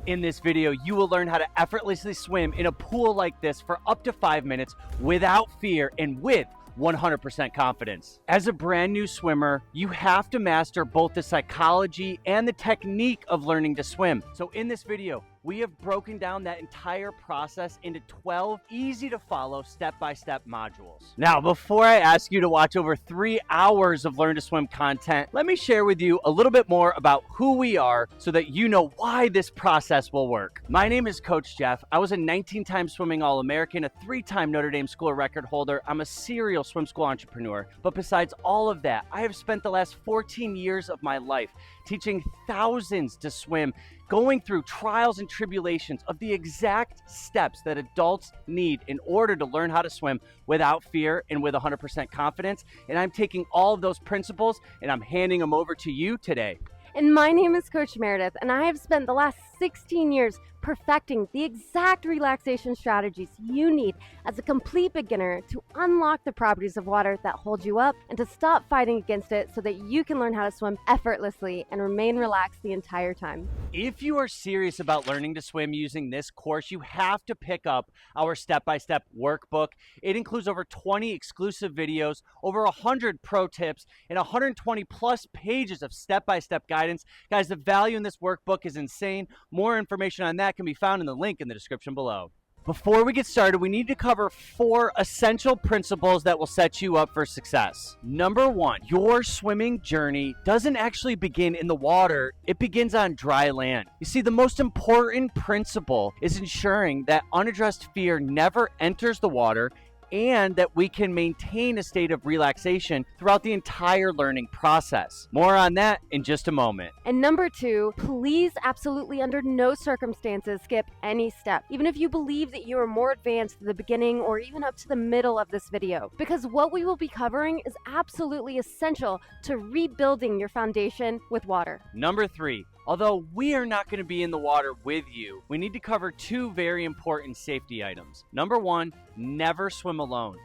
In this video, you will learn how to effortlessly swim in a pool like this for up to 5 minutes without fear and with 100% confidence. As a brand new swimmer, you have to master both the psychology and the technique of learning to swim. So in this video, we have broken down that entire process into 12 easy to follow step-by-step modules. Now, before I ask you to watch over 3 hours of Learn to Swim content, let me share with you a little bit more about who we are so that you know why this process will work. My name is Coach Jeff. I was a 19-time swimming All-American, a 3-time Notre Dame school record holder. I'm a serial swim school entrepreneur. But besides all of that, I have spent the last 14 years of my life teaching thousands to swim, going through trials and tribulations of the exact steps that adults need in order to learn how to swim without fear and with 100% confidence. And I'm taking all of those principles and I'm handing them over to you today. And my name is Coach Meredith, and I have spent the last 16 years perfecting the exact relaxation strategies you need as a complete beginner to unlock the properties of water that hold you up and to stop fighting against it so that you can learn how to swim effortlessly and remain relaxed the entire time. If you are serious about learning to swim using this course, you have to pick up our step-by-step workbook. It includes over 20 exclusive videos, over 100 pro tips, and 120 plus pages of step-by-step guidance. Guys, the value in this workbook is insane. More information on that can be found in the link in the description below. Before we get started, we need to cover 4 essential principles that will set you up for success. Number 1, your swimming journey doesn't actually begin in the water, it begins on dry land. You see, the most important principle is ensuring that unaddressed fear never enters the water and that we can maintain a state of relaxation throughout the entire learning process. More on that in just a moment. And number 2, please absolutely under no circumstances skip any step, even if you believe that you are more advanced at the beginning or even up to the middle of this video, because what we will be covering is absolutely essential to rebuilding your foundation with water. Number 3, although we are not going to be in the water with you, we need to cover 2 very important safety items. Number 1, never swim alone.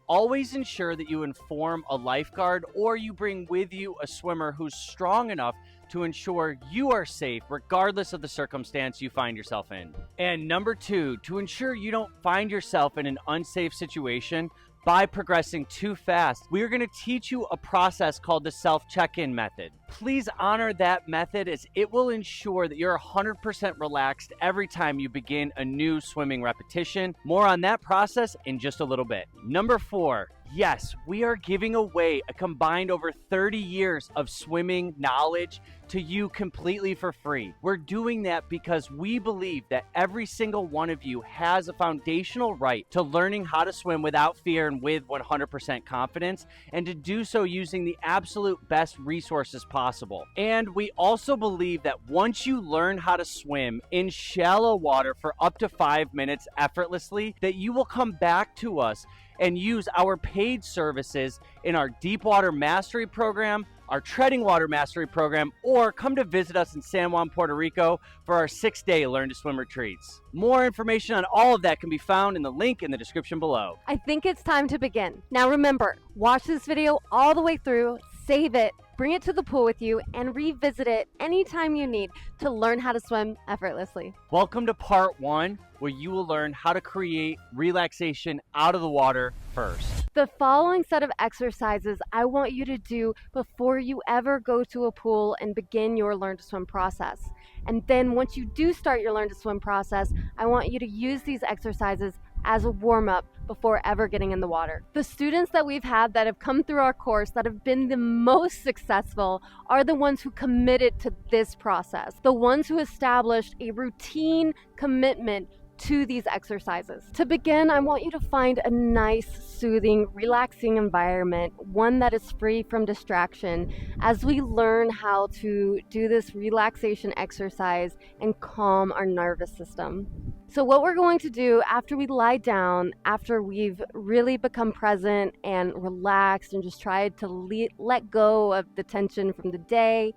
Always ensure that you inform a lifeguard or you bring with you a swimmer who's strong enough to ensure you are safe regardless of the circumstance you find yourself in. And number 2, to ensure you don't find yourself in an unsafe situation by progressing too fast, we are going to teach you a process called the self-check-in method. Please honor that method as it will ensure that you're 100% relaxed every time you begin a new swimming repetition. More on that process in just a little bit. Number 4, yes, we are giving away a combined over 30 years of swimming knowledge to you completely for free. We're doing that because we believe that every single one of you has a foundational right to learning how to swim without fear and with 100% confidence, and to do so using the absolute best resources possible. And we also believe that once you learn how to swim in shallow water for up to 5 minutes effortlessly, that you will come back to us and use our paid services in our Deep Water Mastery Program, our Treading Water Mastery Program, or come to visit us in San Juan, Puerto Rico for our 6-day Learn to Swim retreats. More information on all of that can be found in the link in the description below. I think it's time to begin. Now remember, watch this video all the way through, save it, bring it to the pool with you, and revisit it anytime you need to learn how to swim effortlessly. Welcome to part 1, where you will learn how to create relaxation out of the water first. The following set of exercises I want you to do before you ever go to a pool and begin your Learn to Swim process. And then once you do start your Learn to Swim process, I want you to use these exercises as a warm-up before ever getting in the water. The students that we've had that have come through our course that have been the most successful are the ones who committed to this process, the ones who established a routine commitment to these exercises. To begin, I want you to find a nice, soothing, relaxing environment, one that is free from distraction, as we learn how to do this relaxation exercise and calm our nervous system. So what we're going to do after we lie down, after we've really become present and relaxed and just tried to let go of the tension from the day,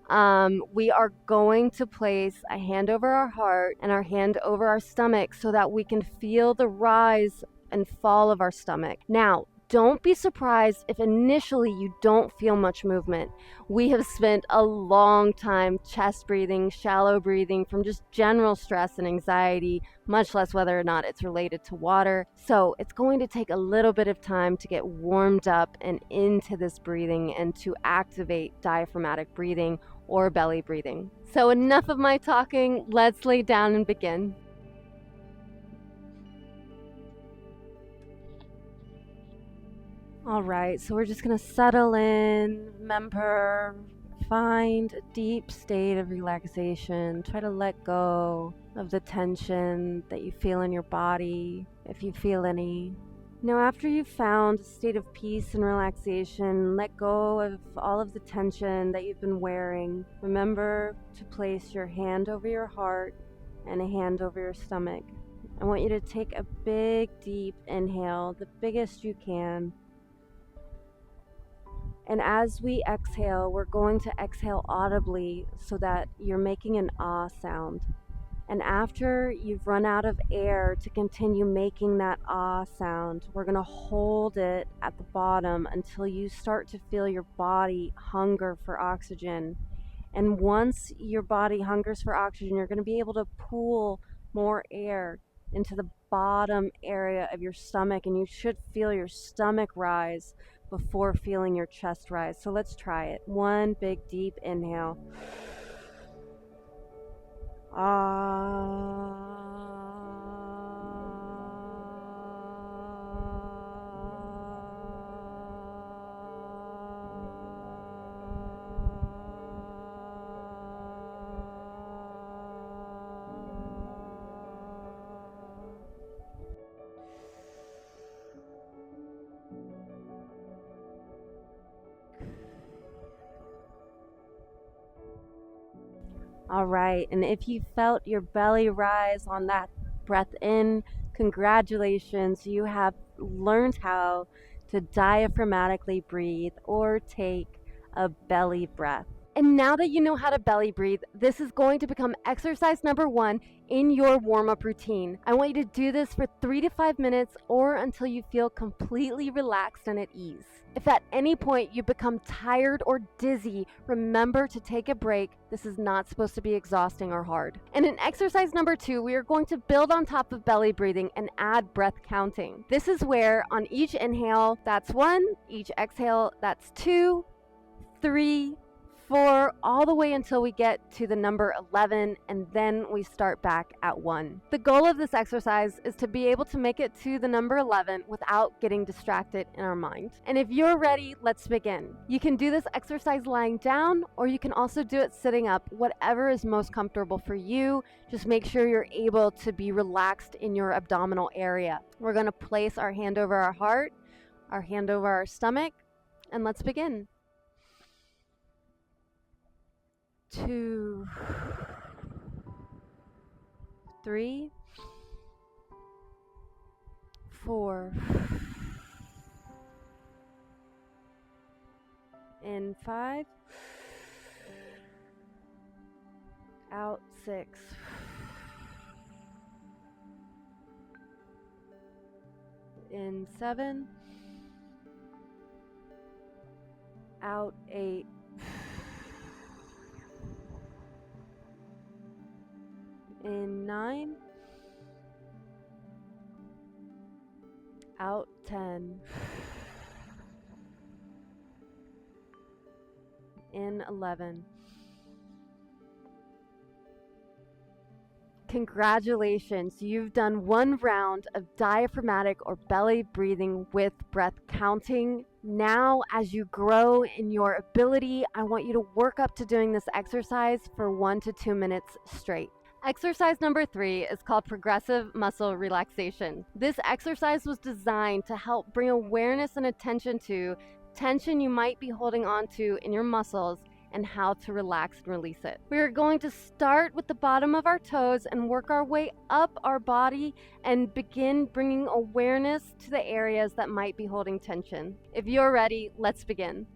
we are going to place a hand over our heart and our hand over our stomach so that we can feel the rise and fall of our stomach. Now, don't be surprised if initially you don't feel much movement. We have spent a long time chest breathing, shallow breathing from just general stress and anxiety, much less whether or not it's related to water. So it's going to take a little bit of time to get warmed up and into this breathing and to activate diaphragmatic breathing or belly breathing. So enough of my talking, let's lay down and begin. All right, so we're just gonna settle in, remember, find a deep state of relaxation. Try to let go of the tension that you feel in your body, if you feel any. Now, after you've found a state of peace and relaxation, let go of all of the tension that you've been wearing. Remember to place your hand over your heart and a hand over your stomach. I want you to take a big, deep inhale, the biggest you can. And as we exhale, we're going to exhale audibly so that you're making an ah sound. And after you've run out of air to continue making that ah sound, we're going to hold it at the bottom until you start to feel your body hunger for oxygen. And once your body hungers for oxygen, you're going to be able to pull more air into the bottom area of your stomach, and you should feel your stomach rise before feeling your chest rise. So let's try it. One big deep inhale. All right, and if you felt your belly rise on that breath in, congratulations, you have learned how to diaphragmatically breathe or take a belly breath. And now that you know how to belly breathe, this is going to become exercise number 1 in your warm-up routine. I want you to do this for 3 to 5 minutes or until you feel completely relaxed and at ease. If at any point you become tired or dizzy, remember to take a break. This is not supposed to be exhausting or hard. And in exercise number 2, we are going to build on top of belly breathing and add breath counting. This is where on each inhale, that's 1, each exhale, that's 2, 3, 4, all the way until we get to the number 11, and then we start back at 1. The goal of this exercise is to be able to make it to the number 11 without getting distracted in our mind. And if you're ready, let's begin. You can do this exercise lying down, or you can also do it sitting up, whatever is most comfortable for you. Just make sure you're able to be relaxed in your abdominal area. We're going to place our hand over our heart, our hand over our stomach, and let's begin. 2, 3, 4, in 5, out 6, in 7, out 8, in 9, out 10, in 11. Congratulations, you've done one round of diaphragmatic or belly breathing with breath counting. Now, as you grow in your ability, I want you to work up to doing this exercise for 1 to 2 minutes straight. Exercise number 3 is called progressive muscle relaxation. This exercise was designed to help bring awareness and attention to tension you might be holding on to in your muscles and how to relax and release it. We are going to start with the bottom of our toes and work our way up our body and begin bringing awareness to the areas that might be holding tension. If you're ready, let's begin.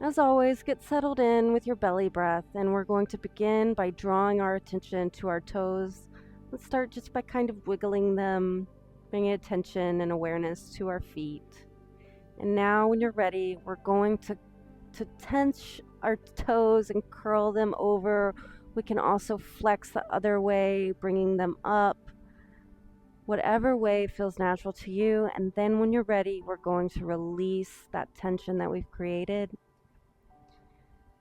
As always, get settled in with your belly breath, and we're going to begin by drawing our attention to our toes, Let's start just by kind of wiggling them, bringing attention and awareness to our feet. And now when you're ready, we're going to tense our toes and curl them over. We can also flex the other way, bringing them up. Whatever way feels natural to you. And then when you're ready, we're going to release that tension that we've created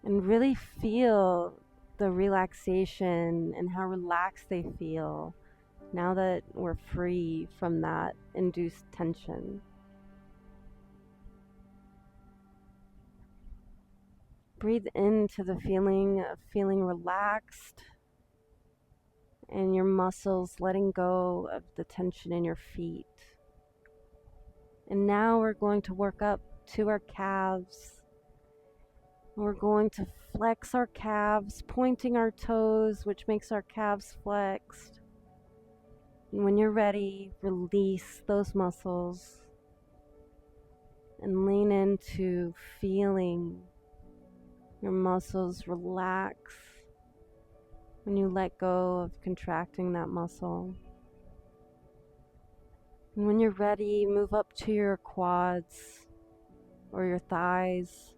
and really feel the relaxation and how relaxed they feel now that we're free from that induced tension. Breathe into the feeling of feeling relaxed and your muscles letting go of the tension in your feet. And now we're going to work up to our calves. We're going to flex our calves, pointing our toes, which makes our calves flexed. And when you're ready, release those muscles and lean into feeling your muscles relax when you let go of contracting that muscle. And when you're ready, move up to your quads or your thighs.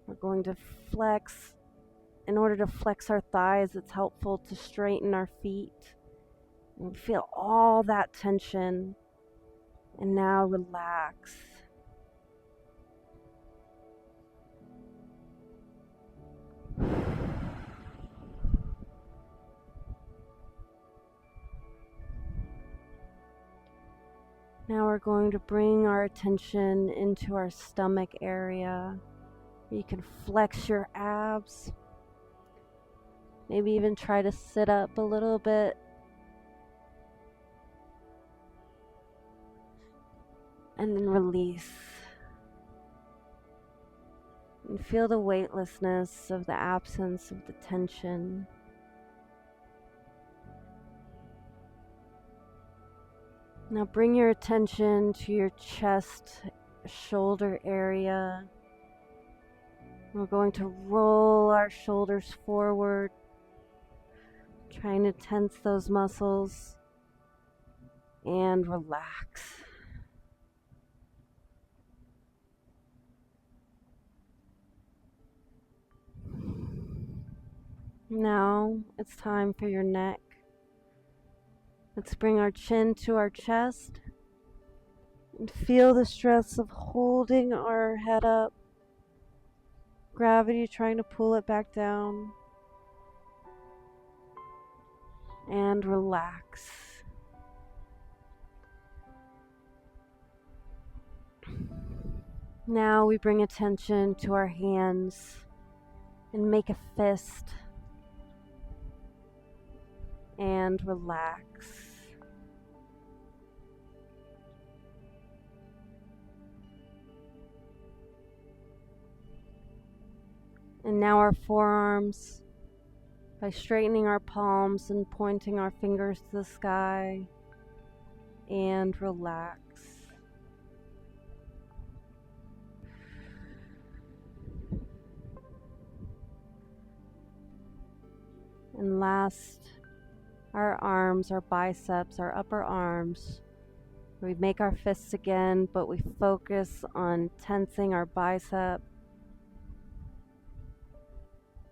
We're going to flex. In order to flex our thighs, it's helpful to straighten our feet and feel all that tension. And now relax. Now we're going to bring our attention into our stomach area. You can flex your abs. Maybe even try to sit up a little bit. And then release. And feel the weightlessness of the absence of the tension. Now bring your attention to your chest, shoulder area. We're going to roll our shoulders forward, trying to tense those muscles and relax. Now it's time for your neck. Let's bring our chin to our chest and feel the stress of holding our head up. Gravity trying to pull it back down. And relax. Now we bring attention to our hands and make a fist. And relax. And now our forearms, by straightening our palms and pointing our fingers to the sky, and relax. And last, our arms, our biceps, our upper arms. We make our fists again, but we focus on tensing our bicep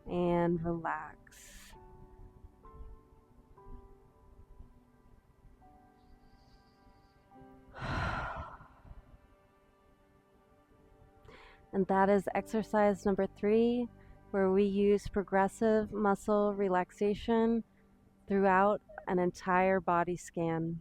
and relax. And that is exercise number 3, where we use progressive muscle relaxation throughout an entire body scan.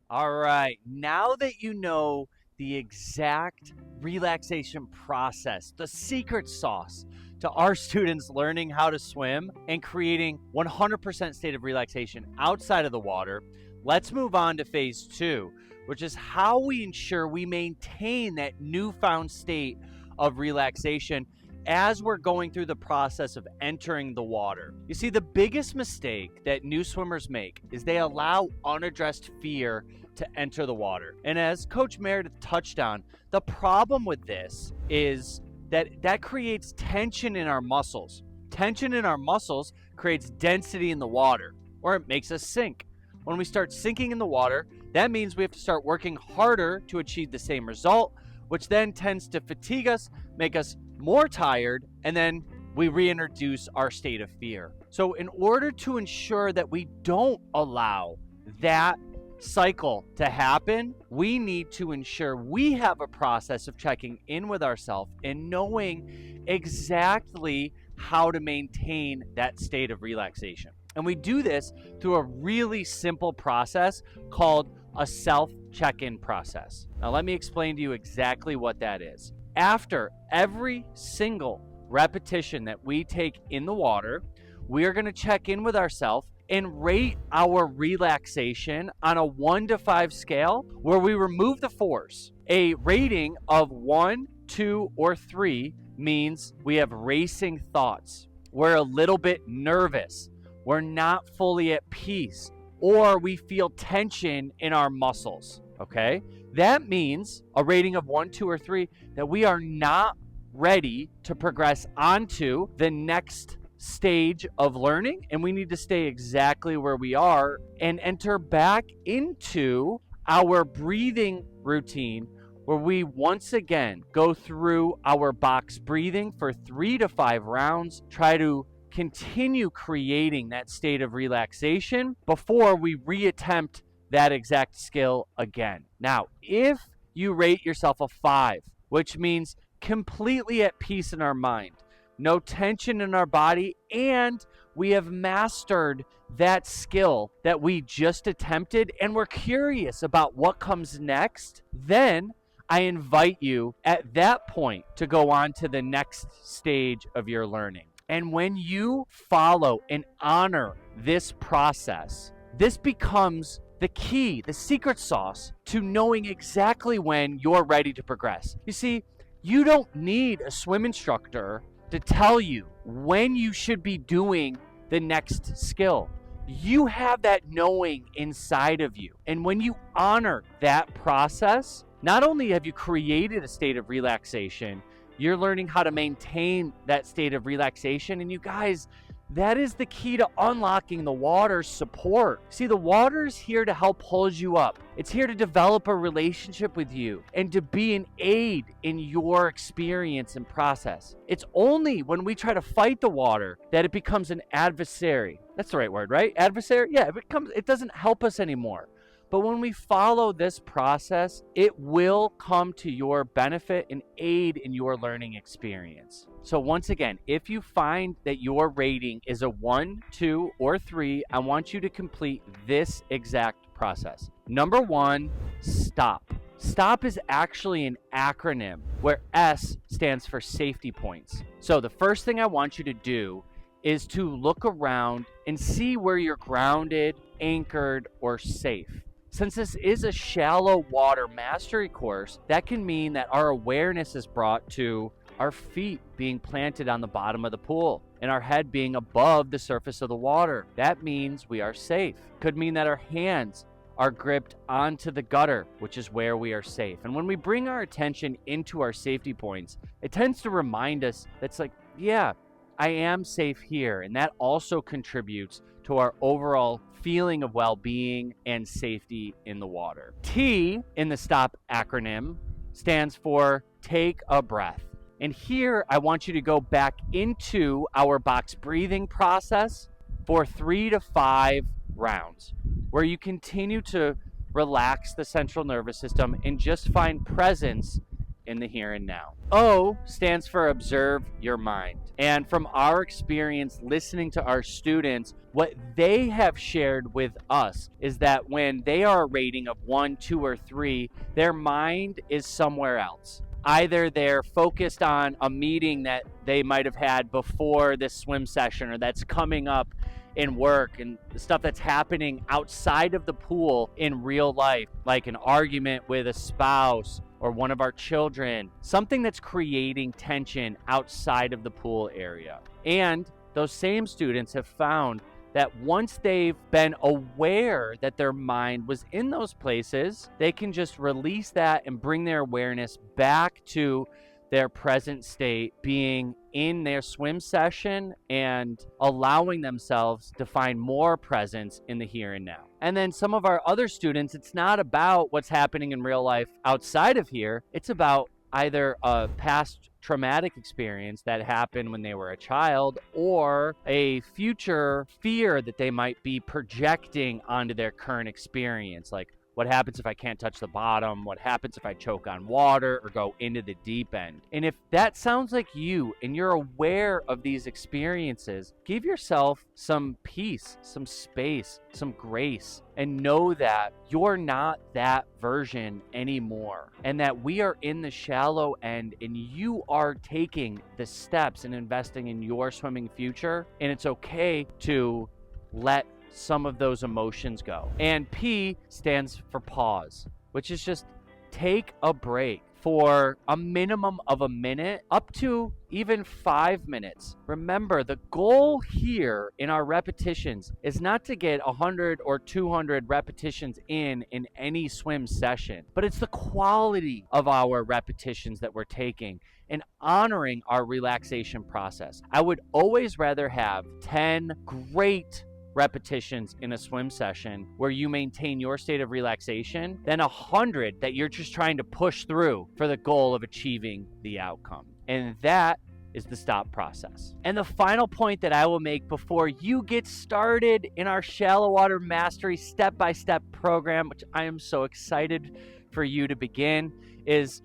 All right, now that you know the exact relaxation process, the secret sauce to our students learning how to swim and creating 100% state of relaxation outside of the water, let's move on to phase 2, which is how we ensure we maintain that newfound state of relaxation as we're going through the process of entering the water. You see, the biggest mistake that new swimmers make is they allow unaddressed fear to enter the water. And as Coach Meredith touched on, the problem with this is that creates tension in our muscles. Tension in our muscles creates density in the water. or it makes us sink. When we start sinking in the water, that means we have to start working harder to achieve the same result, which then tends to fatigue us, make us more tired, and then we reintroduce our state of fear. So in order to ensure that we don't allow that cycle to happen, we need to ensure we have a process of checking in with ourselves and knowing exactly how to maintain that state of relaxation. And we do this through a really simple process called a self-check-in process. Now, let me explain to you exactly what that is. After every single repetition that we take in the water, we are going to check in with ourselves and rate our relaxation on a 1 to 5 scale where we remove the force. A rating of 1, 2, or 3 means we have racing thoughts. We're a little bit nervous. We're not fully at peace, or we feel tension in our muscles, okay? That means a rating of 1, 2, or 3 that we are not ready to progress onto the next stage of learning, and we need to stay exactly where we are and enter back into our breathing routine where we once again go through our box breathing for 3 to 5 rounds, try to continue creating that state of relaxation before we reattempt that exact skill again. Now, if you rate yourself a 5, which means completely at peace in our mind, no tension in our body, and we have mastered that skill that we just attempted, and we're curious about what comes next, then I invite you at that point to go on to the next stage of your learning. And when you follow and honor this process, this becomes the key, the secret sauce to knowing exactly when you're ready to progress. You see, you don't need a swim instructor to tell you when you should be doing the next skill. You have that knowing inside of you. And when you honor that process, not only have you created a state of relaxation, you're learning how to maintain that state of relaxation. And you guys, that is the key to unlocking the water's support. See, the water is here to help hold you up. It's here to develop a relationship with you and to be an aid in your experience and process. It's only when we try to fight the water that it becomes an adversary. That's the right word, right? Adversary? Yeah, it doesn't help us anymore. But when we follow this process, it will come to your benefit and aid in your learning experience. So once again, if you find that your rating is a 1, 2, or 3, I want you to complete this exact process. Number 1, stop. STOP is actually an acronym where S stands for safety points. So the first thing I want you to do is to look around and see where you're grounded, anchored, or safe. Since this is a shallow water mastery course, that can mean that our awareness is brought to our feet being planted on the bottom of the pool and our head being above the surface of the water. That means we are safe. Could mean that our hands are gripped onto the gutter, which is where we are safe. And when we bring our attention into our safety points, it tends to remind us that's like, yeah, I am safe here. And that also contributes to our overall feeling of well-being and safety in the water. T in the STOP acronym stands for take a breath. And here I want you to go back into our box breathing process for 3 to 5 rounds, where you continue to relax the central nervous system and just find presence in the here and now. O stands for observe your mind. And from our experience listening to our students, what they have shared with us is that when they are a rating of 1, 2, or 3, their mind is somewhere else. Either they're focused on a meeting that they might have had before this swim session or that's coming up in work and the stuff that's happening outside of the pool in real life, like an argument with a spouse or one of our children, something that's creating tension outside of the pool area. And those same students have found that once they've been aware that their mind was in those places, they can just release that and bring their awareness back to their present state, being in their swim session and allowing themselves to find more presence in the here and now. And then some of our other students, it's not about what's happening in real life outside of here. It's about either a past traumatic experience that happened when they were a child or a future fear that they might be projecting onto their current experience. Like, what happens if I can't touch the bottom? What happens if I choke on water or go into the deep end? And if that sounds like you and you're aware of these experiences, give yourself some peace, some space, some grace, and know that you're not that version anymore, and that we are in the shallow end and you are taking the steps and investing in your swimming future. And it's okay to let some of those emotions go. And P stands for pause, which is just take a break for a minimum of a minute, up to even 5 minutes. Remember, the goal here in our repetitions is not to get 100 or 200 repetitions in any swim session, but it's the quality of our repetitions that we're taking and honoring our relaxation process. I would always rather have 10 great repetitions in a swim session where you maintain your state of relaxation than 100 that you're just trying to push through for the goal of achieving the outcome. And that is the stop process. And the final point that I will make before you get started in our shallow water mastery step-by-step program, which I am so excited for you to begin, is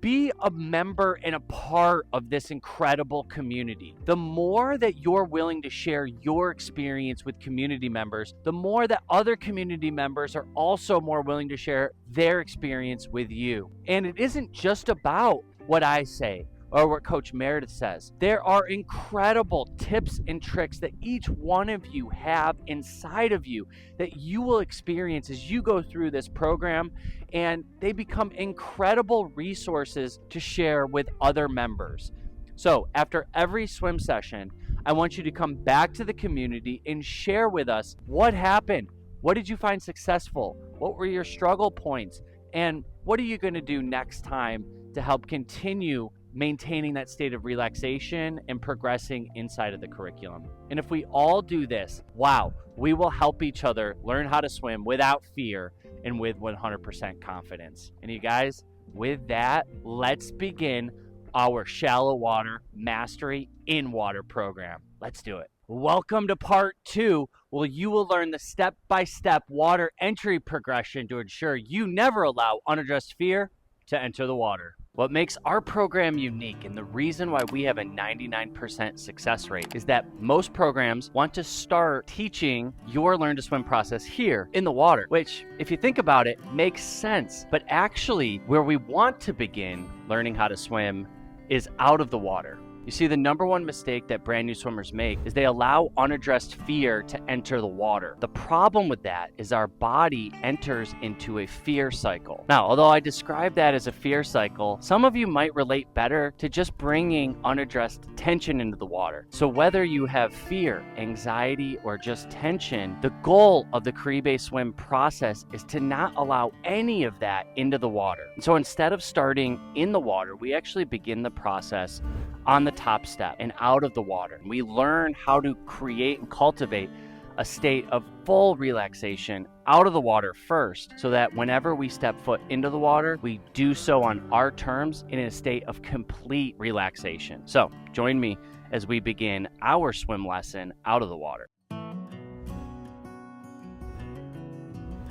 be a member and a part of this incredible community. The more that you're willing to share your experience with community members, the more that other community members are also more willing to share their experience with you. And it isn't just about what I say or what Coach Meredith says. There are incredible tips and tricks that each one of you have inside of you that you will experience as you go through this program, and they become incredible resources to share with other members. So after every swim session, I want you to come back to the community and share with us what happened. What did you find successful? What were your struggle points? And what are you going to do next time to help continue maintaining that state of relaxation and progressing inside of the curriculum? And if we all do this, wow, we will help each other learn how to swim without fear and with 100% confidence. And you guys, with that, let's begin our shallow water mastery in water program. Let's do it. Welcome to part 2, where you will learn the step-by-step water entry progression to ensure you never allow unaddressed fear to enter the water. What makes our program unique and the reason why we have a 99% success rate is that most programs want to start teaching your learn to swim process here in the water, which, if you think about it, makes sense. But actually, where we want to begin learning how to swim is out of the water. You see, the number one mistake that brand new swimmers make is they allow unaddressed fear to enter the water. The problem with that is our body enters into a fear cycle. Now, although I describe that as a fear cycle, some of you might relate better to just bringing unaddressed tension into the water. So whether you have fear, anxiety, or just tension, the goal of the Caribe Swim process is to not allow any of that into the water. And so instead of starting in the water, we actually begin the process on the top step and out of the water. We learn how to create and cultivate a state of full relaxation out of the water first, so that whenever we step foot into the water, we do so on our terms in a state of complete relaxation. So join me as we begin our swim lesson out of the water.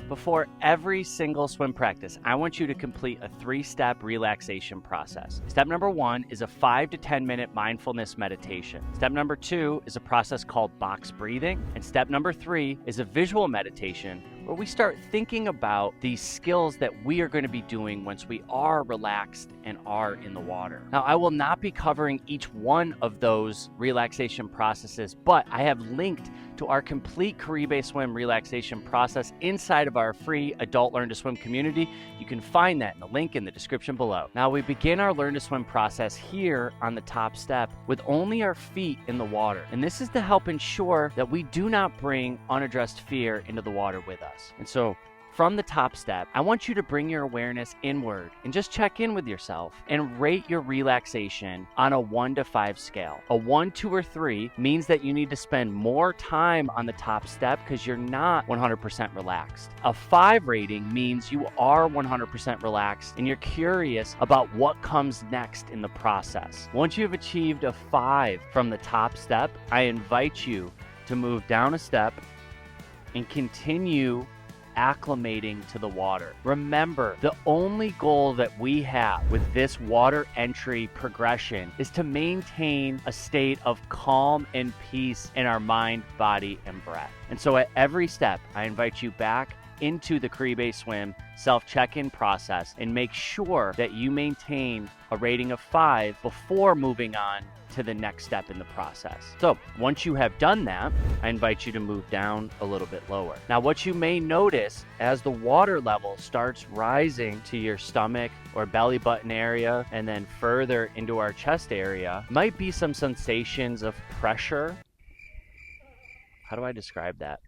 Before every single swim practice, I want you to complete a 3-step relaxation process. Step number 1 is a 5 to 10 minute mindfulness meditation. Step number 2 is a process called box breathing. And step number 3 is a visual meditation where we start thinking about these skills that we are going to be doing once we are relaxed and are in the water. Now, I will not be covering each one of those relaxation processes, but I have linked to our complete Caribe Swim relaxation process inside of our free Adult Learn to Swim community. You can find that in the link in the description below. Now, we begin our Learn to Swim process here on the top step with only our feet in the water. And this is to help ensure that we do not bring unaddressed fear into the water with us. And so From the top step, I want you to bring your awareness inward and just check in with yourself and rate your relaxation on a 1 to 5 scale. A 1, 2, or 3 means that you need to spend more time on the top step because you're not 100% relaxed. A 5 rating means you are 100% relaxed and you're curious about what comes next in the process. Once you've achieved a 5 from the top step, I invite you to move down a step and continue acclimating to the water. Remember, the only goal that we have with this water entry progression is to maintain a state of calm and peace in our mind, body, and breath. And so at every step, I invite you back into the Caribe Swim self-check-in process and make sure that you maintain a rating of 5 before moving on to the next step in the process. So once you have done that, I invite you to move down a little bit lower. Now, what you may notice as the water level starts rising to your stomach or belly button area and then further into our chest area might be some sensations of pressure. How do I describe that?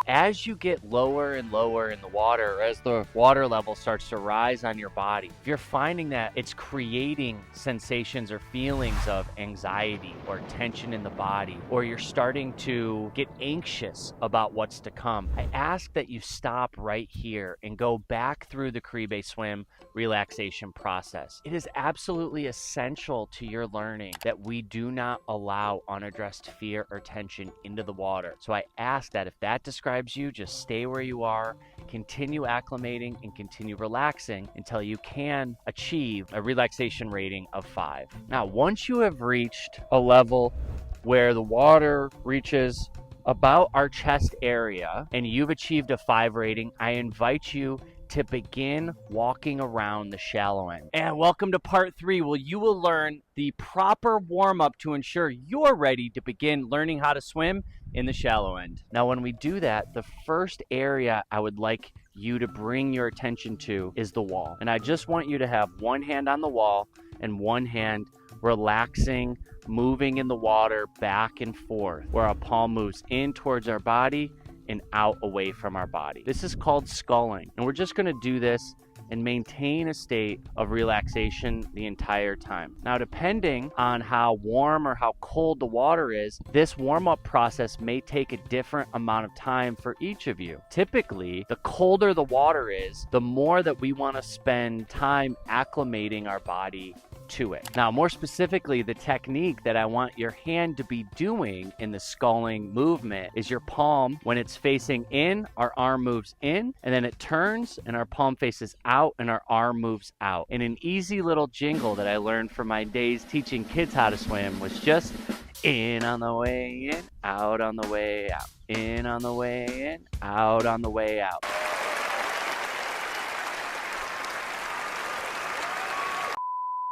As you get lower and lower in the water, or as the water level starts to rise on your body, if you're finding that it's creating sensations or feelings of anxiety or tension in the body, or you're starting to get anxious about what's to come, I ask that you stop right here and go back through the Caribe Swim relaxation process. It is absolutely essential to your learning that we do not allow unaddressed fear or tension into the water. So I ask that if that describes you, just stay where you are, continue acclimating, and continue relaxing until you can achieve a relaxation rating of 5. Now, once you have reached a level where the water reaches about our chest area and you've achieved a 5 rating, I invite you to begin walking around the shallow end. And welcome to part 3, where you will learn the proper warm-up to ensure you're ready to begin learning how to swim in the shallow end. Now, when we do that, the first area I would like you to bring your attention to is the wall. And I just want you to have one hand on the wall and one hand relaxing, moving in the water back and forth, where our palm moves in towards our body and out away from our body. This is called sculling. And we're just gonna do this and maintain a state of relaxation the entire time. Now, depending on how warm or how cold the water is, this warm-up process may take a different amount of time for each of you. Typically, the colder the water is, the more that we want to spend time acclimating our body to it. Now, more specifically, the technique that I want your hand to be doing in the sculling movement is your palm, when it's facing in, our arm moves in, and then it turns and our palm faces out and our arm moves out. And an easy little jingle that I learned from my days teaching kids how to swim was just in on the way in, out on the way out, in on the way in, out on the way out.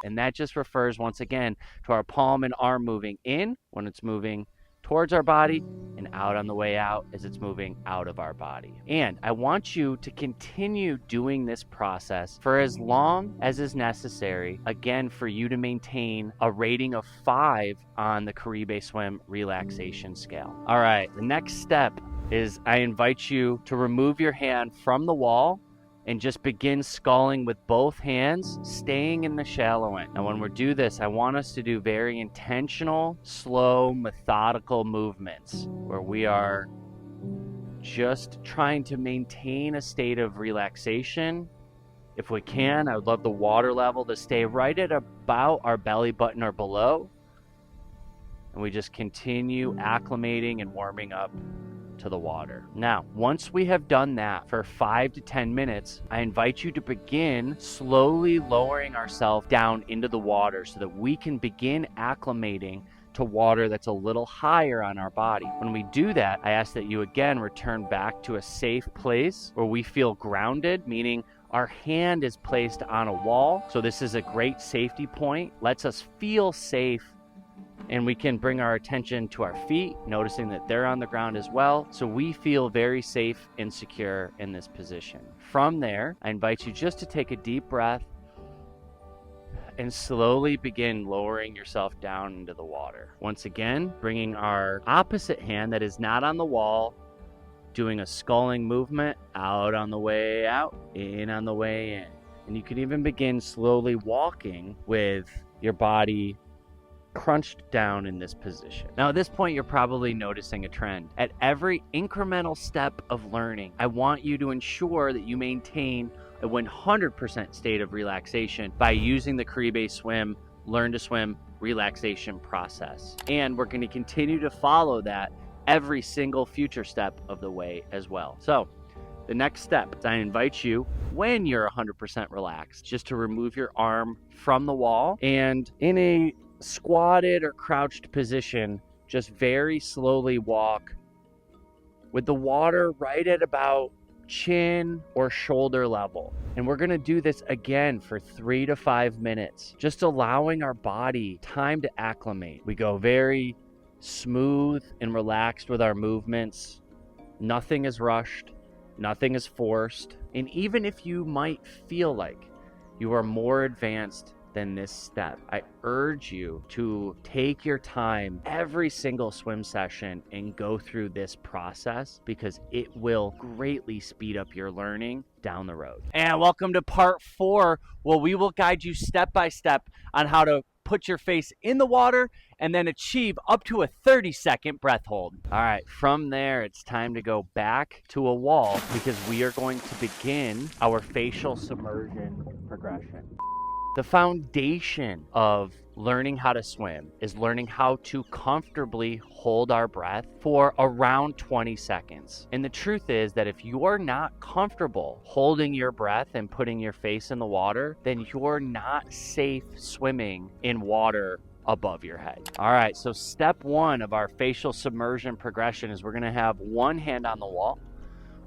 And that just refers, once again, to our palm and arm moving in when it's moving towards our body and out on the way out as it's moving out of our body. And I want you to continue doing this process for as long as is necessary, again, for you to maintain a rating of 5 on the Caribe Swim relaxation scale. All right, the next step is I invite you to remove your hand from the wall and just begin sculling with both hands, staying in the shallow end. Now, when we do this, I want us to do very intentional, slow, methodical movements where we are just trying to maintain a state of relaxation. If we can, I would love the water level to stay right at about our belly button or below. And we just continue acclimating and warming up to the water. Now, once we have done that for 5 to 10 minutes, I invite you to begin slowly lowering ourselves down into the water so that we can begin acclimating to water that's a little higher on our body. When we do that, I ask that you again return back to a safe place where we feel grounded, meaning our hand is placed on a wall. So this is a great safety point, lets us feel safe. And we can bring our attention to our feet, noticing that they're on the ground as well. So we feel very safe and secure in this position. From there, I invite you just to take a deep breath and slowly begin lowering yourself down into the water. Once again, bringing our opposite hand that is not on the wall doing a sculling movement, out on the way out, in on the way in. And you can even begin slowly walking with your body crunched down in this position. Now, at this point, you're probably noticing a trend. At every incremental step of learning, I want you to ensure that you maintain a 100% state of relaxation by using the Caribe Swim Learn to Swim relaxation process. And we're going to continue to follow that every single future step of the way as well. So the next step is I invite you, when you're 100% relaxed, just to remove your arm from the wall and in a squatted or crouched position, just very slowly walk with the water right at about chin or shoulder level. And we're going to do this again for 3 to 5 minutes, just allowing our body time to acclimate. We go very smooth and relaxed with our movements. Nothing is rushed, nothing is forced. And even if you might feel like you are more advanced than this step, I urge you to take your time every single swim session and go through this process, because it will greatly speed up your learning down the road. And welcome to part 4, where we will guide you step by step on how to put your face in the water and then achieve up to a 30-second breath hold. All right, from there, it's time to go back to a wall, because we are going to begin our facial submersion progression. The foundation of learning how to swim is learning how to comfortably hold our breath for around 20 seconds. And the truth is that if you're not comfortable holding your breath and putting your face in the water, then you're not safe swimming in water above your head. All right, so step 1 of our facial submersion progression is we're gonna have one hand on the wall.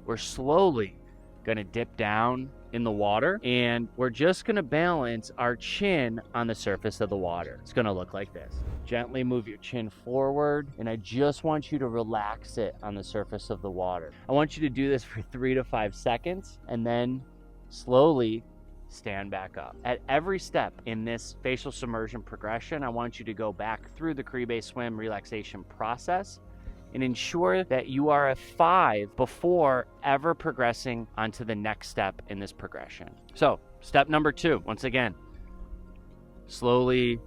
We're slowly gonna dip down in the water, and we're just gonna balance our chin on the surface of the water. It's gonna look like this. Gently move your chin forward, and I just want you to relax it on the surface of the water. I want you to do this for 3 to 5 seconds, and then slowly stand back up. At every step in this facial submersion progression, I want you to go back through the Caribe Swim relaxation process and ensure that you are a 5 before ever progressing onto the next step in this progression. So step number 2, once again, slowly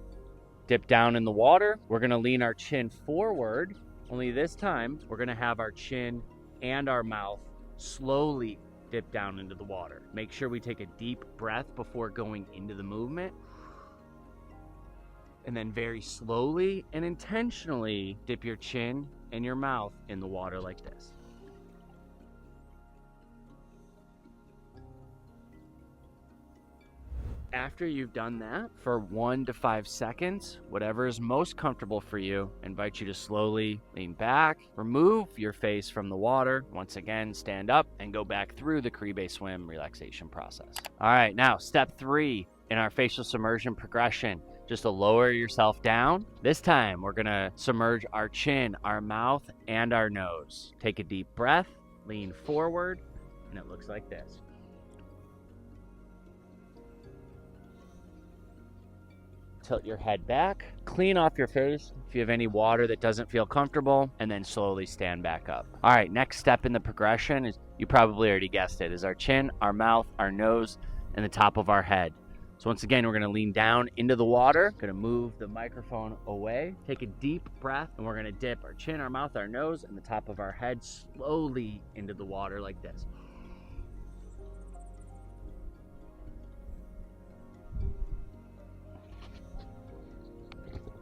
dip down in the water. We're gonna lean our chin forward, only this time we're gonna have our chin and our mouth slowly dip down into the water. Make sure we take a deep breath before going into the movement. And then very slowly and intentionally dip your chin and your mouth in the water like this. After you've done that for 1 to 5 seconds, whatever is most comfortable for you, I invite you to slowly lean back, remove your face from the water. Once again, stand up and go back through the Caribe Swim relaxation process. All right, now step 3 in our facial submersion progression, just to lower yourself down. This time, we're gonna submerge our chin, our mouth, and our nose. Take a deep breath, lean forward, and it looks like this. Tilt your head back, clean off your face if you have any water that doesn't feel comfortable, and then slowly stand back up. All right, next step in the progression is, you probably already guessed it, is our chin, our mouth, our nose, and the top of our head. So once again, we're gonna lean down into the water, gonna move the microphone away, take a deep breath, and we're gonna dip our chin, our mouth, our nose, and the top of our head slowly into the water like this.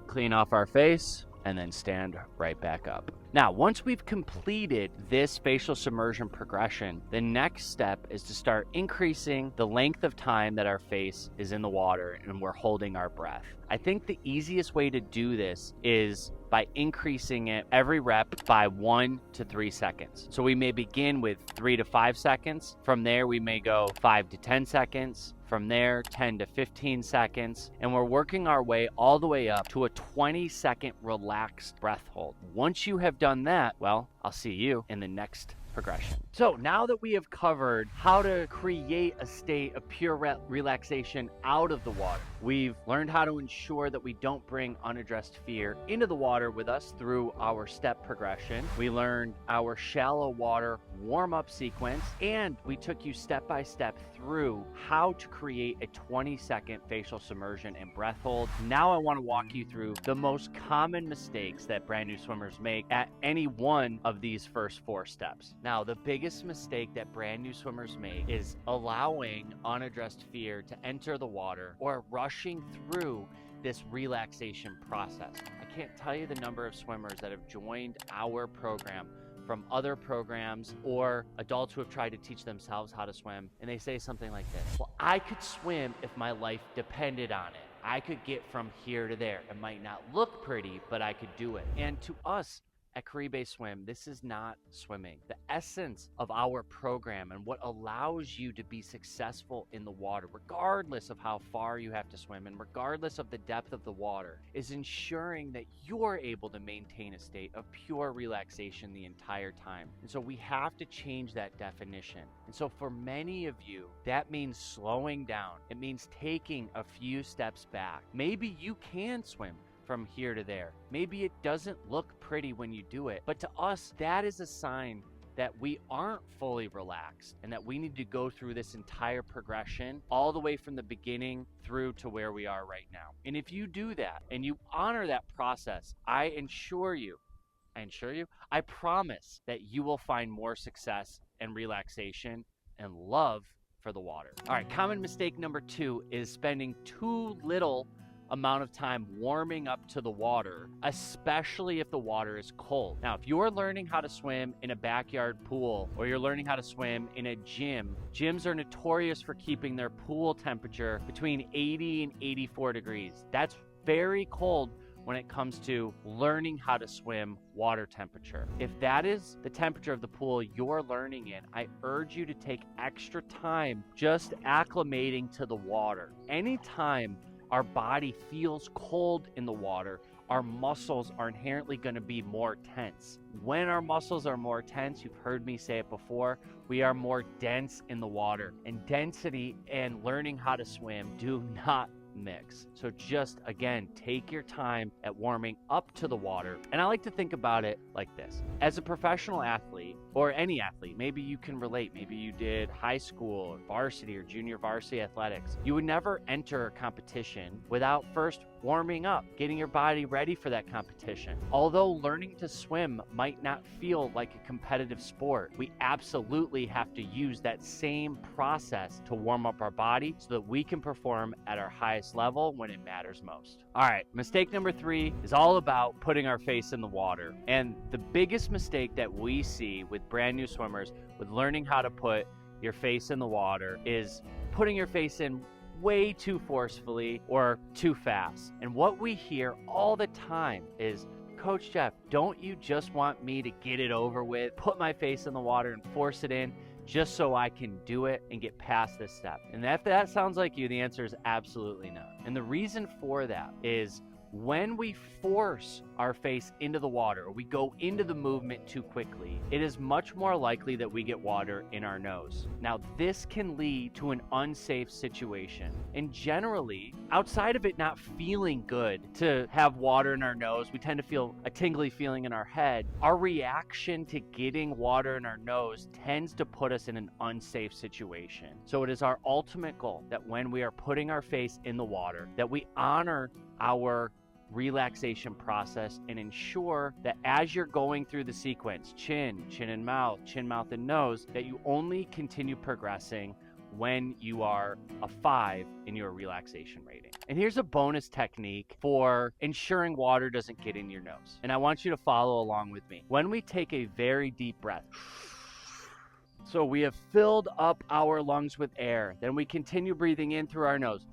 Clean off our face, and then stand right back up. Now, once we've completed this facial submersion progression, the next step is to start increasing the length of time that our face is in the water and we're holding our breath. I think the easiest way to do this is by increasing it every rep by 1 to 3 seconds. So we may begin with 3 to 5 seconds. From there, we may go 5 to 10 seconds. From there, 10 to 15 seconds. And we're working our way all the way up to a 20-second relaxed breath hold. Once you have done that, well, I'll see you in the next progression. So now that we have covered how to create a state of pure relaxation out of the water, we've learned how to ensure that we don't bring unaddressed fear into the water with us through our step progression. We learned our shallow water warm-up sequence, and we took you step by step through how to create a 20-second facial submersion and breath hold. Now I want to walk you through the most common mistakes that brand new swimmers make at any one of these first 4 steps. Now, the biggest mistake that brand new swimmers make is allowing unaddressed fear to enter the water or rushing through this relaxation process. I can't tell you the number of swimmers that have joined our program from other programs or adults who have tried to teach themselves how to swim, and they say something like this: well, I could swim if my life depended on it. I could get from here to there. It might not look pretty, but I could do it. And to us at Caribe Swim, this is not swimming. The essence of our program and what allows you to be successful in the water, regardless of how far you have to swim and regardless of the depth of the water, is ensuring that you're able to maintain a state of pure relaxation the entire time. And so we have to change that definition. And so for many of you, that means slowing down. It means taking a few steps back. Maybe you can swim from here to there. Maybe it doesn't look pretty when you do it, but to us, that is a sign that we aren't fully relaxed and that we need to go through this entire progression all the way from the beginning through to where we are right now. And if you do that and you honor that process, I promise that you will find more success and relaxation and love for the water. All right, common mistake number 2 is spending too little amount of time warming up to the water, especially if the water is cold. Now, if you're learning how to swim in a backyard pool or you're learning how to swim in a gym, gyms are notorious for keeping their pool temperature between 80 and 84 degrees. That's very cold when it comes to learning how to swim water temperature. If that is the temperature of the pool you're learning in, I urge you to take extra time just acclimating to the water. Anytime our body feels cold in the water, our muscles are inherently going to be more tense. When our muscles are more tense, you've heard me say it before, we are more dense in the water. And density and learning how to swim do not mix. So just, again, take your time at warming up to the water. And I like to think about it like this. As a professional athlete, or any athlete, maybe you can relate, maybe you did high school or varsity or junior varsity athletics, you would never enter a competition without first warming up, getting your body ready for that competition. Although learning to swim might not feel like a competitive sport, we absolutely have to use that same process to warm up our body so that we can perform at our highest level when it matters most. All right, mistake number 3 is all about putting our face in the water. And the biggest mistake that we see with brand new swimmers with learning how to put your face in the water is putting your face in way too forcefully or too fast. And what we hear all the time is, Coach Jeff, don't you just want me to get it over with, put my face in the water and force it in just so I can do it and get past this step? And if that sounds like you, the answer is absolutely not. And the reason for that is when we force our face into the water, or we go into the movement too quickly, it is much more likely that we get water in our nose. Now, this can lead to an unsafe situation. And generally, outside of it not feeling good to have water in our nose, we tend to feel a tingly feeling in our head. Our reaction to getting water in our nose tends to put us in an unsafe situation. So it is our ultimate goal that when we are putting our face in the water, that we honor our relaxation process and ensure that as you're going through the sequence, chin and mouth, chin, mouth, and nose, that you only continue progressing when you are a 5 in your relaxation rating. And here's a bonus technique for ensuring water doesn't get in your nose. And I want you to follow along with me. When we take a very deep breath, so we have filled up our lungs with air, then we continue breathing in through our nose.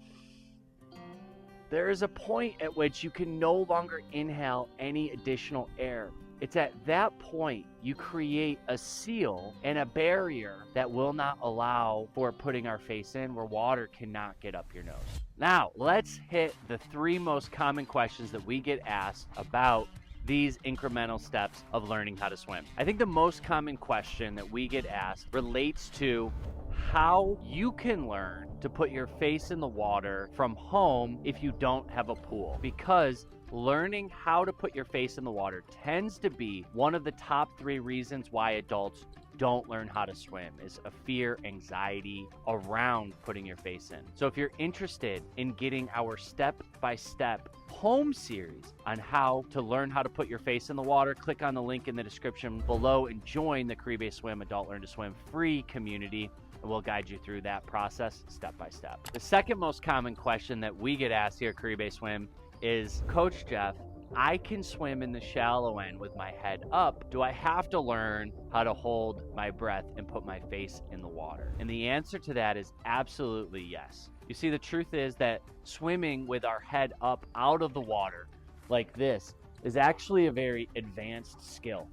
There is a point at which you can no longer inhale any additional air. It's at that point you create a seal and a barrier that will not allow for putting our face in where water cannot get up your nose. Now, let's hit the 3 most common questions that we get asked about these incremental steps of learning how to swim. I think the most common question that we get asked relates to how you can learn to put your face in the water from home if you don't have a pool. Because learning how to put your face in the water tends to be one of the top 3 reasons why adults don't learn how to swim, is a fear, anxiety around putting your face in. So if you're interested in getting our step-by-step home series on how to learn how to put your face in the water, click on the link in the description below and join the Caribe Swim Adult Learn to Swim free community, and we'll guide you through that process step by step. The second most common question that we get asked here at Caribe Swim is, Coach Jeff, I can swim in the shallow end with my head up. Do I have to learn how to hold my breath and put my face in the water? And the answer to that is absolutely yes. You see, the truth is that swimming with our head up out of the water like this is actually a very advanced skill.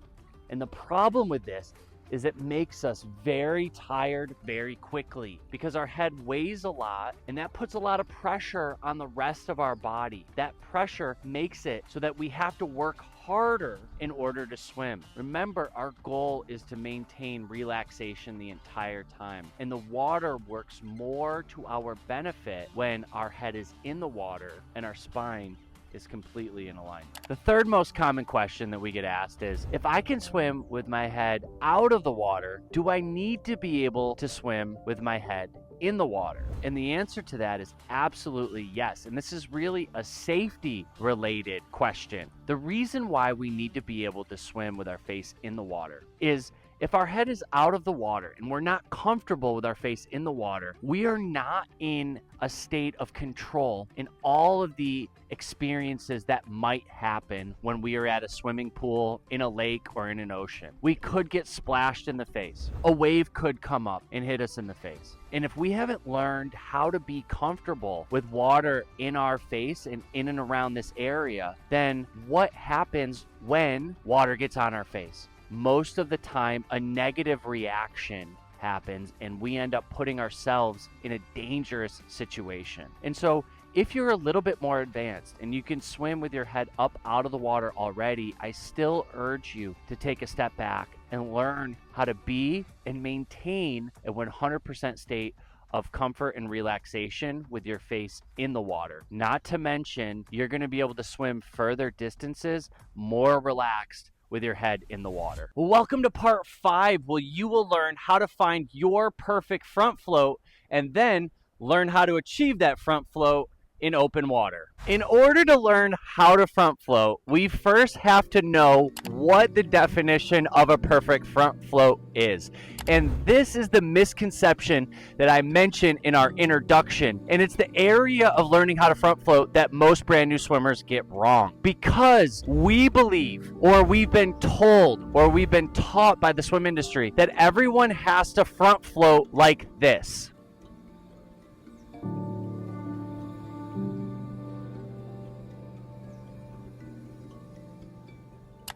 And the problem with this is it makes us very tired very quickly because our head weighs a lot, and that puts a lot of pressure on the rest of our body. That pressure makes it so that we have to work harder in order to swim. Remember, our goal is to maintain relaxation the entire time, and the water works more to our benefit when our head is in the water and our spine is completely in alignment. The third most common question that we get asked is, if I can swim with my head out of the water, do I need to be able to swim with my head in the water? And the answer to that is absolutely yes. And this is really a safety related question. The reason why we need to be able to swim with our face in the water is if our head is out of the water and we're not comfortable with our face in the water, we are not in a state of control in all of the experiences that might happen when we are at a swimming pool, in a lake, or in an ocean. We could get splashed in the face. A wave could come up and hit us in the face. And if we haven't learned how to be comfortable with water in our face and in and around this area, then what happens when water gets on our face? Most of the time, a negative reaction happens and we end up putting ourselves in a dangerous situation. And so if you're a little bit more advanced and you can swim with your head up out of the water already, I still urge you to take a step back and learn how to be and maintain a 100% state of comfort and relaxation with your face in the water. Not to mention, you're going to be able to swim further distances more relaxed with your head in the water. Well, welcome to part 5, where you will learn how to find your perfect front float and then learn how to achieve that front float in open water. In order to learn how to front float, we first have to know what the definition of a perfect front float is. And this is the misconception that I mentioned in our introduction. And it's the area of learning how to front float that most brand new swimmers get wrong. Because we believe, or we've been told, or we've been taught by the swim industry that everyone has to front float like this.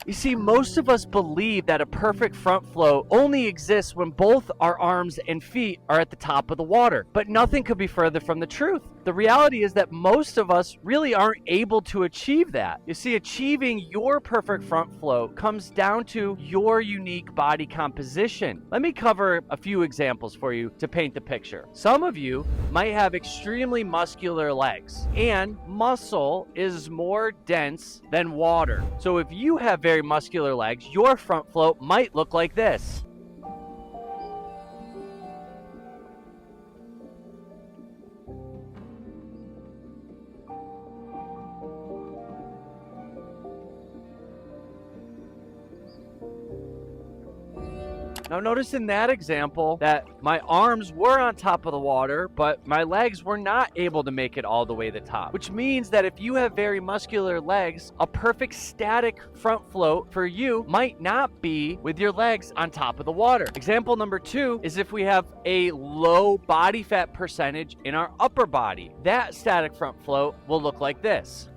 You see, most of us believe that a perfect front float only exists when both our arms and feet are at the top of the water, but nothing could be further from the truth. The reality is that most of us really aren't able to achieve that. You see, achieving your perfect front float comes down to your unique body composition. Let me cover a few examples for you to paint the picture. Some of you might have extremely muscular legs, and muscle is more dense than water. So if you have very muscular legs, your front float might look like this. Now notice in that example that my arms were on top of the water, but my legs were not able to make it all the way to the top. Which means that if you have very muscular legs, a perfect static front float for you might not be with your legs on top of the water. Example number 2 is if we have a low body fat percentage in our upper body. That static front float will look like this.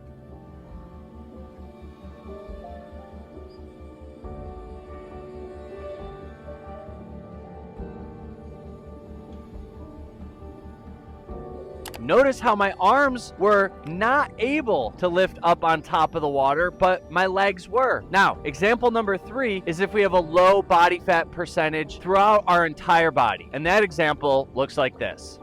Notice how my arms were not able to lift up on top of the water, but my legs were. Now, example number 3 is if we have a low body fat percentage throughout our entire body. And that example looks like this.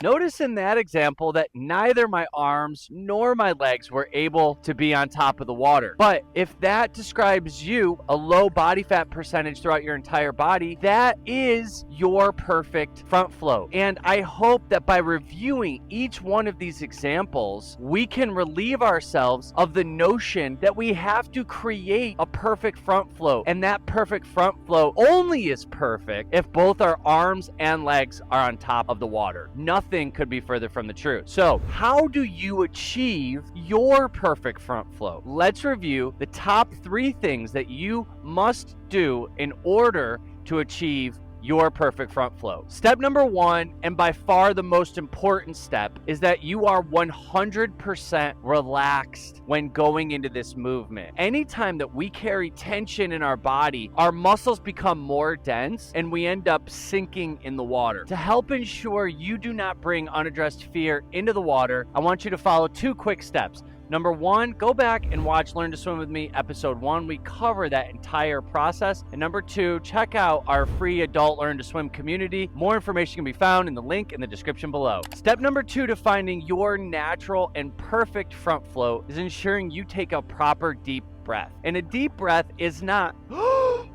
Notice in that example that neither my arms nor my legs were able to be on top of the water. But if that describes you, a low body fat percentage throughout your entire body, that is your perfect front float. And I hope that by reviewing each one of these examples, we can relieve ourselves of the notion that we have to create a perfect front float. And that perfect front float only is perfect if both our arms and legs are on top of the water. Nothing could be further from the truth. So, how do you achieve your perfect front float? Let's review the top 3 things that you must do in order to achieve your perfect front float. Step number 1, and by far the most important step, is that you are 100% relaxed when going into this movement. Anytime that we carry tension in our body, our muscles become more dense and we end up sinking in the water. To help ensure you do not bring unaddressed fear into the water, I want you to follow 2 quick steps. Number 1, go back and watch Learn to Swim with Me episode 1. We cover that entire process. And number 2, check out our free adult Learn to Swim community. More information can be found in the link in the description below. Step number 2 to finding your natural and perfect front float is ensuring you take a proper deep breath. And a deep breath is not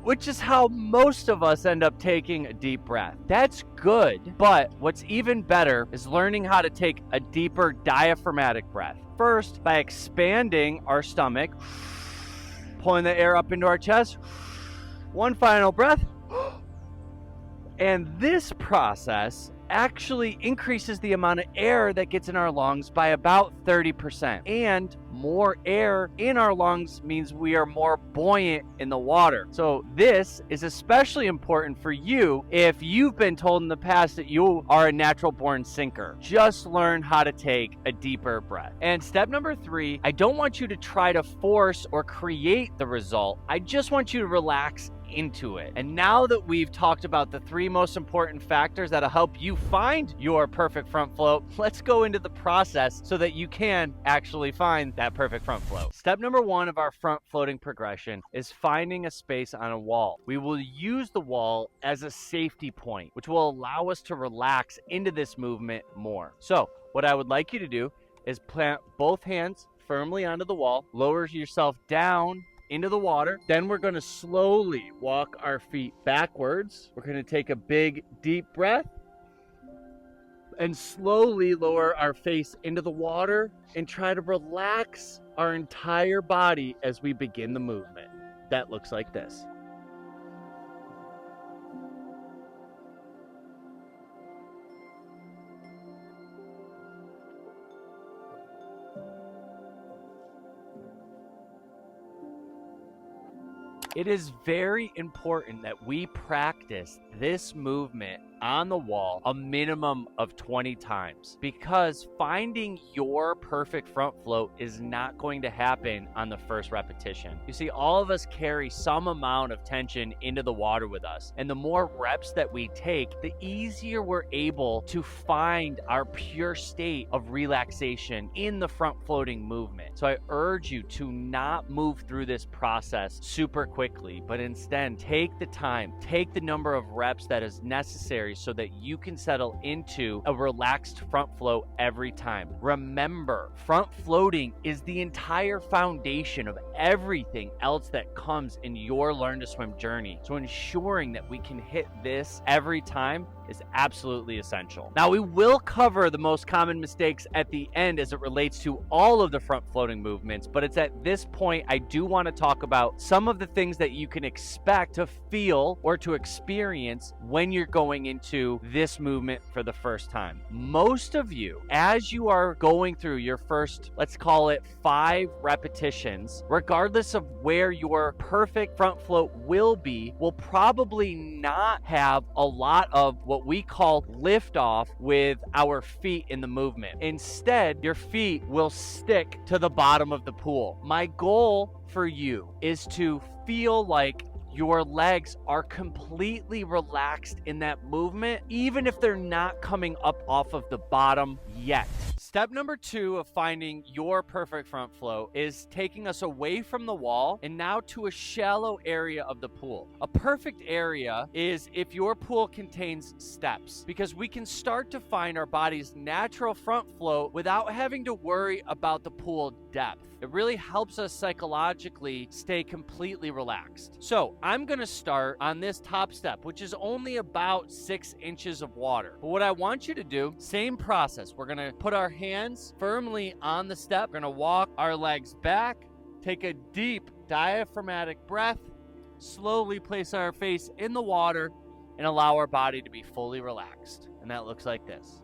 which is how most of us end up taking a deep breath. That's good, but what's even better is learning how to take a deeper diaphragmatic breath. First, by expanding our stomach, pulling the air up into our chest. One final breath. And this process actually increases the amount of air that gets in our lungs by about 30%. And more air in our lungs means we are more buoyant in the water. So this is especially important for you if you've been told in the past that you are a natural born sinker. Just learn how to take a deeper breath. And step number 3, I don't want you to try to force or create the result. I just want you to relax into it. And now that we've talked about the 3 most important factors that'll help you find your perfect front float, let's go into the process so that you can actually find that perfect front float. Step number 1 of our front floating progression is finding a space on a wall. We will use the wall as a safety point, which will allow us to relax into this movement more. So what I would like you to do is plant both hands firmly onto the wall, lower yourself down into the water. Then we're going to slowly walk our feet backwards. We're going to take a big deep breath and slowly lower our face into the water and try to relax our entire body as we begin the movement. That looks like this. It is very important that we practice this movement on the wall a minimum of 20 times, because finding your perfect front float is not going to happen on the first repetition. You see, all of us carry some amount of tension into the water with us, and the more reps that we take, the easier we're able to find our pure state of relaxation in the front floating movement. So I urge you to not move through this process super quickly, but instead take the time, take the number of reps that is necessary so that you can settle into a relaxed front float every time. Remember, front floating is the entire foundation of everything else that comes in your Learn to Swim journey. So ensuring that we can hit this every time is absolutely essential. Now, we will cover the most common mistakes at the end as it relates to all of the front floating movements, but it's at this point I do want to talk about some of the things that you can expect to feel or to experience when you're going into this movement for the first time. Most of you, as you are going through your first, let's call it 5 repetitions, regardless of where your perfect front float will be, will probably not have a lot of what we call lift off with our feet in the movement. Instead, your feet will stick to the bottom of the pool. My goal for you is to feel like your legs are completely relaxed in that movement, even if they're not coming up off of the bottom yet. Step number 2 of finding your perfect front flow is taking us away from the wall and now to a shallow area of the pool. A perfect area is if your pool contains steps, because we can start to find our body's natural front flow without having to worry about the pool depth. It really helps us psychologically stay completely relaxed. So I'm gonna start on this top step, which is only about 6 inches of water. But what I want you to do, same process. We're gonna put our hands firmly on the step. We're gonna walk our legs back, take a deep diaphragmatic breath, slowly place our face in the water, and allow our body to be fully relaxed. And that looks like this.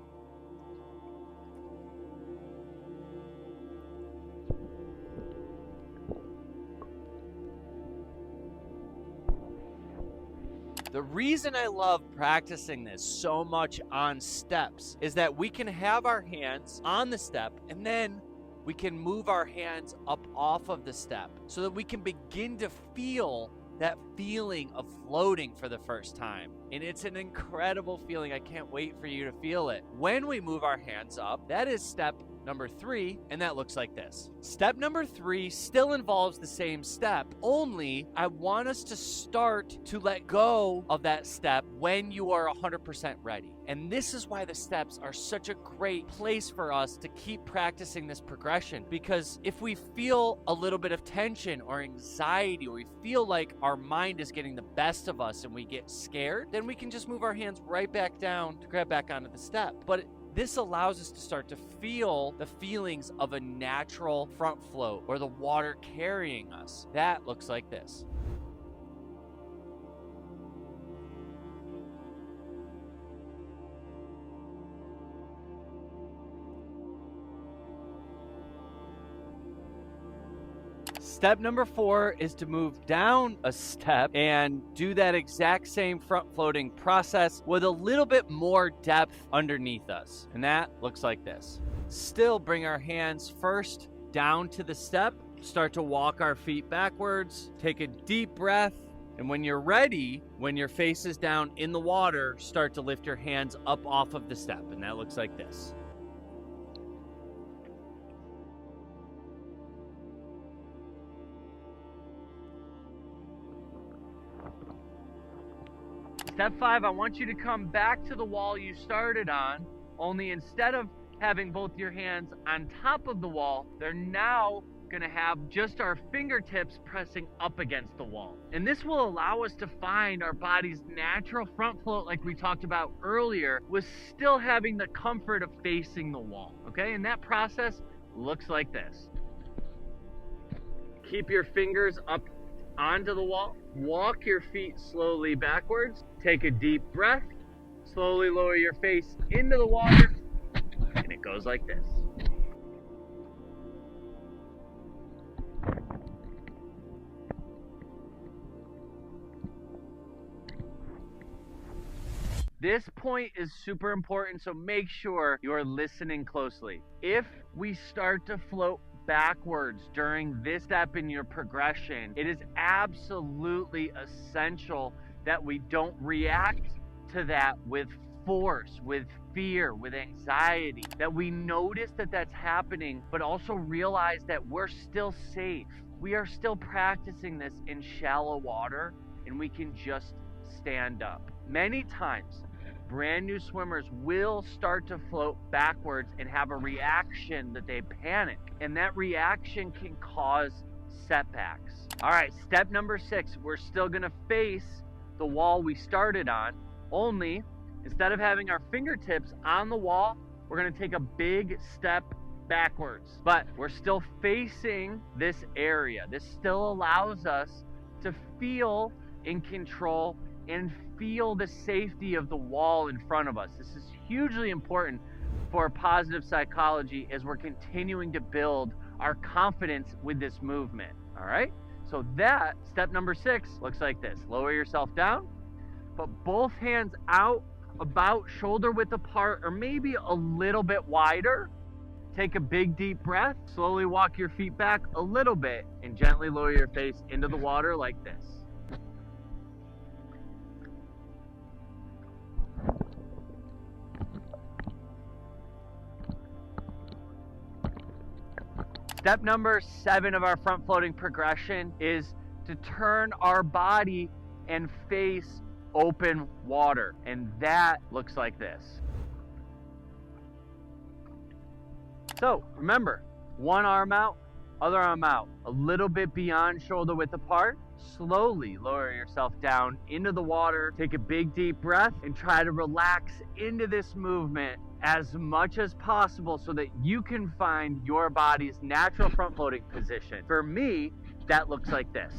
The reason I love practicing this so much on steps is that we can have our hands on the step and then we can move our hands up off of the step so that we can begin to feel that feeling of floating for the first time. And it's an incredible feeling. I can't wait for you to feel it. When we move our hands up, that is step number 3, and that looks like this. Step number 3 still involves the same step, only I want us to start to let go of that step when you are 100% ready. And this is why the steps are such a great place for us to keep practicing this progression, because if we feel a little bit of tension or anxiety, or we feel like our mind is getting the best of us and we get scared, then we can just move our hands right back down to grab back onto the step. But this allows us to start to feel the feelings of a natural front float or the water carrying us. That looks like this. Step number 4 is to move down a step and do that exact same front floating process with a little bit more depth underneath us. And that looks like this. Still bring our hands first down to the step, start to walk our feet backwards, take a deep breath, and when you're ready, when your face is down in the water, start to lift your hands up off of the step. And that looks like this. Step 5, I want you to come back to the wall you started on, only instead of having both your hands on top of the wall, they're now gonna have just our fingertips pressing up against the wall. And this will allow us to find our body's natural front float like we talked about earlier, with still having the comfort of facing the wall, okay? And that process looks like this. Keep your fingers up onto the wall, walk your feet slowly backwards, take a deep breath, slowly lower your face into the water, and it goes like this. This point is super important, so make sure you're listening closely. If we start to float backwards during this step in your progression, it is absolutely essential that we don't react to that with force, with fear, with anxiety, that we notice that that's happening, but also realize that we're still safe. We are still practicing this in shallow water, and we can just stand up. Many times, brand new swimmers will start to float backwards and have a reaction that they panic, and that reaction can cause setbacks. All right, step number 6, we're still gonna face the wall we started on, only instead of having our fingertips on the wall, we're gonna take a big step backwards, but we're still facing this area. This still allows us to feel in control and feel the safety of the wall in front of us. This is hugely important for positive psychology as we're continuing to build our confidence with this movement. All right, so that step number 6 looks like this. Lower yourself down, put both hands out about shoulder width apart, or maybe a little bit wider. Take a big deep breath, slowly walk your feet back a little bit, and gently lower your face into the water like this. Step number 7 of our front floating progression is to turn our body and face open water. And that looks like this. So remember, one arm out, other arm out, a little bit beyond shoulder width apart. Slowly lower yourself down into the water. Take a big deep breath and try to relax into this movement as much as possible so that you can find your body's natural front floating position. For me, that looks like this.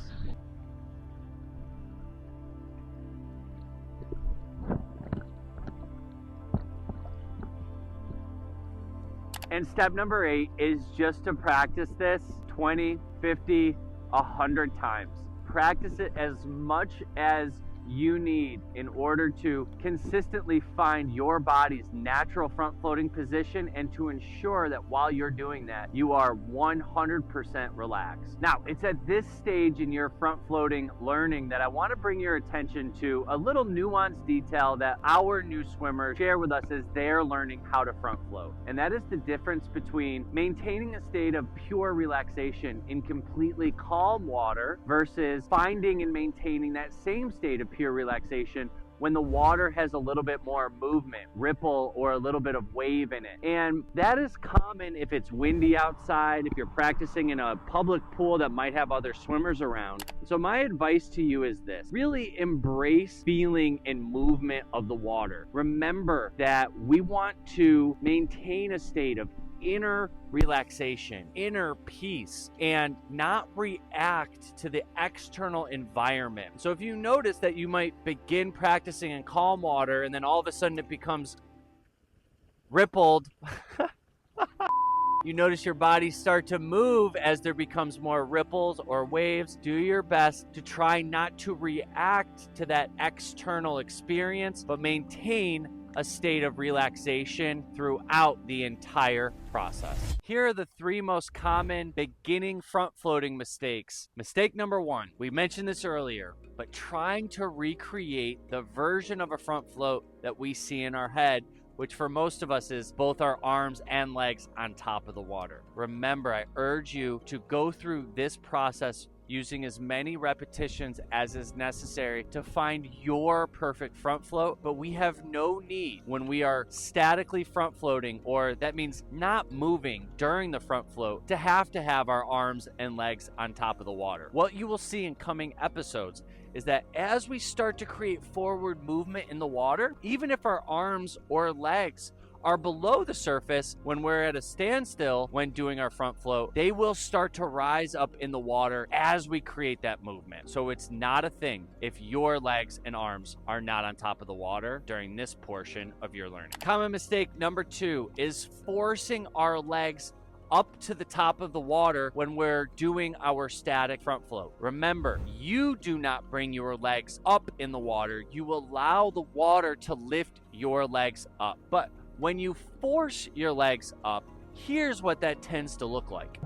And step number 8 is just to practice this 20, 50, 100 times. Practice it as much as you need in order to consistently find your body's natural front floating position and to ensure that while you're doing that, you are 100% relaxed. Now, it's at this stage in your front floating learning that I want to bring your attention to a little nuanced detail that our new swimmers share with us as they're learning how to front float. And that is the difference between maintaining a state of pure relaxation in completely calm water versus finding and maintaining that same state of pure relaxation when the water has a little bit more movement, ripple, or a little bit of wave in it. And that is common if it's windy outside, if you're practicing in a public pool that might have other swimmers around. So my advice to you is this: really embrace feeling and movement of the water. Remember that we want to maintain a state of inner relaxation, inner peace, and not react to the external environment. So if you notice that you might begin practicing in calm water and then all of a sudden it becomes rippled, you notice your body start to move as there becomes more ripples or waves, do your best to try not to react to that external experience, but maintain a state of relaxation throughout the entire process. Here are the 3 most common beginning front floating mistakes. Mistake number 1, we mentioned this earlier, but trying to recreate the version of a front float that we see in our head, which for most of us is both our arms and legs on top of the water. Remember, I urge you to go through this process using as many repetitions as is necessary to find your perfect front float, but we have no need when we are statically front floating, or that means not moving during the front float, to have our arms and legs on top of the water. What you will see in coming episodes is that as we start to create forward movement in the water, even if our arms or legs are below the surface when we're at a standstill when doing our front float, they will start to rise up in the water as we create that movement. So it's not a thing if your legs and arms are not on top of the water during this portion of your learning. Common mistake number 2 is forcing our legs up to the top of the water when we're doing our static front float. Remember, you do not bring your legs up in the water. You allow the water to lift your legs up. But when you force your legs up, here's what that tends to look like.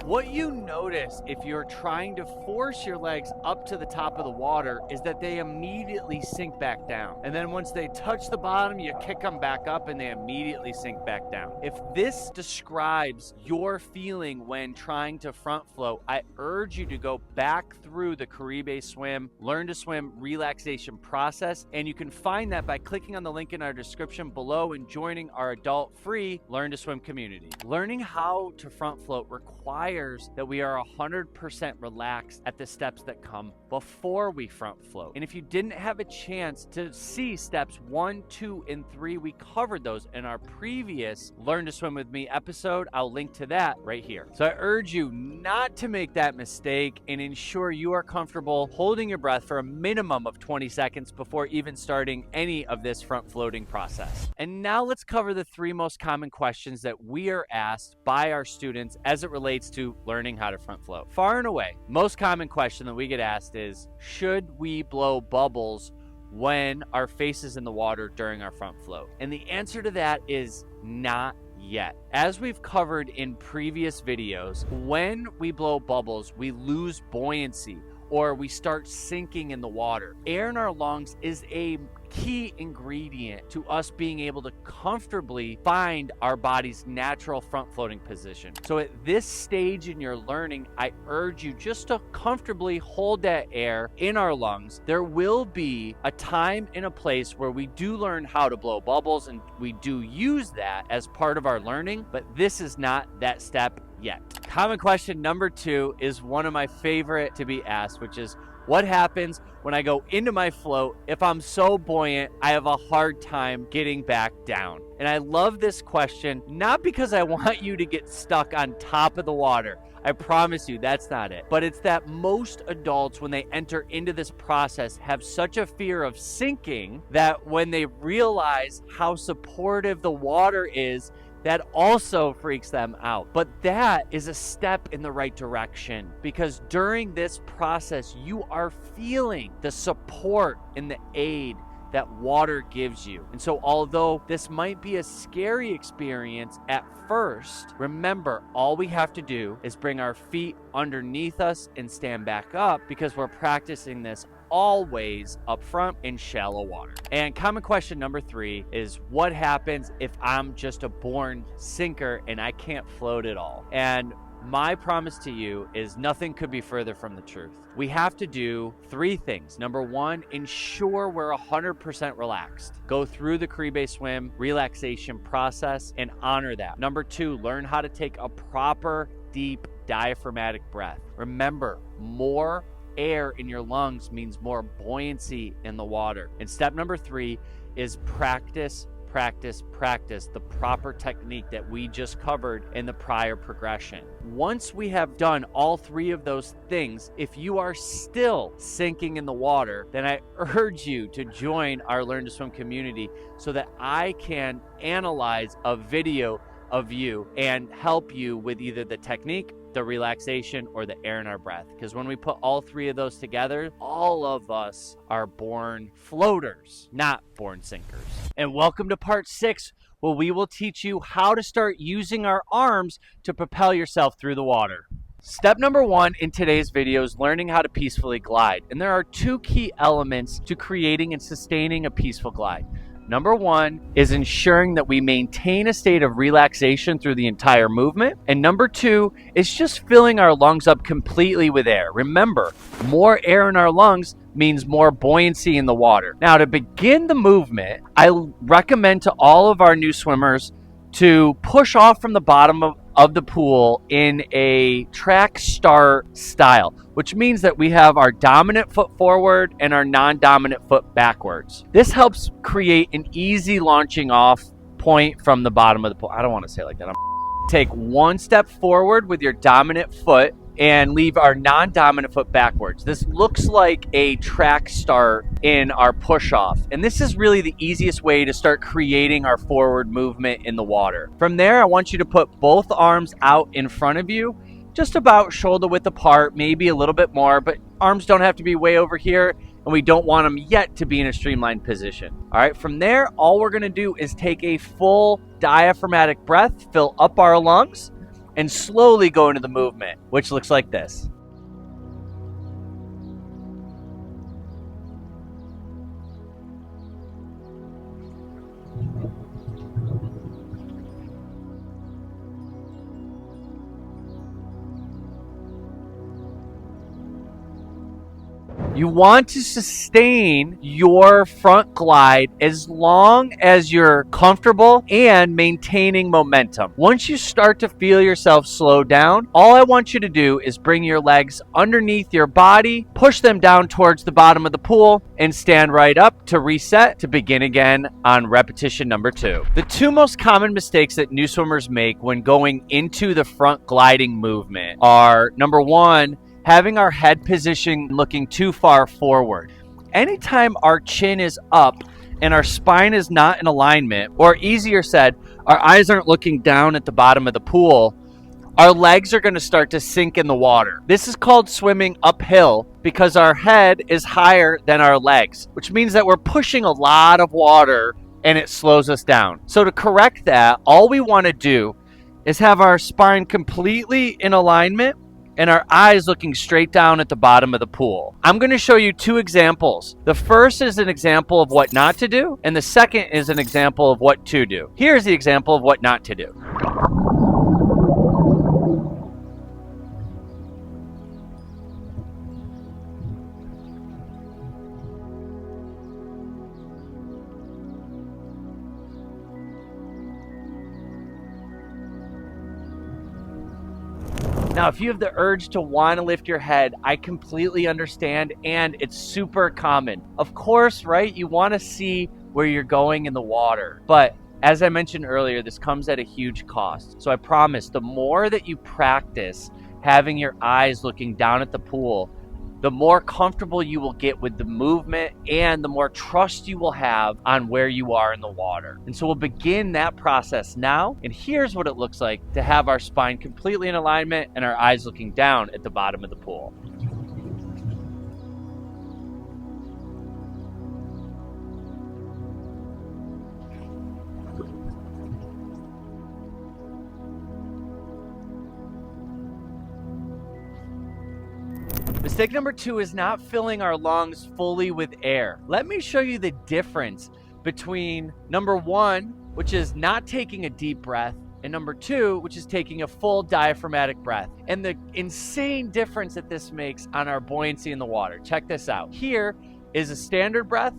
What you notice if you're trying to force your legs up to the top of the water is that they immediately sink back down. And then once they touch the bottom, you kick them back up and they immediately sink back down. If this describes your feeling when trying to front float, I urge you to go back through the Caribe Swim, Learn to Swim relaxation process. And you can find that by clicking on the link in our description below and joining our adult-free Learn to Swim community. Learning how to front float requires that we are 100% relaxed at the steps that come before we front float. And if you didn't have a chance to see steps 1, 2, and 3, we covered those in our previous Learn to Swim with Me episode. I'll link to that right here. So I urge you not to make that mistake and ensure you are comfortable holding your breath for a minimum of 20 seconds before even starting any of this front floating process. And now let's cover the 3 most common questions that we are asked by our students as it relates to learning how to front float. Far and away, most common question that we get asked is, should we blow bubbles when our face is in the water during our front float? And the answer to that is not yet. As we've covered in previous videos, when we blow bubbles, we lose buoyancy, or we start sinking in the water. Air in our lungs is a key ingredient to us being able to comfortably find our body's natural front floating position. So at this stage in your learning, I urge you just to comfortably hold that air in our lungs. There will be a time and a place where we do learn how to blow bubbles, and we do use that as part of our learning, but this is not that step yet. Common question number 2 is one of my favorite to be asked, which is, what happens when I go into my float? If I'm so buoyant, I have a hard time getting back down. And I love this question, not because I want you to get stuck on top of the water. I promise you that's not it. But it's that most adults, when they enter into this process, have such a fear of sinking that when they realize how supportive the water is, that also freaks them out. But that is a step in the right direction, because during this process, you are feeling the support and the aid that water gives you. And so although this might be a scary experience at first, remember, all we have to do is bring our feet underneath us and stand back up, because we're practicing this always up front in shallow water. And common question number 3 is, what happens if I'm just a born sinker and I can't float at all? And my promise to you is nothing could be further from the truth. We have to do 3 things. Number 1, ensure we're 100% relaxed. Go through the Caribe Swim relaxation process and honor that. Number 2, learn how to take a proper, deep, diaphragmatic breath. Remember, more air in your lungs means more buoyancy in the water. And step number 3 is practice the proper technique that we just covered in the prior progression. Once we have done all 3 of those things, if you are still sinking in the water, then I urge you to join our Learn to Swim community so that I can analyze a video of you and help you with either the technique, the relaxation, or the air in our breath. Because when we put all 3 of those together, all of us are born floaters, not born sinkers. And welcome to part 6, where we will teach you how to start using our arms to propel yourself through the water. Step number 1 in today's video is learning how to peacefully glide. And there are 2 key elements to creating and sustaining a peaceful glide. Number 1 is ensuring that we maintain a state of relaxation through the entire movement. And number 2 is just filling our lungs up completely with air. Remember, more air in our lungs means more buoyancy in the water. Now, to begin the movement, I recommend to all of our new swimmers to push off from the bottom of the pool in a track start style, which means that we have our dominant foot forward and our non-dominant foot backwards. This helps create an easy launching off point from the bottom of the pool. I don't want to say it like that. Take 1 step forward with your dominant foot and leave our non-dominant foot backwards. This looks like a track start in our push-off. And this is really the easiest way to start creating our forward movement in the water. From there, I want you to put both arms out in front of you, just about shoulder width apart, maybe a little bit more, but arms don't have to be way over here, and we don't want them yet to be in a streamlined position. All right, from there, all we're gonna do is take a full diaphragmatic breath, fill up our lungs, and slowly go into the movement, which looks like this. You want to sustain your front glide as long as you're comfortable and maintaining momentum. Once you start to feel yourself slow down, all I want you to do is bring your legs underneath your body, push them down towards the bottom of the pool, and stand right up to reset to begin again on repetition number 2. The 2 most common mistakes that new swimmers make when going into the front gliding movement are, number 1, having our head position looking too far forward. Anytime our chin is up and our spine is not in alignment, or easier said, our eyes aren't looking down at the bottom of the pool, our legs are going to start to sink in the water. This is called swimming uphill because our head is higher than our legs, which means that we're pushing a lot of water and it slows us down. So to correct that, all we want to do is have our spine completely in alignment and our eyes looking straight down at the bottom of the pool. I'm going to show you two examples. The first is an example of what not to do, and the second is an example of what to do. Here's the example of what not to do. Now, if you have the urge to want to lift your head, I completely understand, and it's super common. Of course, right? You want to see where you're going in the water. But as I mentioned earlier, this comes at a huge cost. So I promise, the more that you practice having your eyes looking down at the pool, the more comfortable you will get with the movement and the more trust you will have on where you are in the water. And so we'll begin that process now. And here's what it looks like to have our spine completely in alignment and our eyes looking down at the bottom of the pool. Mistake number 2 is not filling our lungs fully with air. Let me show you the difference between number 1, which is not taking a deep breath, and number 2, which is taking a full diaphragmatic breath, and the insane difference that this makes on our buoyancy in the water. Check this out. Here is a standard breath.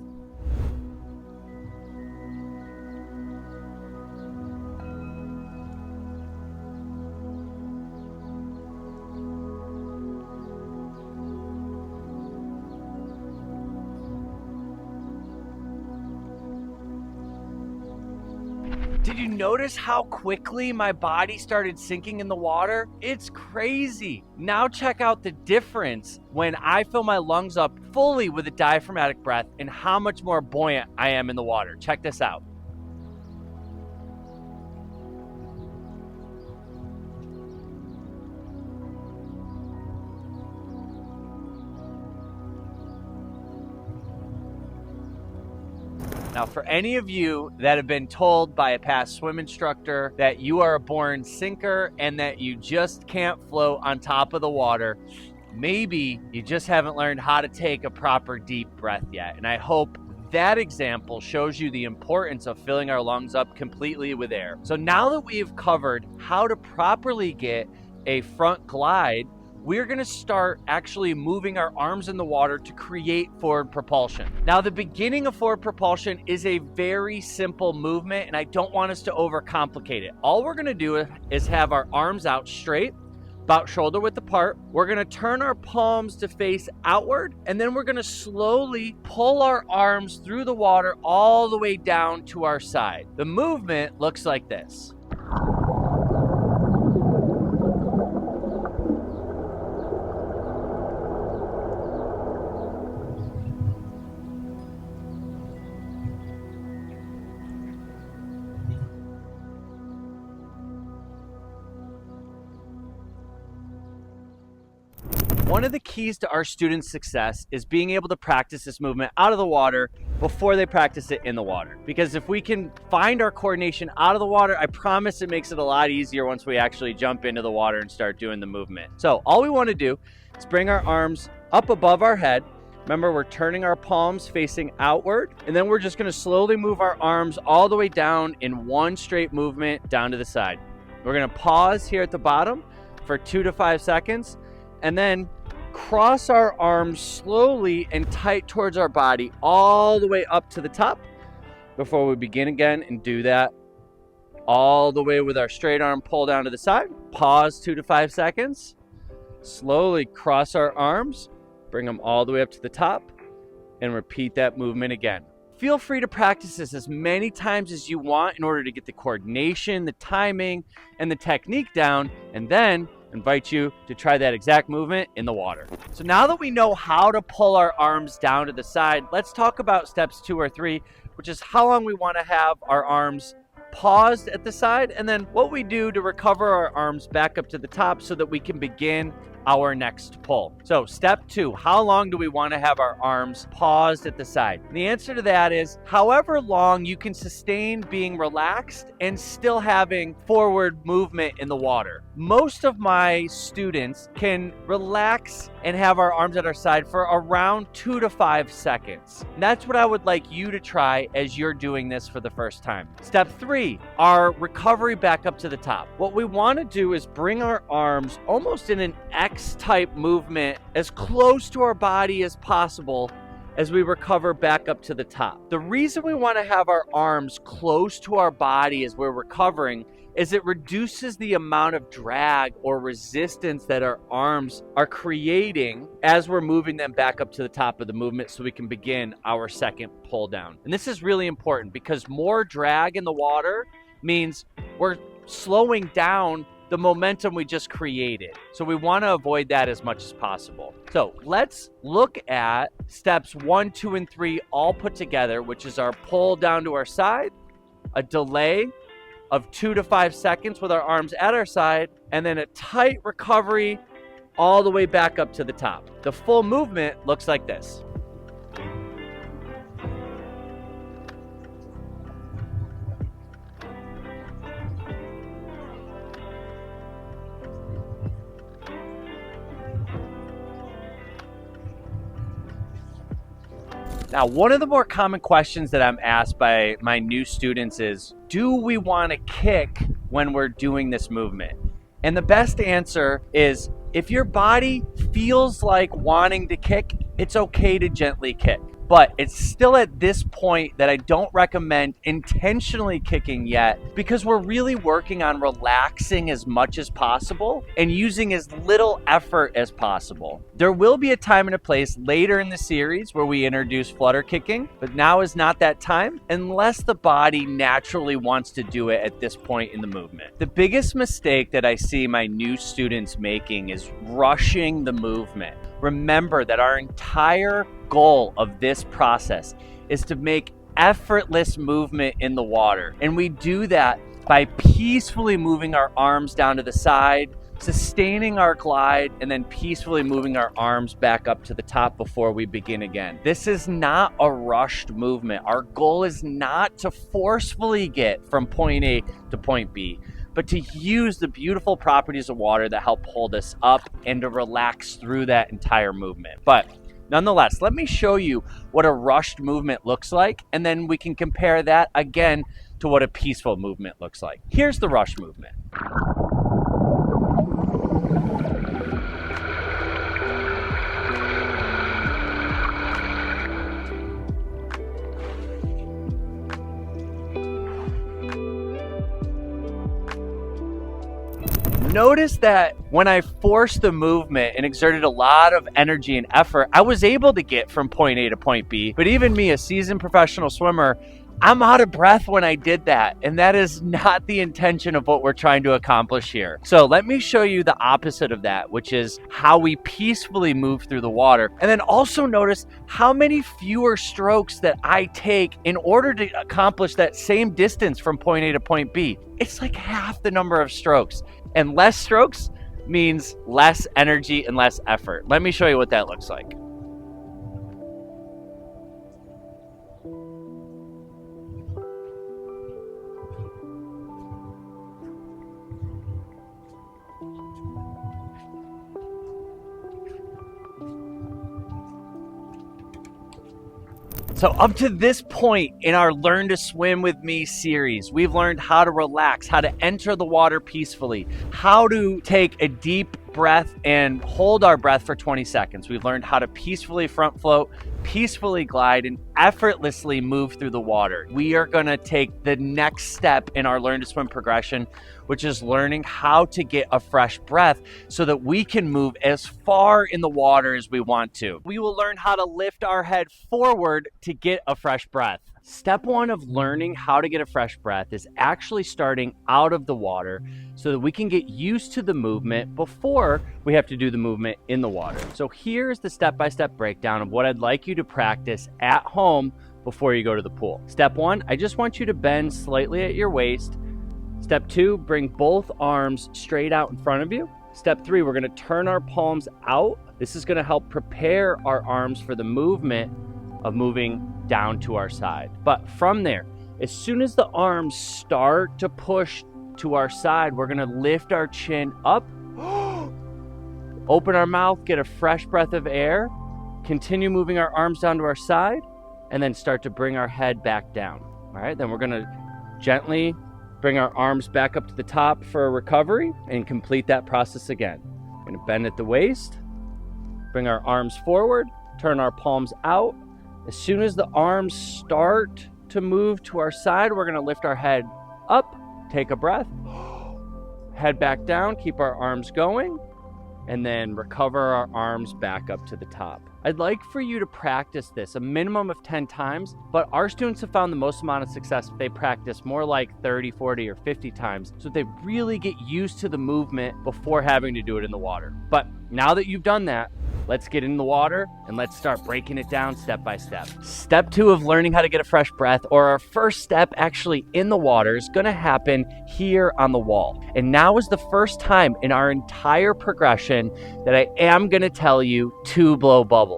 Did you notice how quickly my body started sinking in the water? It's crazy. Now check out the difference when I fill my lungs up fully with a diaphragmatic breath and how much more buoyant I am in the water. Check this out. Now, for any of you that have been told by a past swim instructor that you are a born sinker and that you just can't float on top of the water, maybe you just haven't learned how to take a proper deep breath yet. And I hope that example shows you the importance of filling our lungs up completely with air. So now that we've covered how to properly get a front glide, we're going to start actually moving our arms in the water to create forward propulsion. Now, the beginning of forward propulsion is a very simple movement, and I don't want us to overcomplicate it. All we're going to do is have our arms out straight, about shoulder width apart. We're going to turn our palms to face outward, and then we're going to slowly pull our arms through the water all the way down to our side. The movement looks like this. One of the keys to our students' success is being able to practice this movement out of the water before they practice it in the water. Because if we can find our coordination out of the water, I promise it makes it a lot easier once we actually jump into the water and start doing the movement. So all we want to do is bring our arms up above our head. Remember, we're turning our palms facing outward, and then we're just going to slowly move our arms all the way down in one straight movement down to the side. We're going to pause here at the bottom for 2 to 5 seconds, and then cross our arms slowly and tight towards our body all the way up to the top before we begin again, and do that all the way with our straight arm pull down to the side. Pause 2 to 5 seconds. Slowly cross our arms, bring them all the way up to the top, and repeat that movement again. Feel free to practice this as many times as you want in order to get the coordination, the timing, and the technique down, and then invite you to try that exact movement in the water. So now that we know how to pull our arms down to the side, let's talk about steps 2 or 3, which is how long we want to have our arms paused at the side, and then what we do to recover our arms back up to the top so that we can begin our next pull. So step 2, how long do we want to have our arms paused at the side? And the answer to that is however long you can sustain being relaxed and still having forward movement in the water. most of my students can relax and have our arms at our side for around 2 to 5 seconds. And that's what I would like you to try as you're doing this for the first time. Step 3, our recovery back up to the top. What we want to do is bring our arms almost in an X-type movement as close to our body as possible as we recover back up to the top. The reason we want to have our arms close to our body as we're recovering is it reduces the amount of drag or resistance that our arms are creating as we're moving them back up to the top of the movement so we can begin our second pull down. And this is really important because more drag in the water means we're slowing down the momentum we just created. So we want to avoid that as much as possible. So let's look at steps 1, 2, and 3 all put together, which is our pull down to our side, a delay of 2 to 5 seconds with our arms at our side, and then a tight recovery all the way back up to the top. The full movement looks like this. Now, one of the more common questions that I'm asked by my new students is, do we want to kick when we're doing this movement? And the best answer is, if your body feels like wanting to kick, it's okay to gently kick. But it's still at this point that I don't recommend intentionally kicking yet, because we're really working on relaxing as much as possible and using as little effort as possible. There will be a time and a place later in the series where we introduce flutter kicking, but now is not that time unless the body naturally wants to do it at this point in the movement. The biggest mistake that I see my new students making is rushing the movement. Remember that our entire goal of this process is to make effortless movement in the water. And we do that by peacefully moving our arms down to the side, sustaining our glide, and then peacefully moving our arms back up to the top before we begin again. This is not a rushed movement. Our goal is not to forcefully get from point A to point B, but to use the beautiful properties of water that help hold us up and to relax through that entire movement. But nonetheless, let me show you what a rushed movement looks like, and then we can compare that again to what a peaceful movement looks like. Here's the rush movement. Notice that when I forced the movement and exerted a lot of energy and effort, I was able to get from point A to point B. But even me, a seasoned professional swimmer, I'm out of breath when I did that. And that is not the intention of what we're trying to accomplish here. So let me show you the opposite of that, which is how we peacefully move through the water. And then also notice how many fewer strokes that I take in order to accomplish that same distance from point A to point B. It's like half the number of strokes. And less strokes means less energy and less effort. Let me show you what that looks like. So up to this point in our Learn to Swim with Me series, we've learned how to relax, how to enter the water peacefully, how to take a deep breath and hold our breath for 20 seconds. We've learned how to peacefully front float, peacefully glide, and effortlessly move through the water. We are going to take the next step in our Learn to Swim progression, which is learning how to get a fresh breath so that we can move as far in the water as we want to. We will learn how to lift our head forward to get a fresh breath. Step 1 of learning how to get a fresh breath is actually starting out of the water so that we can get used to the movement before we have to do the movement in the water. So here's the step-by-step breakdown of what I'd like you to practice at home before you go to the pool. Step 1, I just want you to bend slightly at your waist. Step 2, bring both arms straight out in front of you. Step 3, we're going to turn our palms out. This is going to help prepare our arms for the movement of moving down to our side. But from there, as soon as the arms start to push to our side. We're gonna lift our chin up, open our mouth, get a fresh breath of air, continue moving our arms down to our side, and then start to bring our head back down. All right, then we're gonna gently bring our arms back up to the top for a recovery and complete that process again. We're gonna bend at the waist, bring our arms forward, turn our palms out. As soon as the arms start to move to our side, we're gonna lift our head up, take a breath, head back down, keep our arms going, and then recover our arms back up to the top. I'd like for you to practice this a minimum of 10 times, but our students have found the most amount of success if they practice more like 30, 40, or 50 times, so they really get used to the movement before having to do it in the water. But now that you've done that, let's get in the water and let's start breaking it down step by step. Step 2 of learning how to get a fresh breath, or our first step actually in the water, is gonna happen here on the wall. And now is the first time in our entire progression that I am gonna tell you to blow bubbles.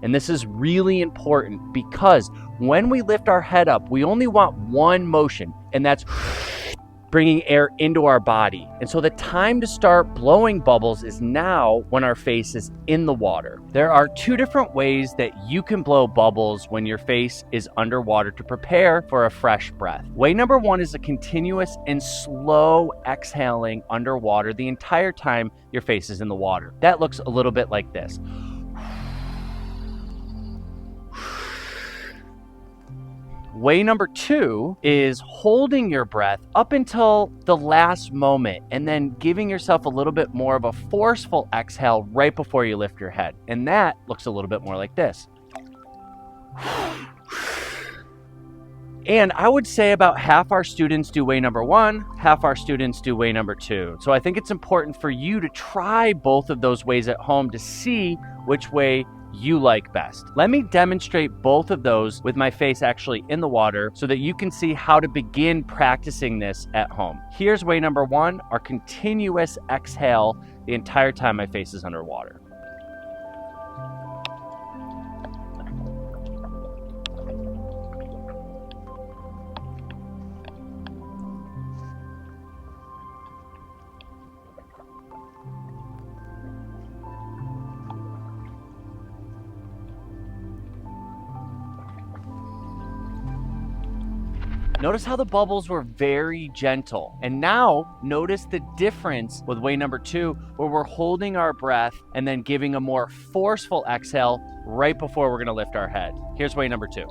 And this is really important because when we lift our head up, we only want one motion, and that's bringing air into our body. And so the time to start blowing bubbles is now when our face is in the water. There are 2 different ways that you can blow bubbles when your face is underwater to prepare for a fresh breath. Way number 1 is a continuous and slow exhaling underwater the entire time your face is in the water. That looks a little bit like this. Way number 2 is holding your breath up until the last moment and then giving yourself a little bit more of a forceful exhale right before you lift your head. And that looks a little bit more like this. And I would say about half our students do way number 1, half our students do way number 2. So I think it's important for you to try both of those ways at home to see which way you like best. Let me demonstrate both of those with my face actually in the water so that you can see how to begin practicing this at home. Here's way number 1, our continuous exhale the entire time my face is underwater. Notice how the bubbles were very gentle. And now notice the difference with way number 2, where we're holding our breath and then giving a more forceful exhale right before we're gonna lift our head. Here's way number 2.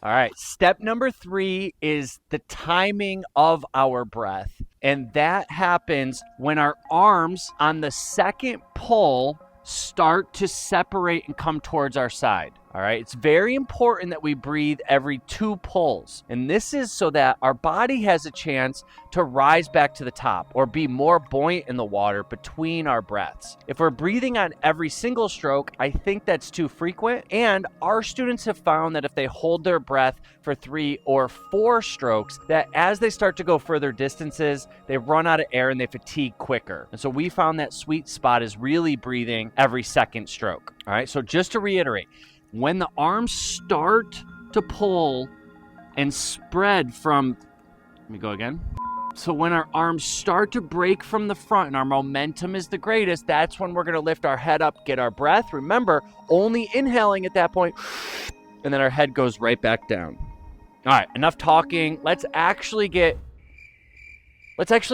All right, step number 3 is the timing of our breath. And that happens when our arms on the second pull start to separate and come towards our side. All right, it's very important that we breathe every 2 pulls. And this is so that our body has a chance to rise back to the top or be more buoyant in the water between our breaths. If we're breathing on every single stroke, I think that's too frequent. And our students have found that if they hold their breath for 3 or 4 strokes, that as they start to go further distances, they run out of air and they fatigue quicker. And so we found that sweet spot is really breathing every second stroke. All right, so just to reiterate, when the arms start to pull and spread from, let me go again. So when our arms start to break from the front and our momentum is the greatest, that's when we're gonna lift our head up, get our breath. Remember, only inhaling at that point, and then our head goes right back down. All right, enough talking. Let's actually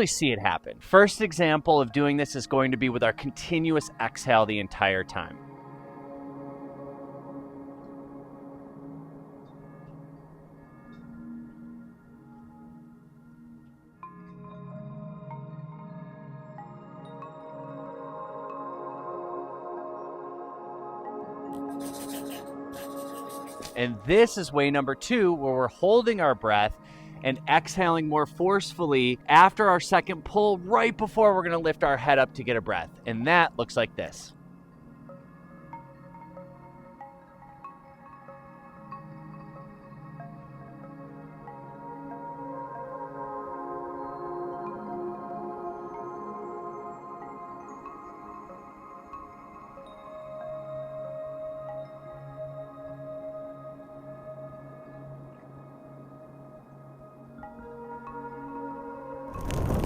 see it happen. First example of doing this is going to be with our continuous exhale the entire time. And this is way number 2, where we're holding our breath and exhaling more forcefully after our second pull, right before we're gonna lift our head up to get a breath. And that looks like this.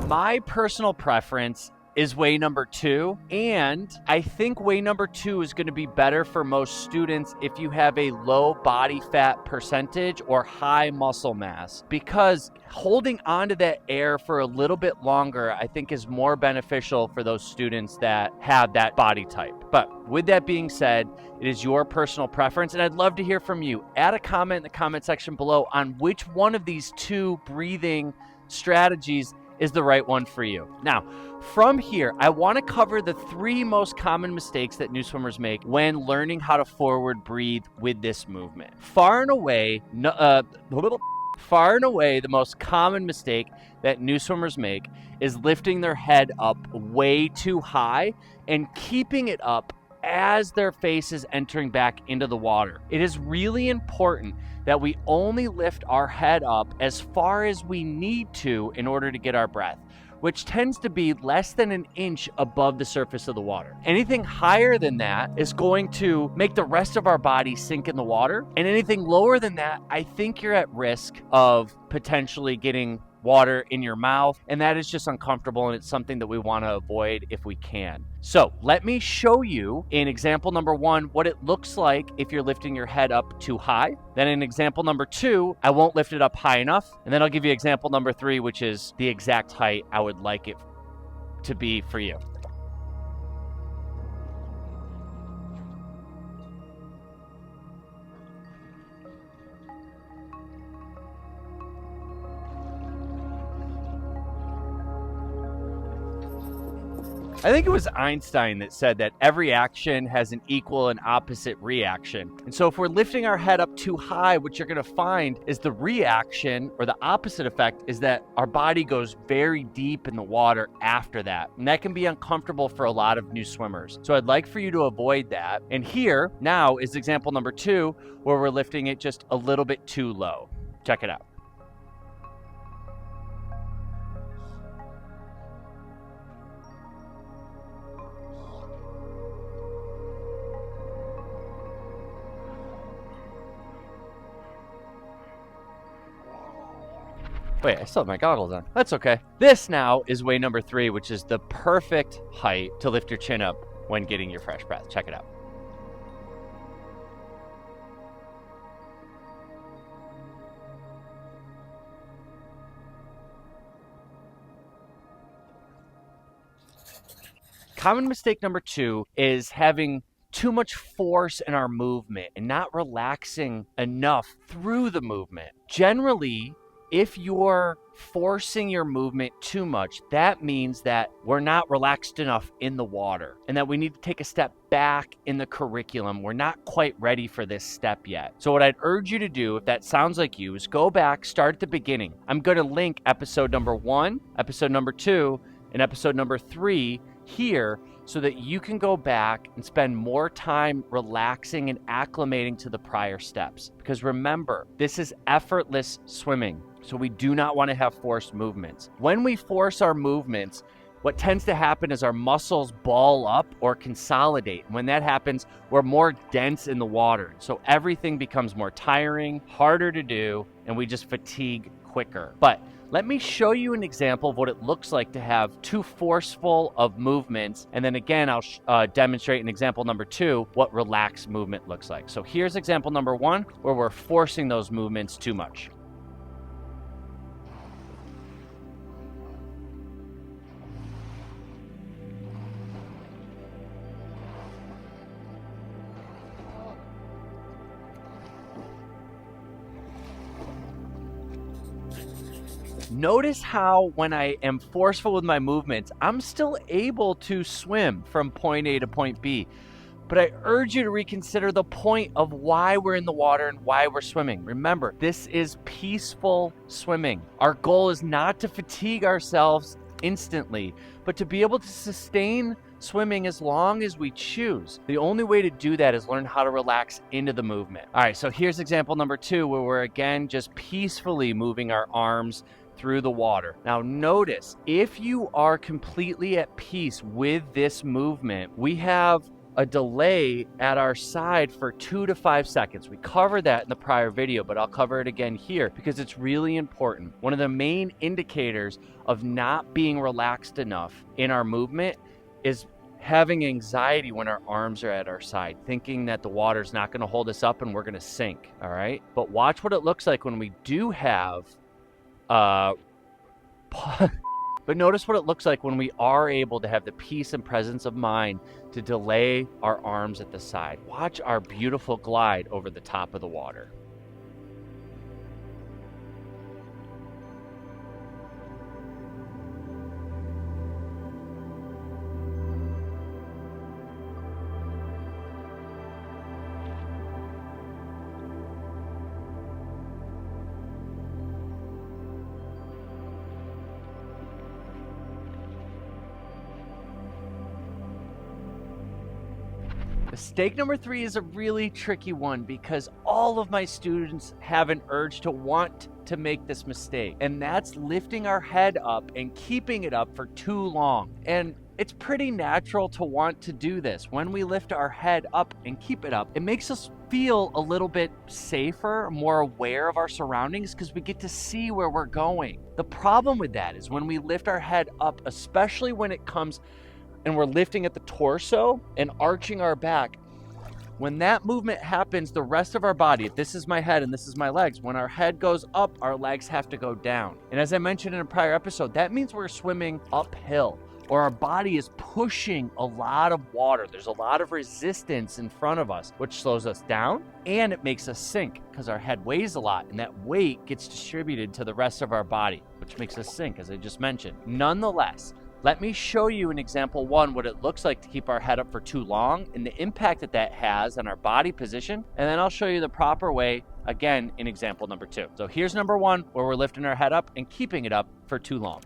My personal preference is way number 2, and I think way number 2 is going to be better for most students if you have a low body fat percentage or high muscle mass, because holding on to that air for a little bit longer I think is more beneficial for those students that have that body type. But with that being said, it is your personal preference, and I'd love to hear from you. Add a comment in the comment section below on which one of these 2 breathing strategies is the right one for you. Now, from here, I want to cover the 3 most common mistakes that new swimmers make when learning how to forward breathe with this movement. Far and away, the most common mistake that new swimmers make is lifting their head up way too high and keeping it up as their face is entering back into the water. It is really important that we only lift our head up as far as we need to in order to get our breath, which tends to be less than an inch above the surface of the water. Anything higher than that is going to make the rest of our body sink in the water, and anything lower than that, I think you're at risk of potentially getting water in your mouth, and that is just uncomfortable, and it's something that we want to avoid if we can. So let me show you in example number 1 what it looks like if you're lifting your head up too high. Then in example number 2, I won't lift it up high enough, and then I'll give you example number 3, which is the exact height I would like it to be for you. I think it was Einstein that said that every action has an equal and opposite reaction. And so if we're lifting our head up too high, what you're going to find is the reaction, or the opposite effect, is that our body goes very deep in the water after that. And that can be uncomfortable for a lot of new swimmers. So I'd like for you to avoid that. And here now is example number 2, where we're lifting it just a little bit too low. Check it out. Wait, I still have my goggles on. That's okay. This now is way number 3, which is the perfect height to lift your chin up when getting your fresh breath. Check it out. Common mistake number 2 is having too much force in our movement and not relaxing enough through the movement. Generally, if you're forcing your movement too much, that means that we're not relaxed enough in the water and that we need to take a step back in the curriculum. We're not quite ready for this step yet. So what I'd urge you to do, if that sounds like you, is go back, start at the beginning. I'm going to link episode number 1, episode number 2, and episode number 3 here so that you can go back and spend more time relaxing and acclimating to the prior steps. Because remember, this is effortless swimming. So we do not want to have forced movements. When we force our movements, what tends to happen is our muscles ball up or consolidate. When that happens, we're more dense in the water. So everything becomes more tiring, harder to do, and we just fatigue quicker. But let me show you an example of what it looks like to have too forceful of movements. And then again, I'll demonstrate in example number 2 what relaxed movement looks like. So here's example number 1, where we're forcing those movements too much. Notice how when I am forceful with my movements, I'm still able to swim from point A to point B. But I urge you to reconsider the point of why we're in the water and why we're swimming. Remember, this is peaceful swimming. Our goal is not to fatigue ourselves instantly, but to be able to sustain swimming as long as we choose. The only way to do that is learn how to relax into the movement. All right, so here's example number 2, where we're again just peacefully moving our arms through the water. Now notice, if you are completely at peace with this movement, we have a delay at our side for 2 to 5 seconds. We covered that in the prior video, but I'll cover it again here because it's really important. One of the main indicators of not being relaxed enough in our movement is having anxiety when our arms are at our side, thinking that the water's not going to hold us up and we're going to sink, all right? But watch what it looks like when we do have but notice what it looks like when we are able to have the peace and presence of mind to delay our arms at the side. Watch our beautiful glide over the top of the water. Mistake number 3 is a really tricky one because all of my students have an urge to want to make this mistake, and that's lifting our head up and keeping it up for too long. And it's pretty natural to want to do this. When we lift our head up and keep it up, it makes us feel a little bit safer, more aware of our surroundings because we get to see where we're going. The problem with that is when we lift our head up, especially when it comes and we're lifting at the torso and arching our back, when that movement happens, the rest of our body, if this is my head and this is my legs, when our head goes up, our legs have to go down. And as I mentioned in a prior episode, that means we're swimming uphill, or our body is pushing a lot of water. There's a lot of resistance in front of us, which slows us down and it makes us sink because our head weighs a lot and that weight gets distributed to the rest of our body, which makes us sink, as I just mentioned. Nonetheless, let me show you in example 1 what it looks like to keep our head up for too long and the impact that that has on our body position. And then I'll show you the proper way again in example number 2. So here's number 1 where we're lifting our head up and keeping it up for too long.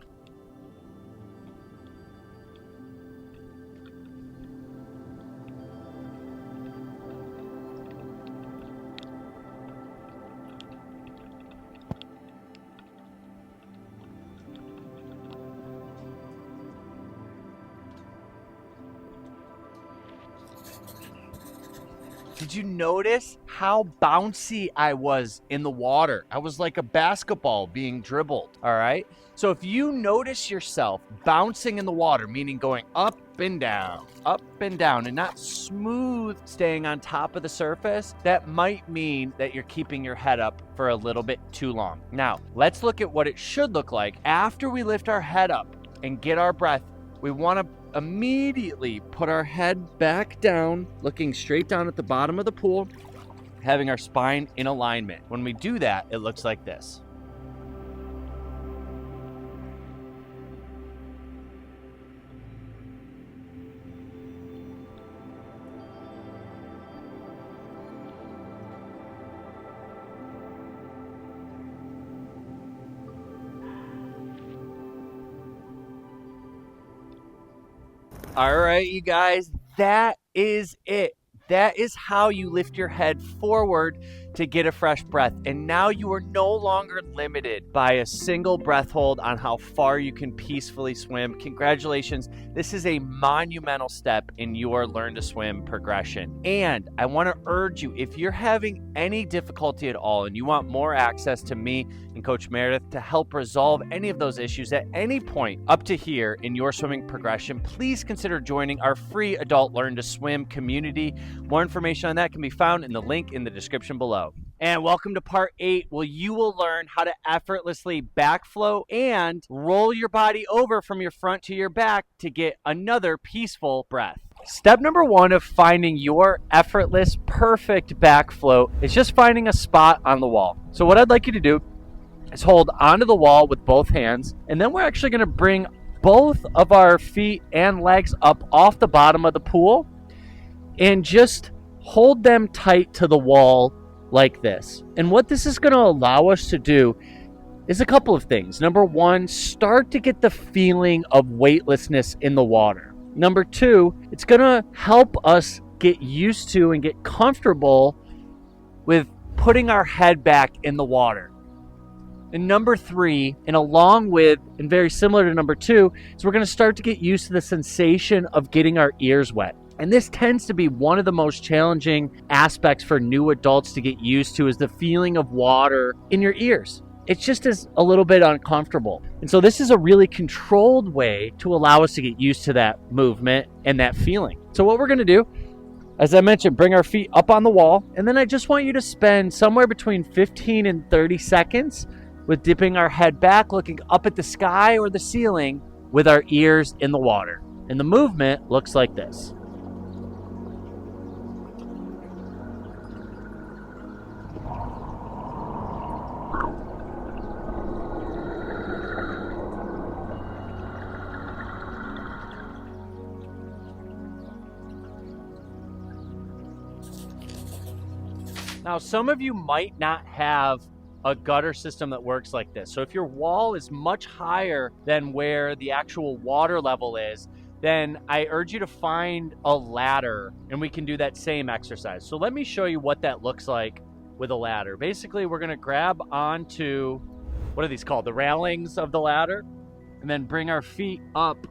Did you notice how bouncy I was in the water? I was like a basketball being dribbled, all right? So if you notice yourself bouncing in the water, meaning going up and down, and not smooth staying on top of the surface, that might mean that you're keeping your head up for a little bit too long. Now, let's look at what it should look like after we lift our head up and get our breath. We want to immediately put our head back down, looking straight down at the bottom of the pool, having our spine in alignment. When we do that, it looks like this. All right, you guys, that is it. That is how you lift your head forward to get a fresh breath. And now you are no longer limited by a single breath hold on how far you can peacefully swim. Congratulations. This is a monumental step in your Learn to Swim progression. And I want to urge you, if you're having any difficulty at all and you want more access to me and Coach Meredith to help resolve any of those issues at any point up to here in your swimming progression, please consider joining our free Adult Learn to Swim community. More information on that can be found in the link in the description below. And welcome to part 8, where you will learn how to effortlessly backflow and roll your body over from your front to your back to get another peaceful breath. Step number 1 of finding your effortless, perfect backflow is just finding a spot on the wall. So what I'd like you to do is hold onto the wall with both hands, and then we're actually going to bring both of our feet and legs up off the bottom of the pool and just hold them tight to the wall like this. And what this is going to allow us to do is a couple of things. Number 1, start to get the feeling of weightlessness in the water. Number 2, it's going to help us get used to and get comfortable with putting our head back in the water. And number 3, and along with, and very similar to number 2, is we're going to start to get used to the sensation of getting our ears wet. And this tends to be one of the most challenging aspects for new adults to get used to, is the feeling of water in your ears. It just is a little bit uncomfortable. And so this is a really controlled way to allow us to get used to that movement and that feeling. So what we're going to do, as I mentioned, bring our feet up on the wall. And then I just want you to spend somewhere between 15 and 30 seconds with dipping our head back, looking up at the sky or the ceiling with our ears in the water. And the movement looks like this. Now, some of you might not have a gutter system that works like this. So if your wall is much higher than where the actual water level is, then I urge you to find a ladder and we can do that same exercise. So let me show you what that looks like with a ladder. Basically, we're gonna grab onto, what are these called? The railings of the ladder, and then bring our feet up,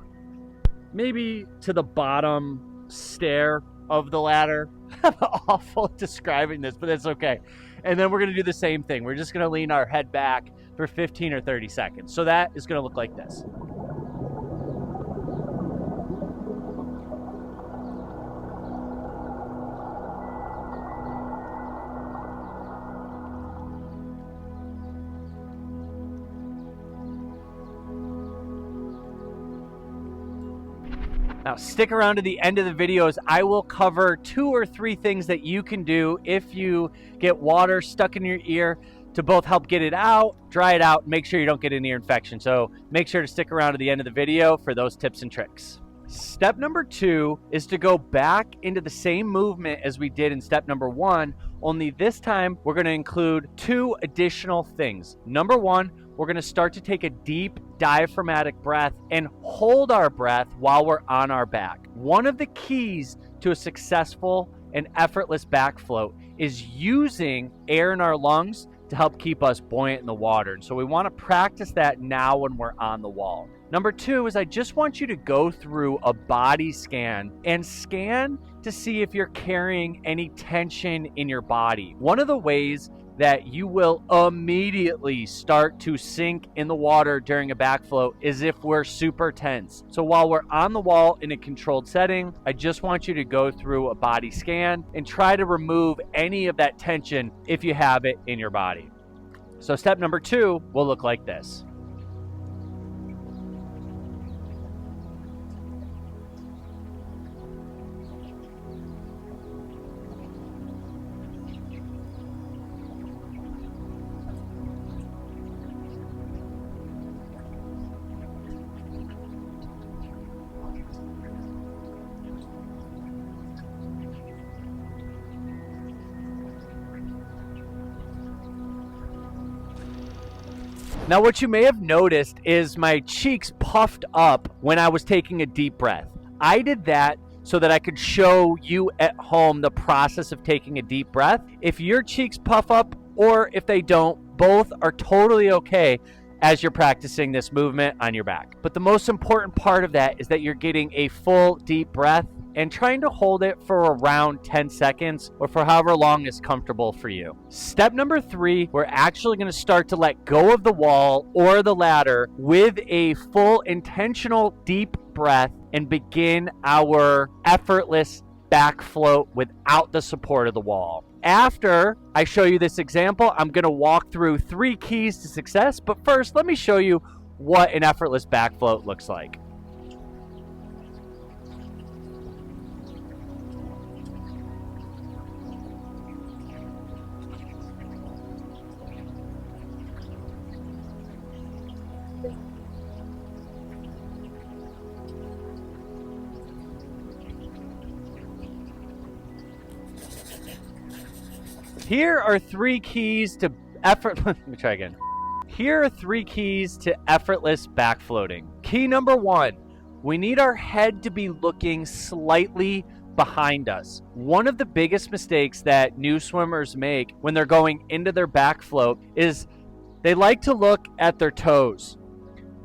maybe to the bottom stair of the ladder. I'm awful at describing this, but that's okay. And then we're going to do the same thing. We're just going to lean our head back for 15 or 30 seconds. So that is going to look like this. Now stick around to the end of the videos. I will cover 2 or 3 things that you can do if you get water stuck in your ear to both help get it out, dry it out, make sure you don't get an ear infection. So make sure to stick around to the end of the video for those tips and tricks. Step number 2 is to go back into the same movement as we did in step number 1, only this time we're going to include 2 additional things. Number 1, we're going to start to take a deep diaphragmatic breath and hold our breath while we're on our back. One of the keys to a successful and effortless back float is using air in our lungs to help keep us buoyant in the water. And so we want to practice that now when we're on the wall. Number 2 is I just want you to go through a body scan and scan to see if you're carrying any tension in your body. One of the ways that you will immediately start to sink in the water during a back float is if we're super tense. So while we're on the wall in a controlled setting, I just want you to go through a body scan and try to remove any of that tension if you have it in your body. So step number 2 will look like this. Now, what you may have noticed is my cheeks puffed up when I was taking a deep breath. I did that so that I could show you at home the process of taking a deep breath. If your cheeks puff up or if they don't, both are totally okay as you're practicing this movement on your back. But the most important part of that is that you're getting a full deep breath and trying to hold it for around 10 seconds or for however long is comfortable for you. Step number 3, we're actually going to start to let go of the wall or the ladder with a full intentional deep breath and begin our effortless back float without the support of the wall. After I show you this example, I'm going to walk through 3 keys to success, but first let me show you what an effortless back float looks like. Here are 3 keys to let me try again. Here are 3 keys to effortless back floating. Key number 1, we need our head to be looking slightly behind us. One of the biggest mistakes that new swimmers make when they're going into their back float is they like to look at their toes.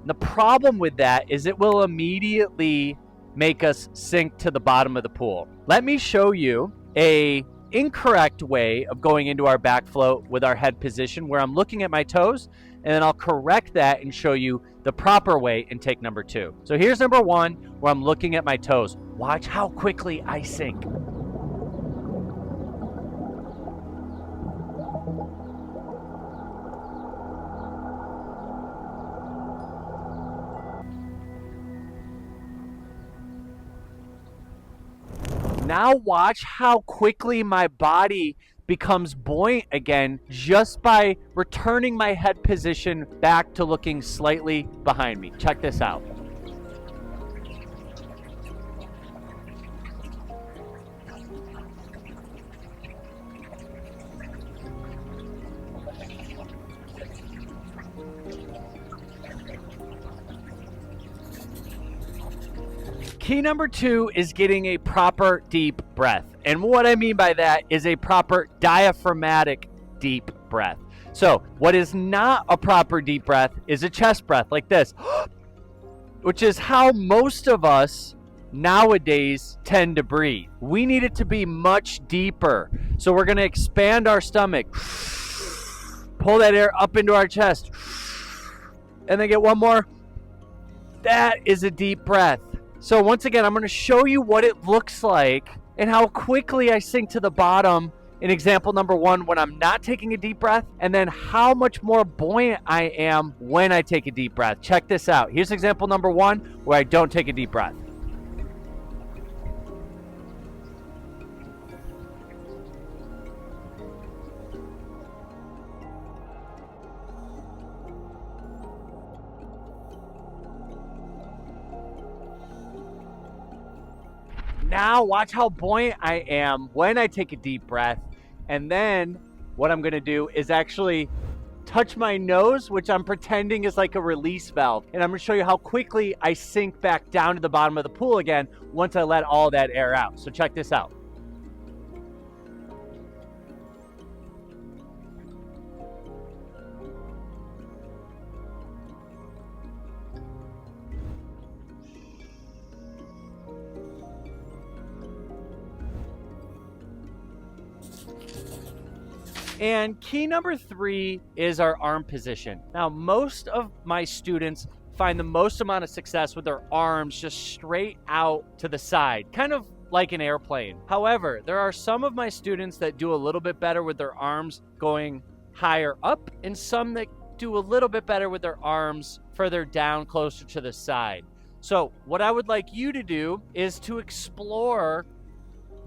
The problem with that is it will immediately make us sink to the bottom of the pool. Let me show you a incorrect way of going into our back float with our head position where I'm looking at my toes, and then I'll correct that and show you the proper way in take number 2. So here's number 1 where I'm looking at my toes. Watch how quickly I sink. Now watch how quickly my body becomes buoyant again just by returning my head position back to looking slightly behind me. Check this out. Key number 2 is getting a proper deep breath. And what I mean by that is a proper diaphragmatic deep breath. So what is not a proper deep breath is a chest breath like this, which is how most of us nowadays tend to breathe. We need it to be much deeper. So we're going to expand our stomach, pull that air up into our chest, and then get one more. That is a deep breath. So once again, I'm going to show you what it looks like and how quickly I sink to the bottom in example number 1 when I'm not taking a deep breath, and then how much more buoyant I am when I take a deep breath. Check this out. Here's example number 1 where I don't take a deep breath. Now watch how buoyant I am when I take a deep breath. And then what I'm going to do is actually touch my nose, which I'm pretending is like a release valve. And I'm going to show you how quickly I sink back down to the bottom of the pool again once I let all that air out. So check this out. And key number 3 is our arm position. Now, most of my students find the most amount of success with their arms just straight out to the side, kind of like an airplane. However, there are some of my students that do a little bit better with their arms going higher up, and some that do a little bit better with their arms further down, closer to the side. So what I would like you to do is to explore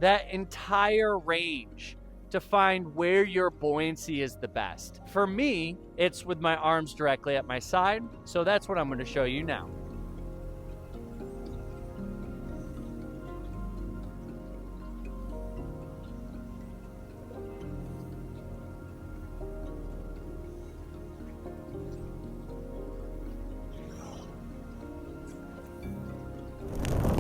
that entire range to find where your buoyancy is the best. For me, it's with my arms directly at my side, so that's what I'm going to show you now.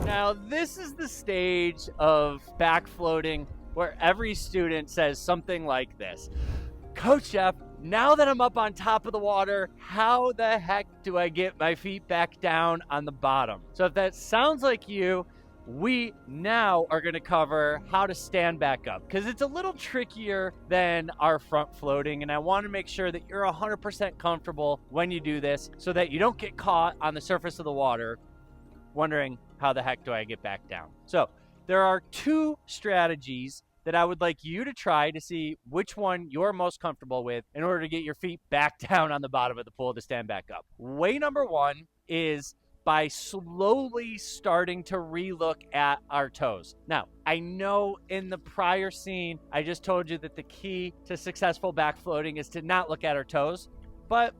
Now, this is the stage of back floating where every student says something like this: Coach Jeff, now that I'm up on top of the water, how the heck do I get my feet back down on the bottom? So if that sounds like you, we now are going to cover how to stand back up, because it's a little trickier than our front floating, and I want to make sure that you're 100% comfortable when you do this so that you don't get caught on the surface of the water wondering how the heck do I get back down. So there are 2 strategies that I would like you to try to see which one you're most comfortable with in order to get your feet back down on the bottom of the pool to stand back up. Way number 1 is by slowly starting to relook at our toes. Now, I know in the prior scene, I just told you that the key to successful back floating is to not look at our toes, but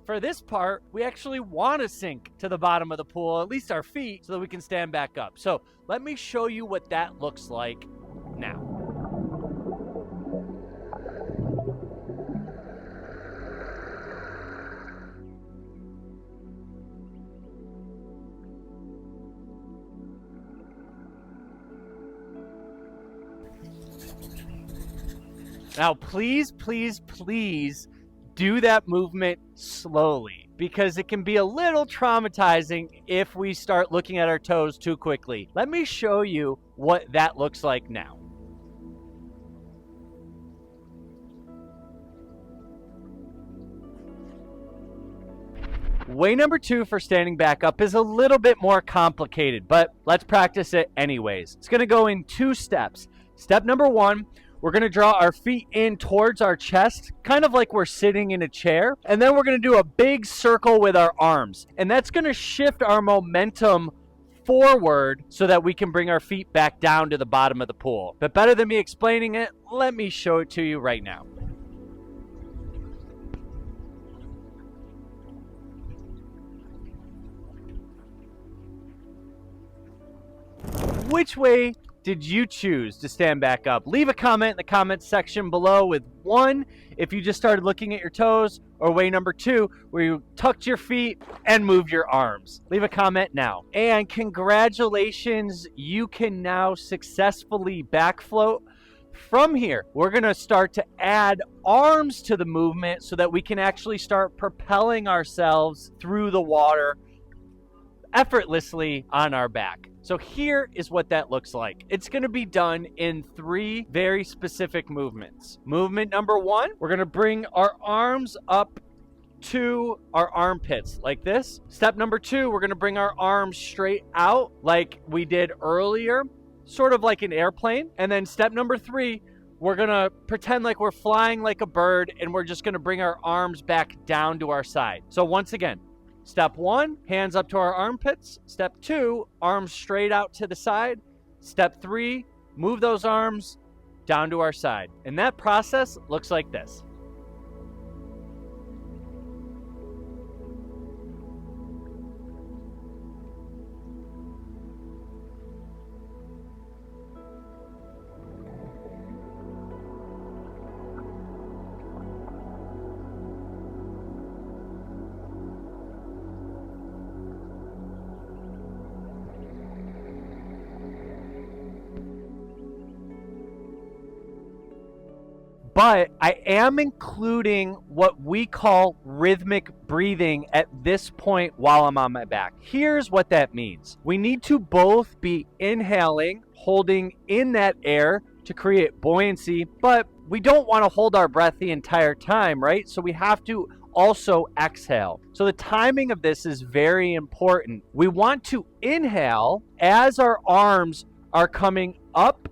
for this part, we actually want to sink to the bottom of the pool, at least our feet, so that we can stand back up. So let me show you what that looks like now. Now, please, please, please do that movement slowly, because it can be a little traumatizing if we start looking at our toes too quickly. Let me show you what that looks like now. Way number 2 for standing back up is a little bit more complicated, but let's practice it anyways. It's going to go in 2 steps. Step number 1, we're going to draw our feet in towards our chest, kind of like we're sitting in a chair. And then we're going to do a big circle with our arms. And that's going to shift our momentum forward so that we can bring our feet back down to the bottom of the pool. But better than me explaining it, let me show it to you right now. Which way did you choose to stand back up? Leave a comment in the comments section below with 1 if you just started looking at your toes, or way number 2 where you tucked your feet and moved your arms. Leave a comment now. And congratulations, you can now successfully back float. From here, we're going to start to add arms to the movement so that we can actually start propelling ourselves through the water effortlessly on our back. So here is what that looks like. It's going to be done in 3 very specific movements. Movement number 1, we're going to bring our arms up to our armpits like this. Step number 2, we're going to bring our arms straight out like we did earlier, sort of like an airplane. And then step number 3, we're going to pretend like we're flying like a bird, and we're just going to bring our arms back down to our side. So once again, step 1, hands up to our armpits. Step 2, arms straight out to the side. Step 3, move those arms down to our side. And that process looks like this. But I am including what we call rhythmic breathing at this point while I'm on my back. Here's what that means. We need to both be inhaling, holding in that air to create buoyancy, but we don't want to hold our breath the entire time, right? So we have to also exhale. So the timing of this is very important. We want to inhale as our arms are coming up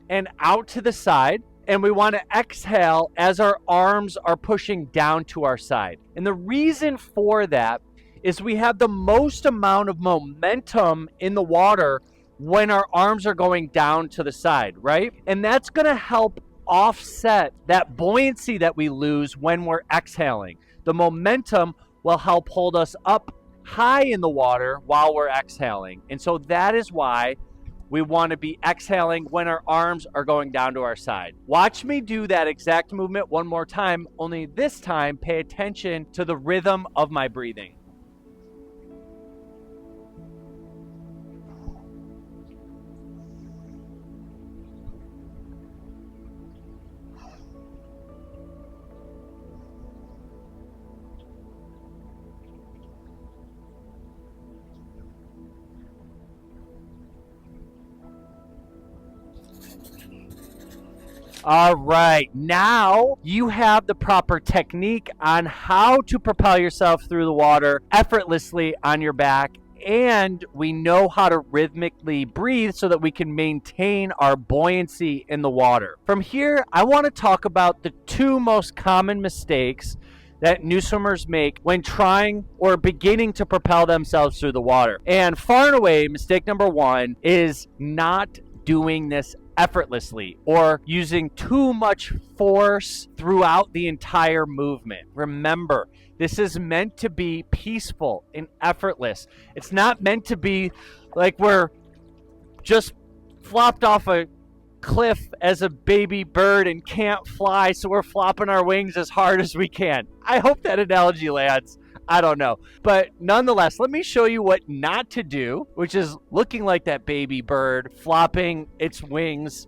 and out to the side. And we want to exhale as our arms are pushing down to our side. And the reason for that is we have the most amount of momentum in the water when our arms are going down to the side, right? And that's going to help offset that buoyancy that we lose when we're exhaling. The momentum will help hold us up high in the water while we're exhaling. And so that is why we want to be exhaling when our arms are going down to our side. Watch me do that exact movement one more time, only this time pay attention to the rhythm of my breathing. All right, now you have the proper technique on how to propel yourself through the water effortlessly on your back, and we know how to rhythmically breathe so that we can maintain our buoyancy in the water. From here, I want to talk about the 2 most common mistakes that new swimmers make when trying or beginning to propel themselves through the water. And far and away, mistake number 1 is not doing this effortlessly or using too much force throughout the entire movement. Remember, this is meant to be peaceful and effortless. It's not meant to be like we're just flopped off a cliff as a baby bird and can't fly, so we're flopping our wings as hard as we can. I hope that analogy lands. I don't know. But nonetheless, let me show you what not to do, which is looking like that baby bird, flopping its wings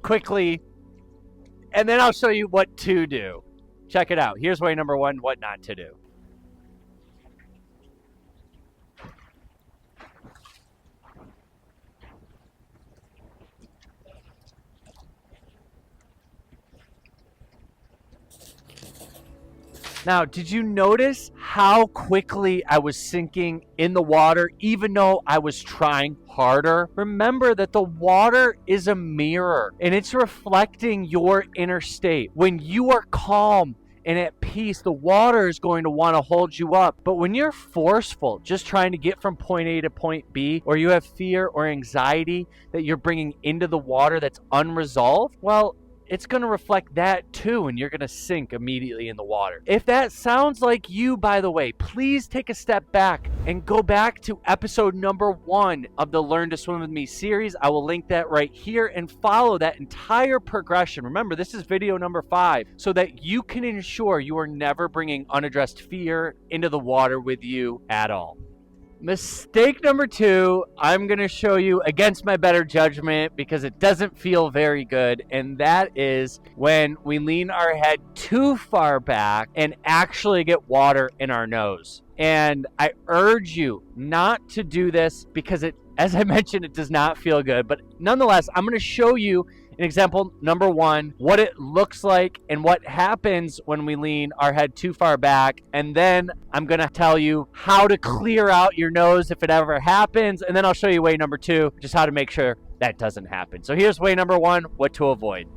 quickly. And then I'll show you what to do. Check it out. Here's way number 1, what not to do. Now, did you notice how quickly I was sinking in the water, even though I was trying harder? Remember that the water is a mirror and it's reflecting your inner state. When you are calm and at peace, the water is going to want to hold you up. But when you're forceful, just trying to get from point A to point B, or you have fear or anxiety that you're bringing into the water that's unresolved, well, it's going to reflect that too, and you're going to sink immediately in the water. If that sounds like you, by the way, please take a step back and go back to episode number 1 of the Learn to Swim with Me series. I will link that right here and follow that entire progression. Remember, this is video number 5, so that you can ensure you are never bringing unaddressed fear into the water with you at all. Mistake number 2, I'm going to show you against my better judgment because it doesn't feel very good, and that is when we lean our head too far back and actually get water in our nose. And I urge you not to do this because it, as I mentioned, it does not feel good. But nonetheless, I'm going to show you in example number 1, what it looks like and what happens when we lean our head too far back. And then I'm going to tell you how to clear out your nose if it ever happens. And then I'll show you way number 2, just how to make sure that doesn't happen. So here's way number 1, what to avoid.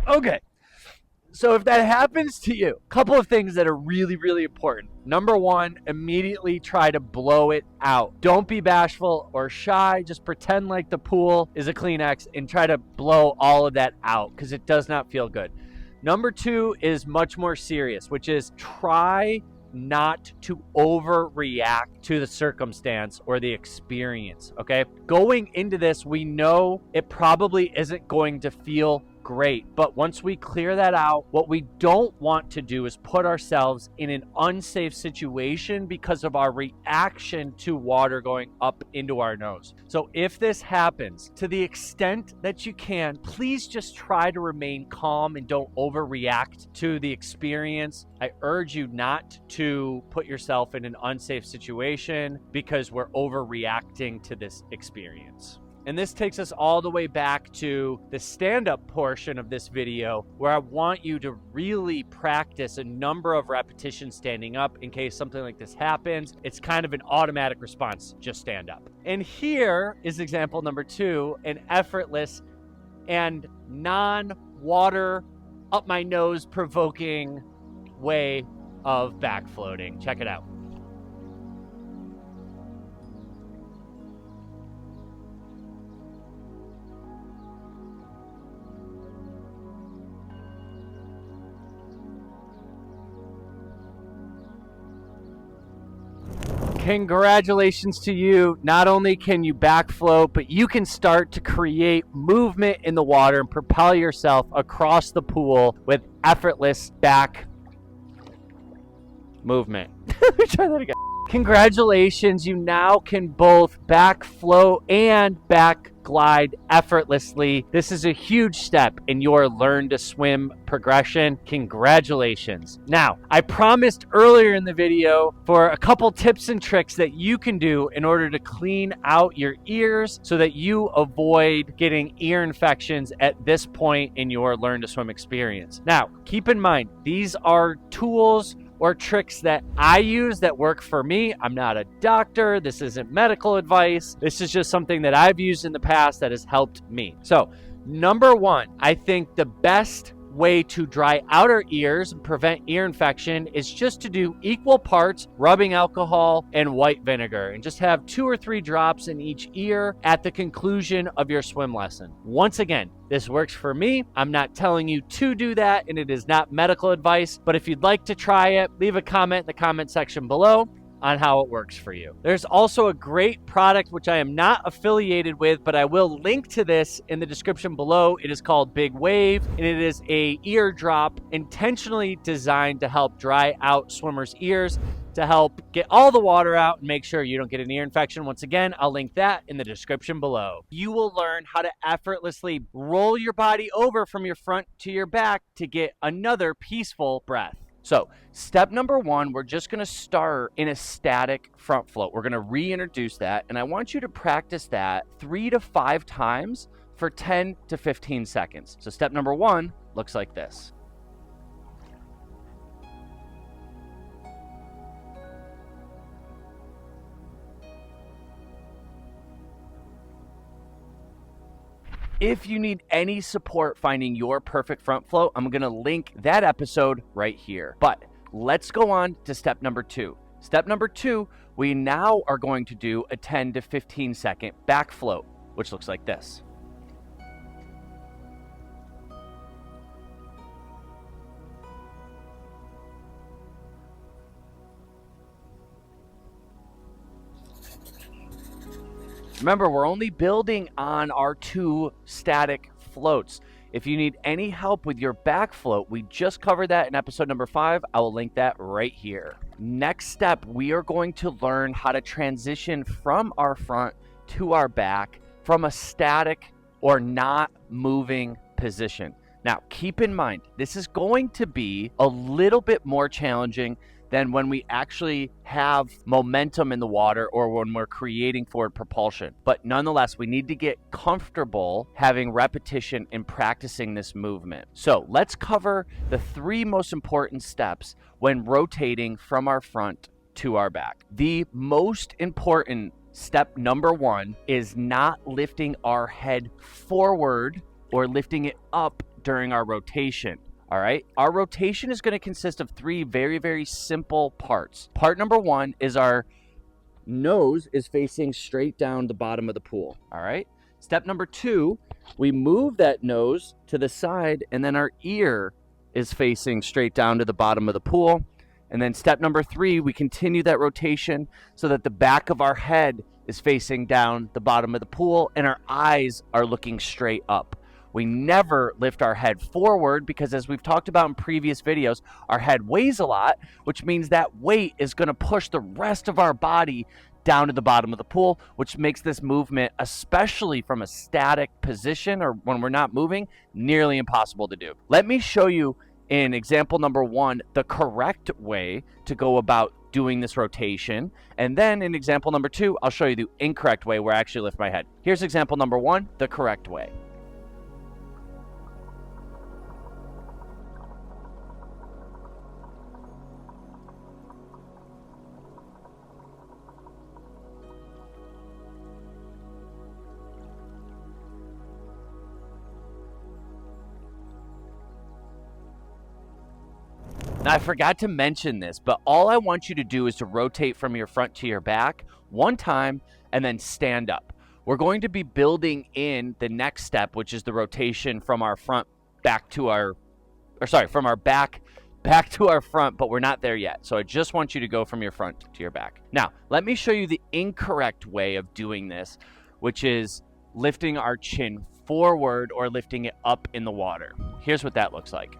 Okay. So if that happens to you, a couple of things that are really, really important. Number 1, immediately try to blow it out. Don't be bashful or shy. Just pretend like the pool is a Kleenex and try to blow all of that out because it does not feel good. Number 2 is much more serious, which is try not to overreact to the circumstance or the experience, okay? Going into this, we know it probably isn't going to feel great, but once we clear that out, what we don't want to do is put ourselves in an unsafe situation because of our reaction to water going up into our nose. So if this happens, to the extent that you can, please just try to remain calm and don't overreact to the experience. I urge you not to put yourself in an unsafe situation because we're overreacting to this experience. And this takes us all the way back to the stand-up portion of this video where I want you to really practice a number of repetitions standing up in case something like this happens. It's kind of an automatic response, just stand up. And here is example number 2, an effortless and non-water up my nose provoking way of back floating. Check it out. Congratulations to you. Not only can you back float, but you can start to create movement in the water and propel yourself across the pool with effortless back movement. Let me try that again. Congratulations, you now can both back float and back glide effortlessly. This is a huge step in your learn to swim progression. Congratulations. Now, I promised earlier in the video for a couple tips and tricks that you can do in order to clean out your ears so that you avoid getting ear infections at this point in your learn to swim experience. Now, keep in mind, these are tools or tricks that I use that work for me. I'm not a doctor. This isn't medical advice. This is just something that I've used in the past that has helped me. So, number 1, I think the best way to dry out our ears and prevent ear infection is just to do equal parts rubbing alcohol and white vinegar and just have 2 or 3 drops in each ear at the conclusion of your swim lesson. Once again, this works for me. I'm not telling you to do that, and it is not medical advice, but if you'd like to try it, leave a comment in the comment section below on how it works for you. There's also a great product which I am not affiliated with, but I will link to this in the description below. It is called Big Wave, and it is a ear drop intentionally designed to help dry out swimmers' ears, to help get all the water out and make sure you don't get an ear infection. Once again, I'll link that in the description below. You will learn how to effortlessly roll your body over from your front to your back to get another peaceful breath. So step number one, we're just gonna start in a static front float. We're gonna reintroduce that, and I want you to practice that 3 to 5 times for 10 to 15 seconds. So step number one looks like this. If you need any support finding your perfect front float, I'm gonna link that episode right here. But let's go on to step number two. Step number two, we now are going to do a 10 to 15 second back float, which looks like this. Remember, we're only building on our 2 static floats. If you need any help with your back float, we just covered that in episode number 5. I will link that right here. Next step, we are going to learn how to transition from our front to our back from a static or not moving position. Now, keep in mind, this is going to be a little bit more challenging than when we actually have momentum in the water or when we're creating forward propulsion. But nonetheless, we need to get comfortable having repetition and practicing this movement. So let's cover the 3 most important steps when rotating from our front to our back. The most important step number 1 is not lifting our head forward or lifting it up during our rotation. All right, our rotation is going to consist of 3 very, very simple parts. Part number 1 is our nose is facing straight down the bottom of the pool. All right, step number 2, we move that nose to the side, and then our ear is facing straight down to the bottom of the pool. And then step number 3, we continue that rotation so that the back of our head is facing down the bottom of the pool and our eyes are looking straight up. We never lift our head forward because, as we've talked about in previous videos, our head weighs a lot, which means that weight is going to push the rest of our body down to the bottom of the pool, which makes this movement, especially from a static position or when we're not moving, nearly impossible to do. Let me show you in example number 1 the correct way to go about doing this rotation, and then in example number 2 I'll show you the incorrect way where I actually lift my head. Here's example number 1, the correct way. Now, I forgot to mention this, but all I want you to do is to rotate from your front to your back 1 time and then stand up. We're going to be building in the next step, which is the rotation from our front back to our, from our back to our front, but we're not there yet. So I just want you to go from your front to your back. Now, let me show you the incorrect way of doing this, which is lifting our chin forward or lifting it up in the water. Here's what that looks like.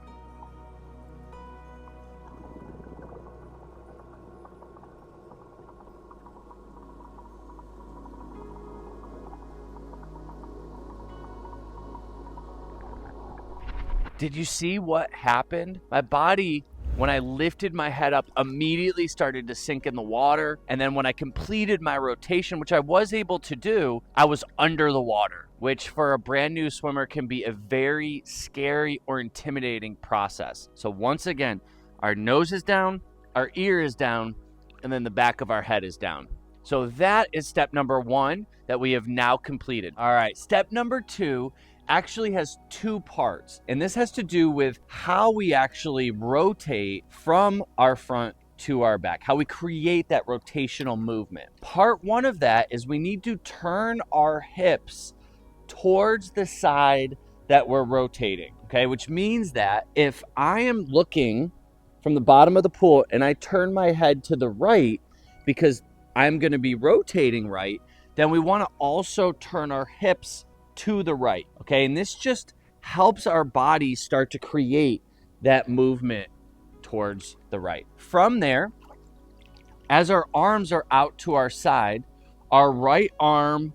Did you see what happened? My body, when I lifted my head up, immediately started to sink in the water. And then when I completed my rotation, which I was able to do, I was under the water, which for a brand new swimmer can be a very scary or intimidating process. So once again, our nose is down, our ear is down, and then the back of our head is down. So that is step number 1 that we have now completed. All right, step number 2 actually has 2 parts, and this has to do with how we actually rotate from our front to our back, how we create that rotational movement. Part 1 of that is we need to turn our hips towards the side that we're rotating, okay? Which means that if I am looking from the bottom of the pool and I turn my head to the right because I'm going to be rotating right, then we want to also turn our hips to the right, okay? And this just helps our body start to create that movement towards the right. From there, as our arms are out to our side, our right arm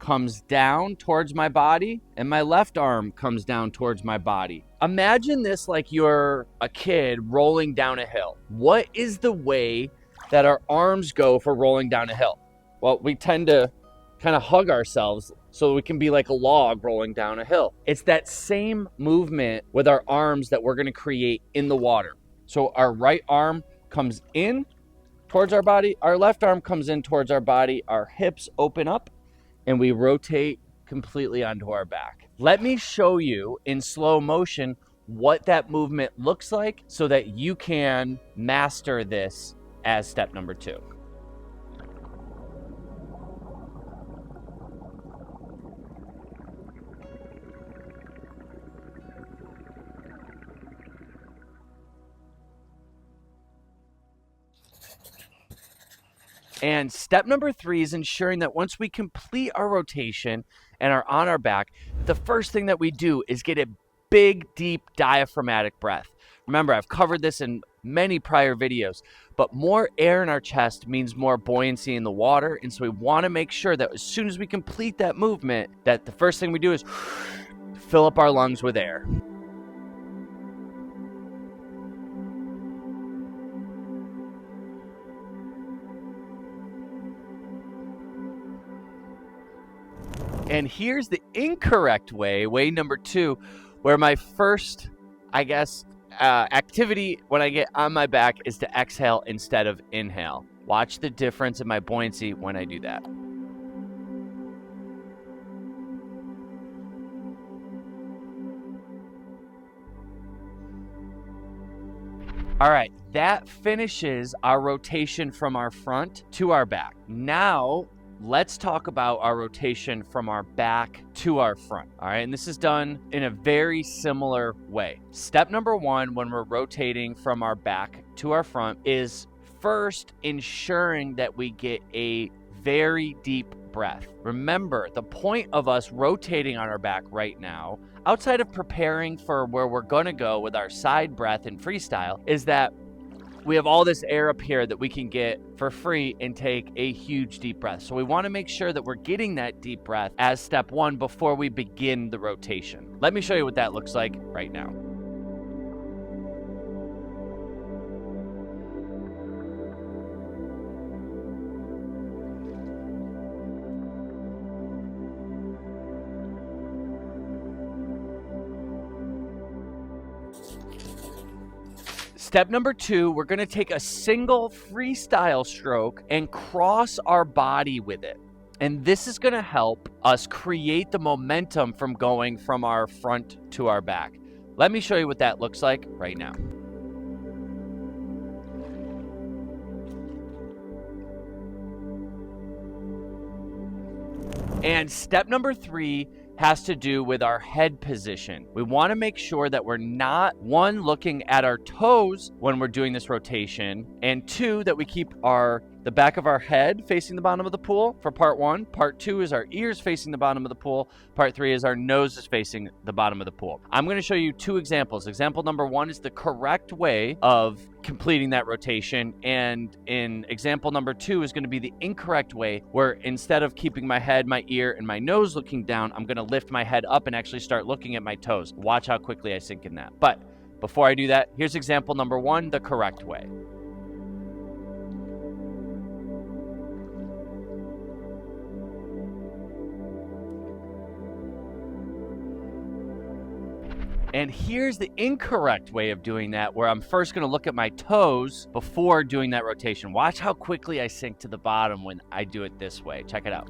comes down towards my body and my left arm comes down towards my body. Imagine this like you're a kid rolling down a hill. What is the way that our arms go for rolling down a hill? Well, we tend to kind of hug ourselves so we can be like a log rolling down a hill. It's that same movement with our arms that we're going to create in the water. So our right arm comes in towards our body, our left arm comes in towards our body, our hips open up, and we rotate completely onto our back. Let me show you in slow motion what that movement looks like so that you can master this as step number 2. And step number 3 is ensuring that once we complete our rotation and are on our back, the first thing that we do is get a big, deep diaphragmatic breath. Remember, I've covered this in many prior videos, but more air in our chest means more buoyancy in the water. And so we want to make sure that as soon as we complete that movement, that the first thing we do is fill up our lungs with air. And here's the incorrect way, way number 2, where my first, activity when I get on my back is to exhale instead of inhale. Watch the difference in my buoyancy when I do that. All right, that finishes our rotation from our front to our back. Now, let's talk about our rotation from our back to our front. All right, and this is done in a very similar way. Step number 1 when we're rotating from our back to our front is first ensuring that we get a very deep breath. Remember, the point of us rotating on our back right now, outside of preparing for where we're going to go with our side breath and freestyle, is that we have all this air up here that we can get for free and take a huge deep breath. So we want to make sure that we're getting that deep breath as step 1 before we begin the rotation. Let me show you what that looks like right now. Step number 2, we're going to take a single freestyle stroke and cross our body with it. And this is going to help us create the momentum from going from our front to our back. Let me show you what that looks like right now. And step number 3 has to do with our head position. We want to make sure that we're not, 1, looking at our toes when we're doing this rotation, and 2, that we keep the back of our head facing the bottom of the pool for part 1. Part 2 is our ears facing the bottom of the pool. Part 3 is our nose is facing the bottom of the pool. I'm going to show you 2 examples. Example number 1 is the correct way of completing that rotation, and in example number 2 is going to be the incorrect way, where instead of keeping my head, my ear, and my nose looking down, I'm going to lift my head up and actually start looking at my toes. Watch how quickly I sink in that. But before I do that, here's example number 1, the correct way. And here's the incorrect way of doing that, where I'm first going to look at my toes before doing that rotation. Watch how quickly I sink to the bottom when I do it this way. Check it out.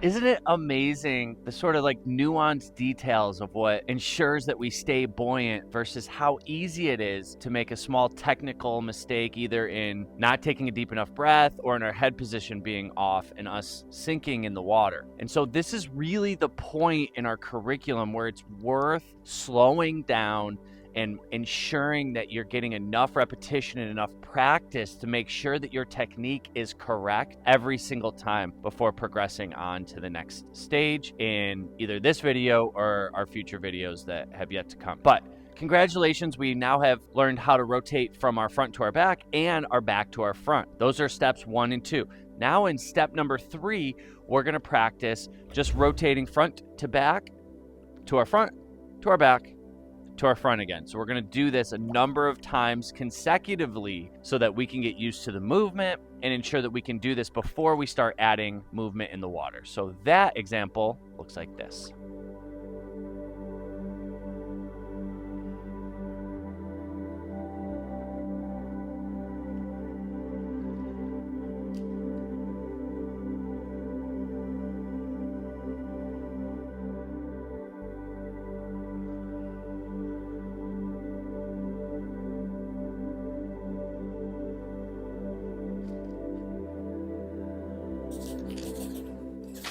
Isn't it amazing the sort of like nuanced details of what ensures that we stay buoyant versus how easy it is to make a small technical mistake, either in not taking a deep enough breath or in our head position being off and us sinking in the water. And so this is really the point in our curriculum where it's worth slowing down and ensuring that you're getting enough repetition and enough practice to make sure that your technique is correct every single time before progressing on to the next stage in either this video or our future videos that have yet to come. But congratulations, we now have learned how to rotate from our front to our back and our back to our front. Those are steps 1 and 2. Now in step number 3, we're gonna practice just rotating front to back, to our front, to our back, to our front again. So we're gonna do this a number of times consecutively so that we can get used to the movement and ensure that we can do this before we start adding movement in the water. So that example looks like this.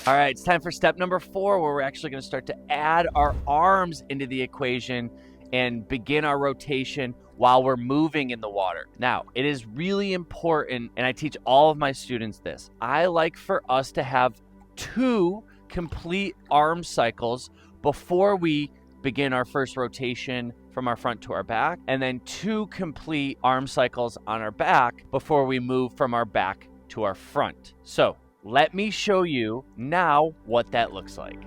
All right, it's time for step number 4, where we're actually going to start to add our arms into the equation and begin our rotation while we're moving in the water. Now, it is really important, and I teach all of my students this. I like for us to have 2 complete arm cycles before we begin our first rotation from our front to our back, and then 2 complete arm cycles on our back before we move from our back to our front. So let me show you now what that looks like.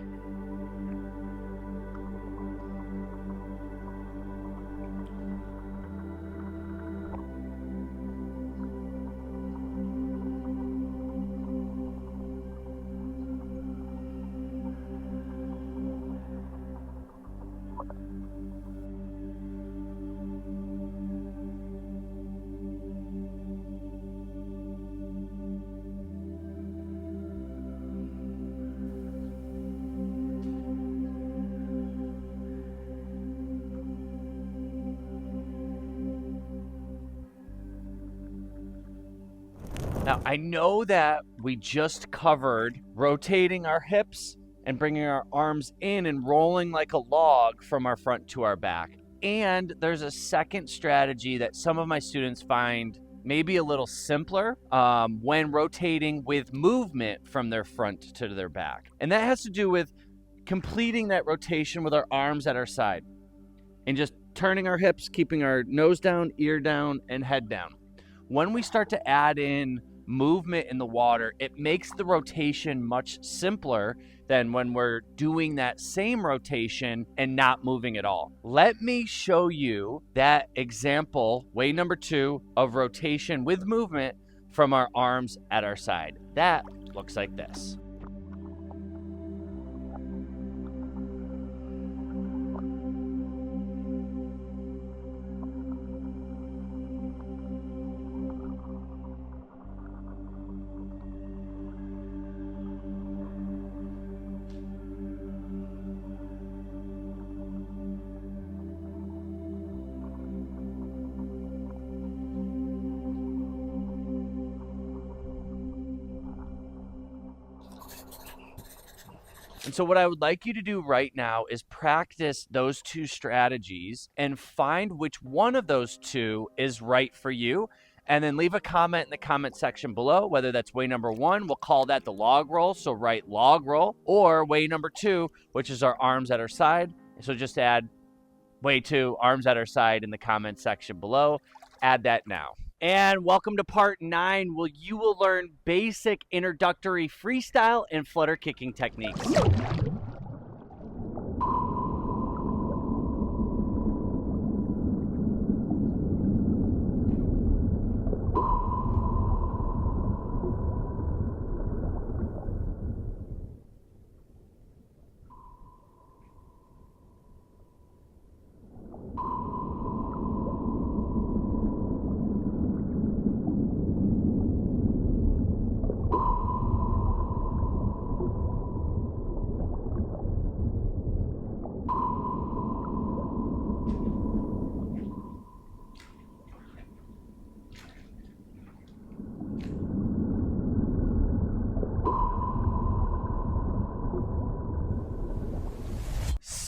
Now, I know that we just covered rotating our hips and bringing our arms in and rolling like a log from our front to our back. And there's a second strategy that some of my students find maybe a little simpler when rotating with movement from their front to their back. And that has to do with completing that rotation with our arms at our side and just turning our hips, keeping our nose down, ear down, and head down. When we start to add in movement in the water, it makes the rotation much simpler than when we're doing that same rotation and not moving at all. Let me show you that example, way number 2 of rotation with movement from our arms at our side. That looks like this. And so what I would like you to do right now is practice those 2 strategies and find which one of those 2 is right for you. And then leave a comment in the comment section below, whether that's way number 1, we'll call that the log roll, so write log roll, or way number 2, which is our arms at our side. So just add way 2, arms at our side in the comment section below. Add that now. And welcome to part 9, where you will learn basic introductory freestyle and flutter kicking techniques.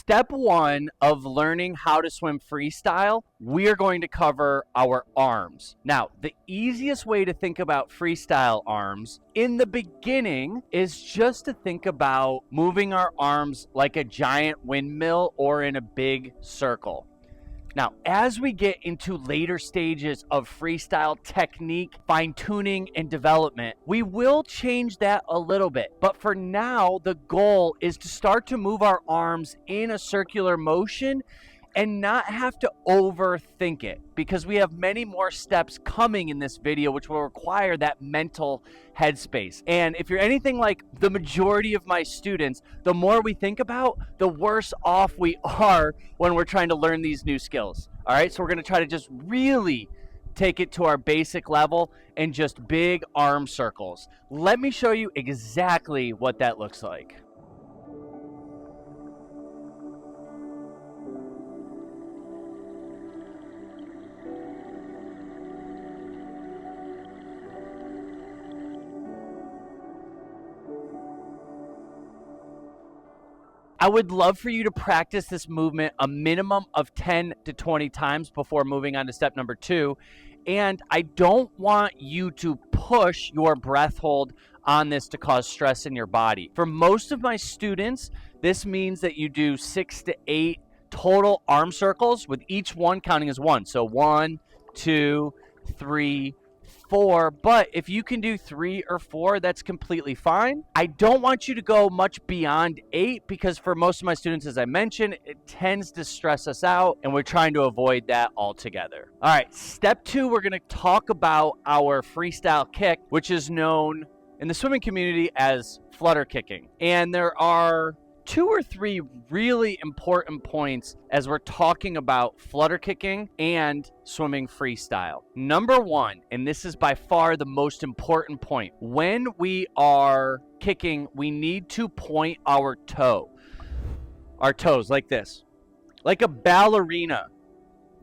step one of learning how to swim freestyle, we are going to cover our arms. Now, the easiest way to think about freestyle arms in the beginning is just to think about moving our arms like a giant windmill or in a big circle. Now, as we get into later stages of freestyle technique, fine-tuning, and development, we will change that a little bit. But for now, the goal is to start to move our arms in a circular motion and not have to overthink it, because we have many more steps coming in this video which will require that mental headspace. And if you're anything like the majority of my students, the more we think about, the worse off we are when we're trying to learn these new skills. All right, so we're going to try to just really take it to our basic level and just big arm circles. Let me show you exactly what that looks like. I would love for you to practice this movement a minimum of 10 to 20 times before moving on to step number 2. And I don't want you to push your breath hold on this to cause stress in your body. For most of my students, this means that you do 6 to 8 total arm circles, with each one counting as 1. So 1, 2, 3, 4, but if you can do 3 or 4, that's completely fine. I don't want you to go much beyond 8, because for most of my students, as I mentioned, it tends to stress us out, and we're trying to avoid that altogether. All right, step 2, we're going to talk about our freestyle kick, which is known in the swimming community as flutter kicking. And there are 2 or 3 really important points as we're talking about flutter kicking and swimming freestyle. Number 1, and this is by far the most important point, when we are kicking, we need to point our toes like this, like a ballerina.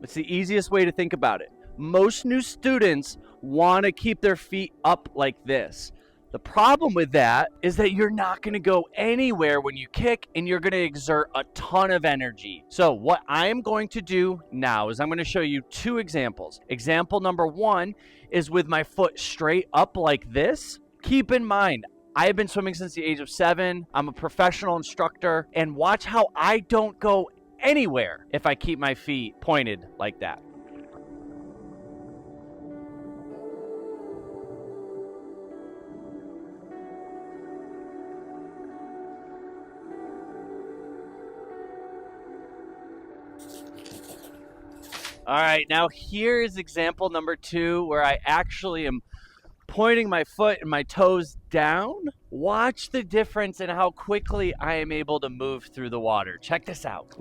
It's the easiest way to think about it. Most new students want to keep their feet up like this. The problem with that is that you're not going to go anywhere when you kick, and you're going to exert a ton of energy. So what I am going to do now is I'm going to show you 2 examples. Example number 1 is with my foot straight up like this. Keep in mind, I have been swimming since the age of 7. I'm a professional instructor, and watch how I don't go anywhere if I keep my feet pointed like that. All right, now here is example number 2, where I actually am pointing my foot and my toes down. Watch the difference in how quickly I am able to move through the water. Check this out.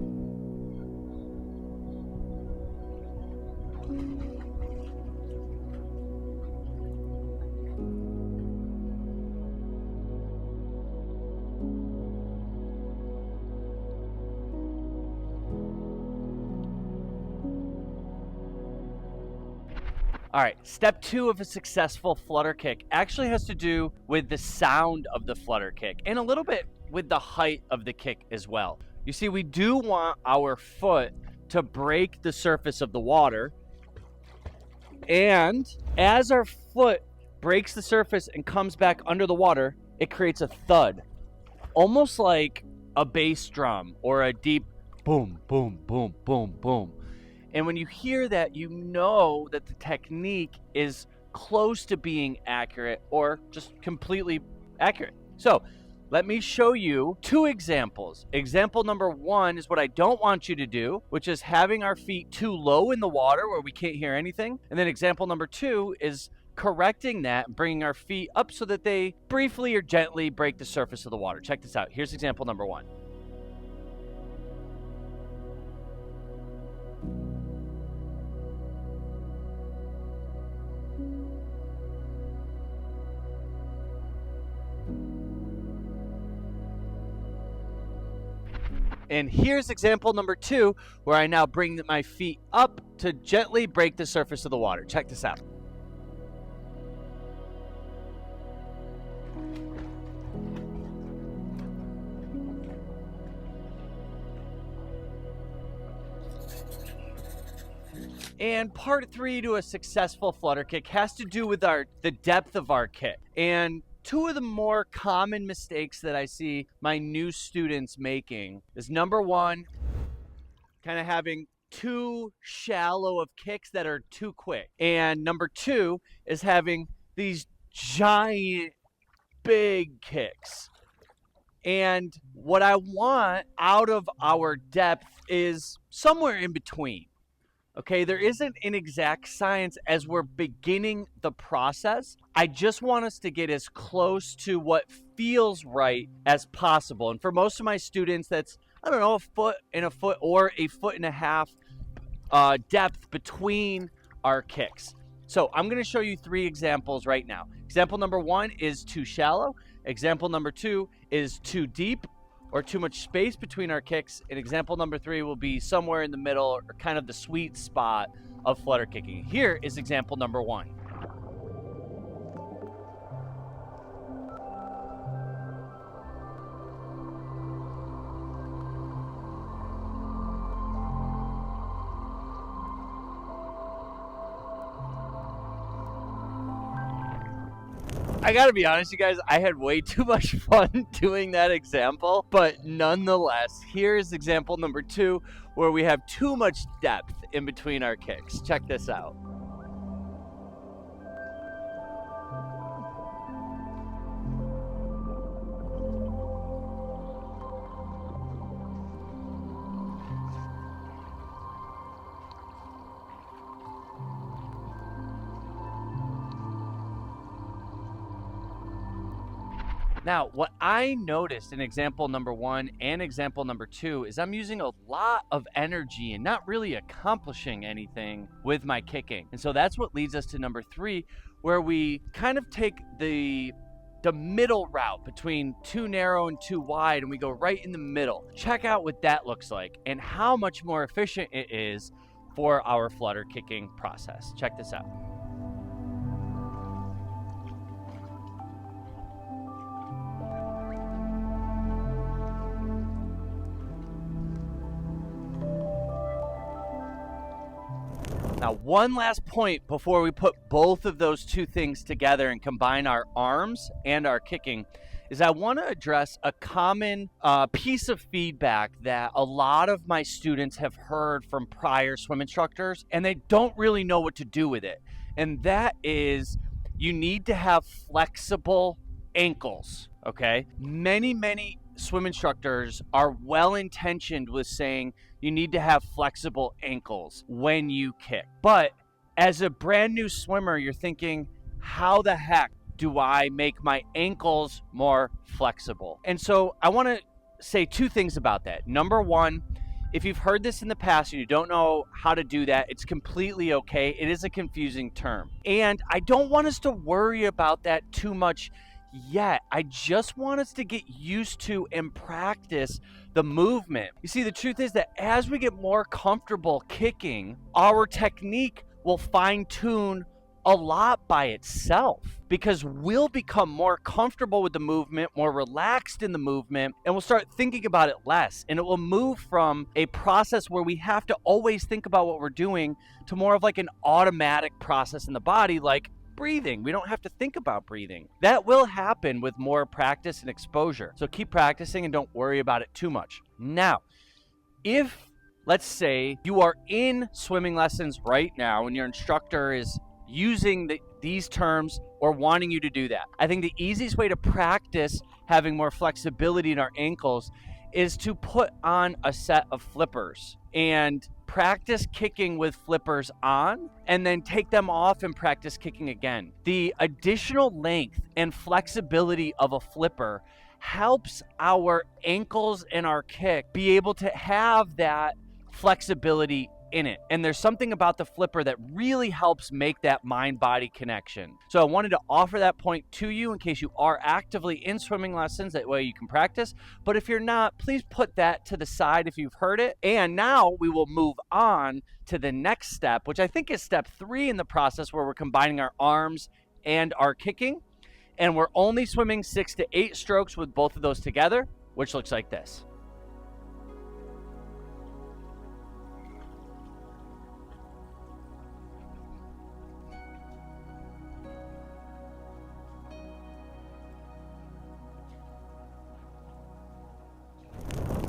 All right, step 2 of a successful flutter kick actually has to do with the sound of the flutter kick, and a little bit with the height of the kick as well. You see, we do want our foot to break the surface of the water, and as our foot breaks the surface and comes back under the water, it creates a thud, almost like a bass drum or a deep boom, boom, boom, boom, boom. And when you hear that, you know that the technique is close to being accurate or just completely accurate. So let me show you 2 examples. Example number 1 is what I don't want you to do, which is having our feet too low in the water where we can't hear anything. And then example number 2 is correcting that, bringing our feet up so that they briefly or gently break the surface of the water. Check this out. Here's example number 1. And here's example number 2, where I now bring my feet up to gently break the surface of the water. Check this out. And part 3 to a successful flutter kick has to do with the depth of our kick. And two of the more common mistakes that I see my new students making is number one, kind of having too shallow of kicks that are too quick. And number two is having these giant, big kicks. And what I want out of our depth is somewhere in between. Okay, there isn't an exact science as we're beginning the process. I just want us to get as close to what feels right as possible. And for most of my students, that's, I don't know, a foot and a foot or a foot and a half depth between our kicks. So I'm going to show you 3 examples right now. Example number 1 is too shallow. Example number 2 is too deep or too much space between our kicks. And example number 3 will be somewhere in the middle or kind of the sweet spot of flutter kicking. Here is example number 1. I gotta be honest, you guys, I had way too much fun doing that example, but nonetheless, here's example number 2, where we have too much depth in between our kicks. Check this out. Now, what I noticed in example number 1 and example number 2 is I'm using a lot of energy and not really accomplishing anything with my kicking. And so that's what leads us to number 3, where we kind of take the middle route between too narrow and too wide, and we go right in the middle. Check out what that looks like and how much more efficient it is for our flutter kicking process. Check this out. Now, one last point before we put both of those two things together and combine our arms and our kicking is I want to address a common piece of feedback that a lot of my students have heard from prior swim instructors, and they don't really know what to do with it. And that is, you need to have flexible ankles, okay? Many swim instructors are well-intentioned with saying you need to have flexible ankles when you kick. But as a brand new swimmer, you're thinking, how the heck do I make my ankles more flexible? And so I want to say 2 things about that. Number 1, if you've heard this in the past and you don't know how to do that, it's completely okay. It is a confusing term. And I don't want us to worry about that too much yet. I just want us to get used to and practice the movement. You see, the truth is that as we get more comfortable kicking, our technique will fine-tune a lot by itself, because we'll become more comfortable with the movement, more relaxed in the movement, and we'll start thinking about it less. And it will move from a process where we have to always think about what we're doing to more of like an automatic process in the body, like breathing. We don't have to think about breathing. That will happen with more practice and exposure. So keep practicing and don't worry about it too much. Now, if, let's say, you are in swimming lessons right now and your instructor is using these terms or wanting you to do that, I think the easiest way to practice having more flexibility in our ankles is to put on a set of flippers and practice kicking with flippers on, and then take them off and practice kicking again. The additional length and flexibility of a flipper helps our ankles and our kick be able to have that flexibility in it. And there's something about the flipper that really helps make that mind-body connection. So I wanted to offer that point to you in case you are actively in swimming lessons. That way you can practice. But if you're not, please put that to the side if you've heard it. And now we will move on to the next step, which I think is step 3 in the process, where we're combining our arms and our kicking. And we're only swimming 6 to 8 strokes with both of those together, which looks like this.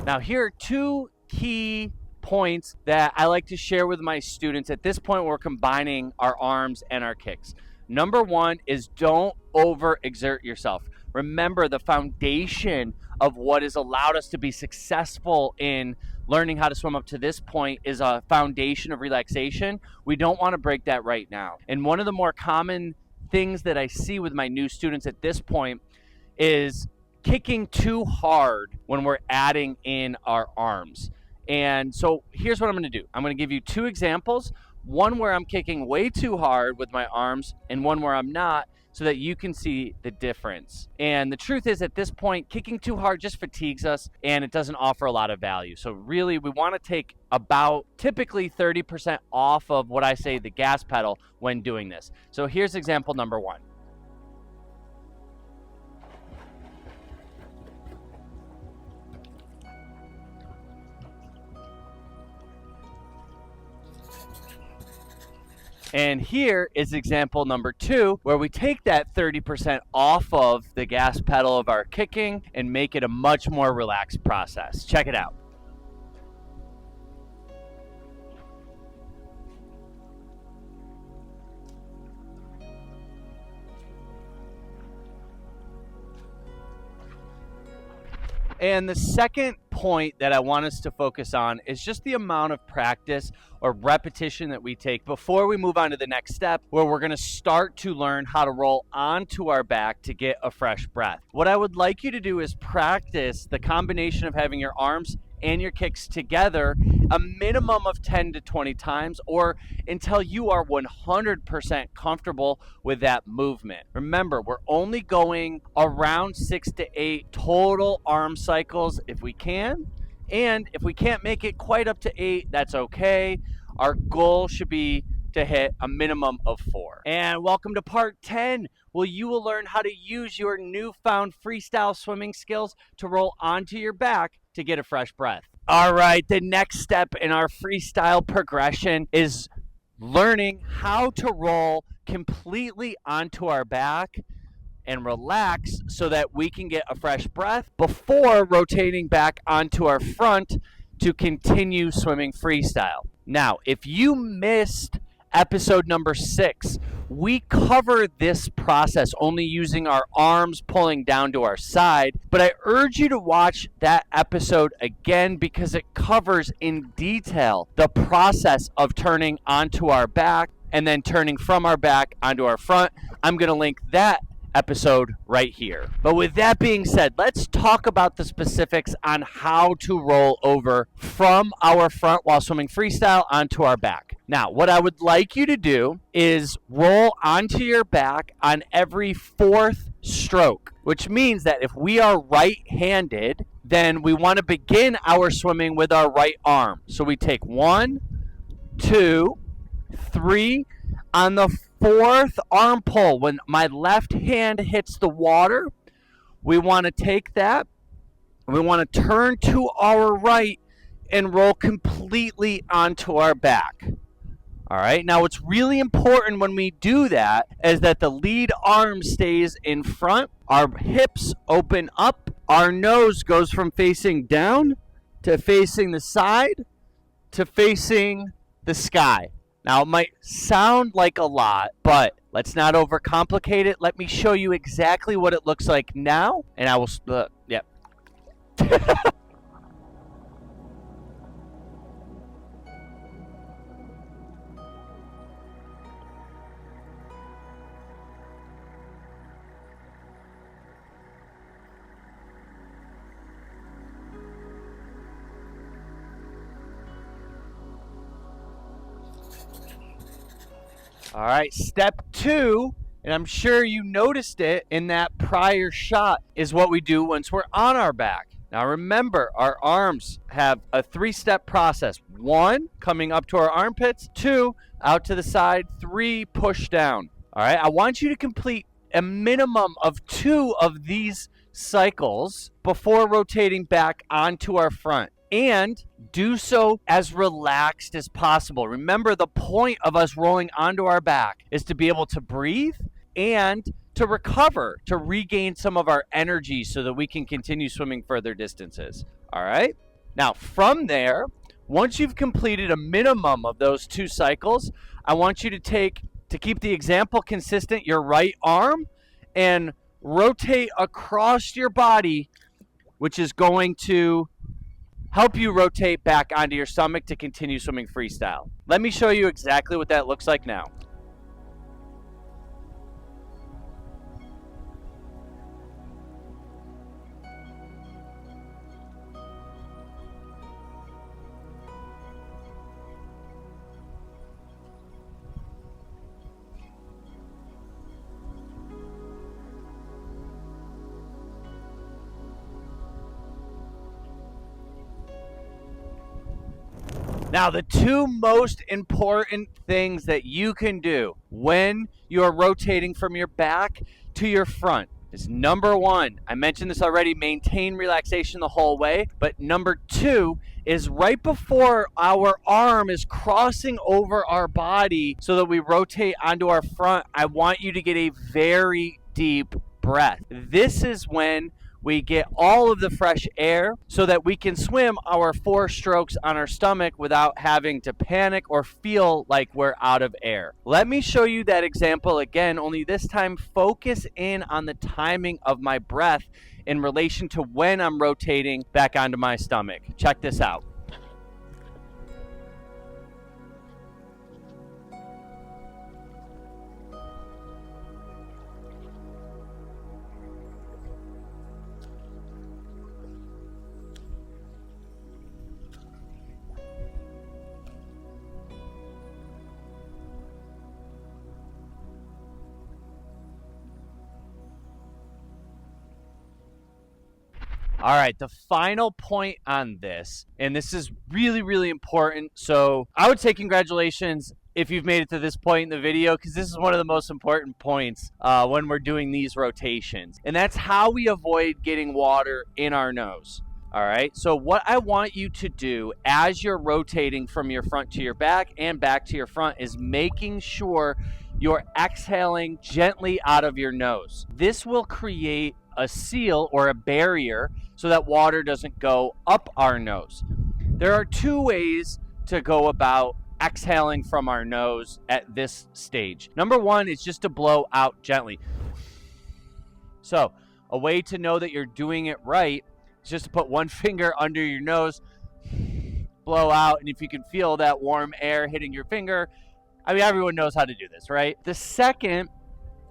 Now, here are two key points that I like to share with my students. At this point, we're combining our arms and our kicks. Number one is don't overexert yourself. Remember, the foundation of what has allowed us to be successful in learning how to swim up to this point is a foundation of relaxation. We don't want to break that right now. And one of the more common things that I see with my new students at this point is kicking too hard when we're adding in our arms. And so here's what I'm going to do. I'm going to give you two examples, one where I'm kicking way too hard with my arms and one where I'm not, so that you can see the difference. And the truth is, at this point, kicking too hard just fatigues us and it doesn't offer a lot of value. So really, we want to take about typically 30% off of what I say the gas pedal when doing this. So here's example number one. And here is example number two, where we take that 30% off of the gas pedal of our kicking and make it a much more relaxed process. Check it out. And the second point that I want us to focus on is just the amount of practice or repetition that we take before we move on to the next step, where we're going to start to learn how to roll onto our back to get a fresh breath. What I would like you to do is practice the combination of having your arms and your kicks together a minimum of 10 to 20 times, or until you are 100% comfortable with that movement. Remember, we're only going around 6 to 8 total arm cycles if we can. And if we can't make it quite up to 8, that's okay. Our goal should be to hit a minimum of 4. And welcome to part 10, where you will learn how to use your newfound freestyle swimming skills to roll onto your back to get a fresh breath. All right, the next step in our freestyle progression is learning how to roll completely onto our back and relax so that we can get a fresh breath before rotating back onto our front to continue swimming freestyle. Now, if you missed episode number 6, we cover this process only using our arms pulling down to our side, but I urge you to watch that episode again because it covers in detail the process of turning onto our back and then turning from our back onto our front. I'm going to link that episode right here. But with that being said, let's talk about the specifics on how to roll over from our front while swimming freestyle onto our back. Now, what I would like you to do is roll onto your back on every 4th stroke, which means that if we are right-handed, then we want to begin our swimming with our right arm. So we take 1, 2, 3. On the 4th arm pull, when my left hand hits the water, we want to take that, we want to turn to our right and roll completely onto our back. All right, now what's really important when we do that is that the lead arm stays in front, our hips open up, our nose goes from facing down to facing the side to facing the sky. Now, it might sound like a lot, but let's not overcomplicate it. Let me show you exactly what it looks like now, and I will, yep. All right, step 2, and I'm sure you noticed it in that prior shot, is what we do once we're on our back. Now remember, our arms have a 3-step process. 1, coming up to our armpits. 2, out to the side. 3, push down. All right, I want you to complete a minimum of 2 of these cycles before rotating back onto our front. And do so as relaxed as possible. Remember, the point of us rolling onto our back is to be able to breathe and to recover, to regain some of our energy so that we can continue swimming further distances. All right? Now, from there, once you've completed a minimum of those 2 cycles, I want you to keep the example consistent, your right arm, and rotate across your body, which is going to help you rotate back onto your stomach to continue swimming freestyle. Let me show you exactly what that looks like now. Now, the 2 most important things that you can do when you are rotating from your back to your front is, number 1, I mentioned this already, maintain relaxation the whole way. But number 2 is right before our arm is crossing over our body so that we rotate onto our front, I want you to get a very deep breath. This is when we get all of the fresh air so that we can swim our 4 strokes on our stomach without having to panic or feel like we're out of air. Let me show you that example again, only this time focus in on the timing of my breath in relation to when I'm rotating back onto my stomach. Check this out. All right, the final point on this, and this is really, really important. So I would say congratulations if you've made it to this point in the video, because this is one of the most important points when we're doing these rotations. And that's how we avoid getting water in our nose. All right, so what I want you to do as you're rotating from your front to your back and back to your front is making sure you're exhaling gently out of your nose. This will create a seal or a barrier so that water doesn't go up our nose. There are 2 ways to go about exhaling from our nose at this stage. Number 1 is just to blow out gently. So a way to know that you're doing it right is just to put 1 finger under your nose, blow out, and if you can feel that warm air hitting your finger, I mean, everyone knows how to do this, right? The second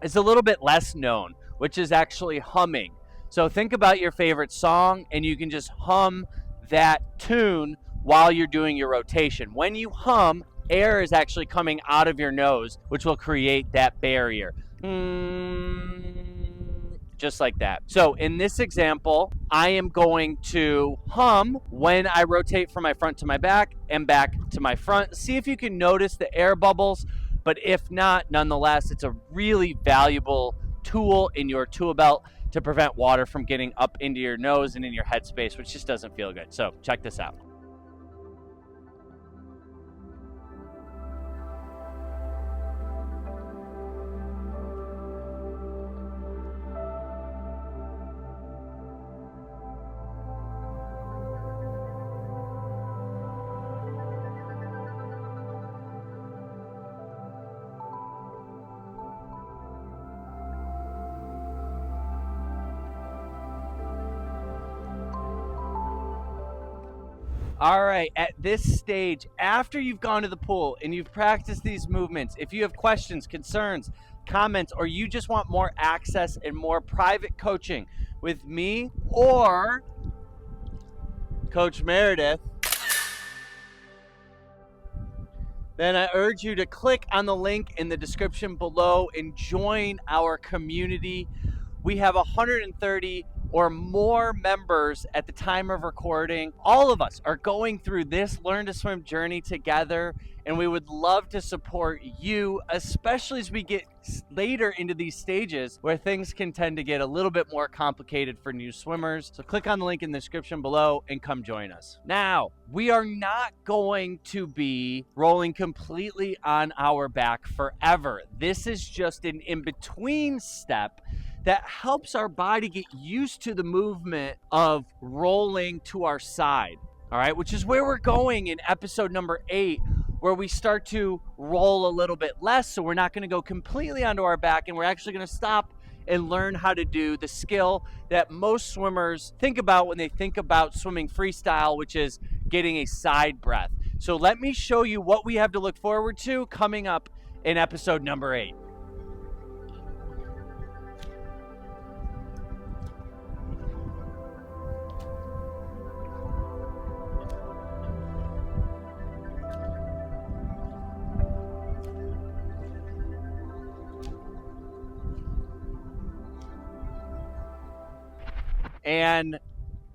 is a little bit less known, which is actually humming. So think about your favorite song and you can just hum that tune while you're doing your rotation. When you hum, air is actually coming out of your nose, which will create that barrier. Just like that. So in this example, I am going to hum when I rotate from my front to my back and back to my front. See if you can notice the air bubbles, but if not, nonetheless, it's a really valuable tool in your tool belt to prevent water from getting up into your nose and in your headspace, which just doesn't feel good. So check this out. All right, at this stage, after you've gone to the pool and you've practiced these movements, if you have questions, concerns, comments, or you just want more access and more private coaching with me or Coach Meredith, then I urge you to click on the link in the description below and join our community. We have 130 or more members at the time of recording. All of us are going through this Learn to Swim journey together, and we would love to support you, especially as we get later into these stages where things can tend to get a little bit more complicated for new swimmers. So click on the link in the description below and come join us. Now, we are not going to be rolling completely on our back forever. This is just an in-between step that helps our body get used to the movement of rolling to our side. all right, which is where we're going in episode number 8, where we start to roll a little bit less. So we're not going to go completely onto our back, and we're actually going to stop and learn how to do the skill that most swimmers think about when they think about swimming freestyle, which is getting a side breath. So let me show you what we have to look forward to coming up in episode number 8. And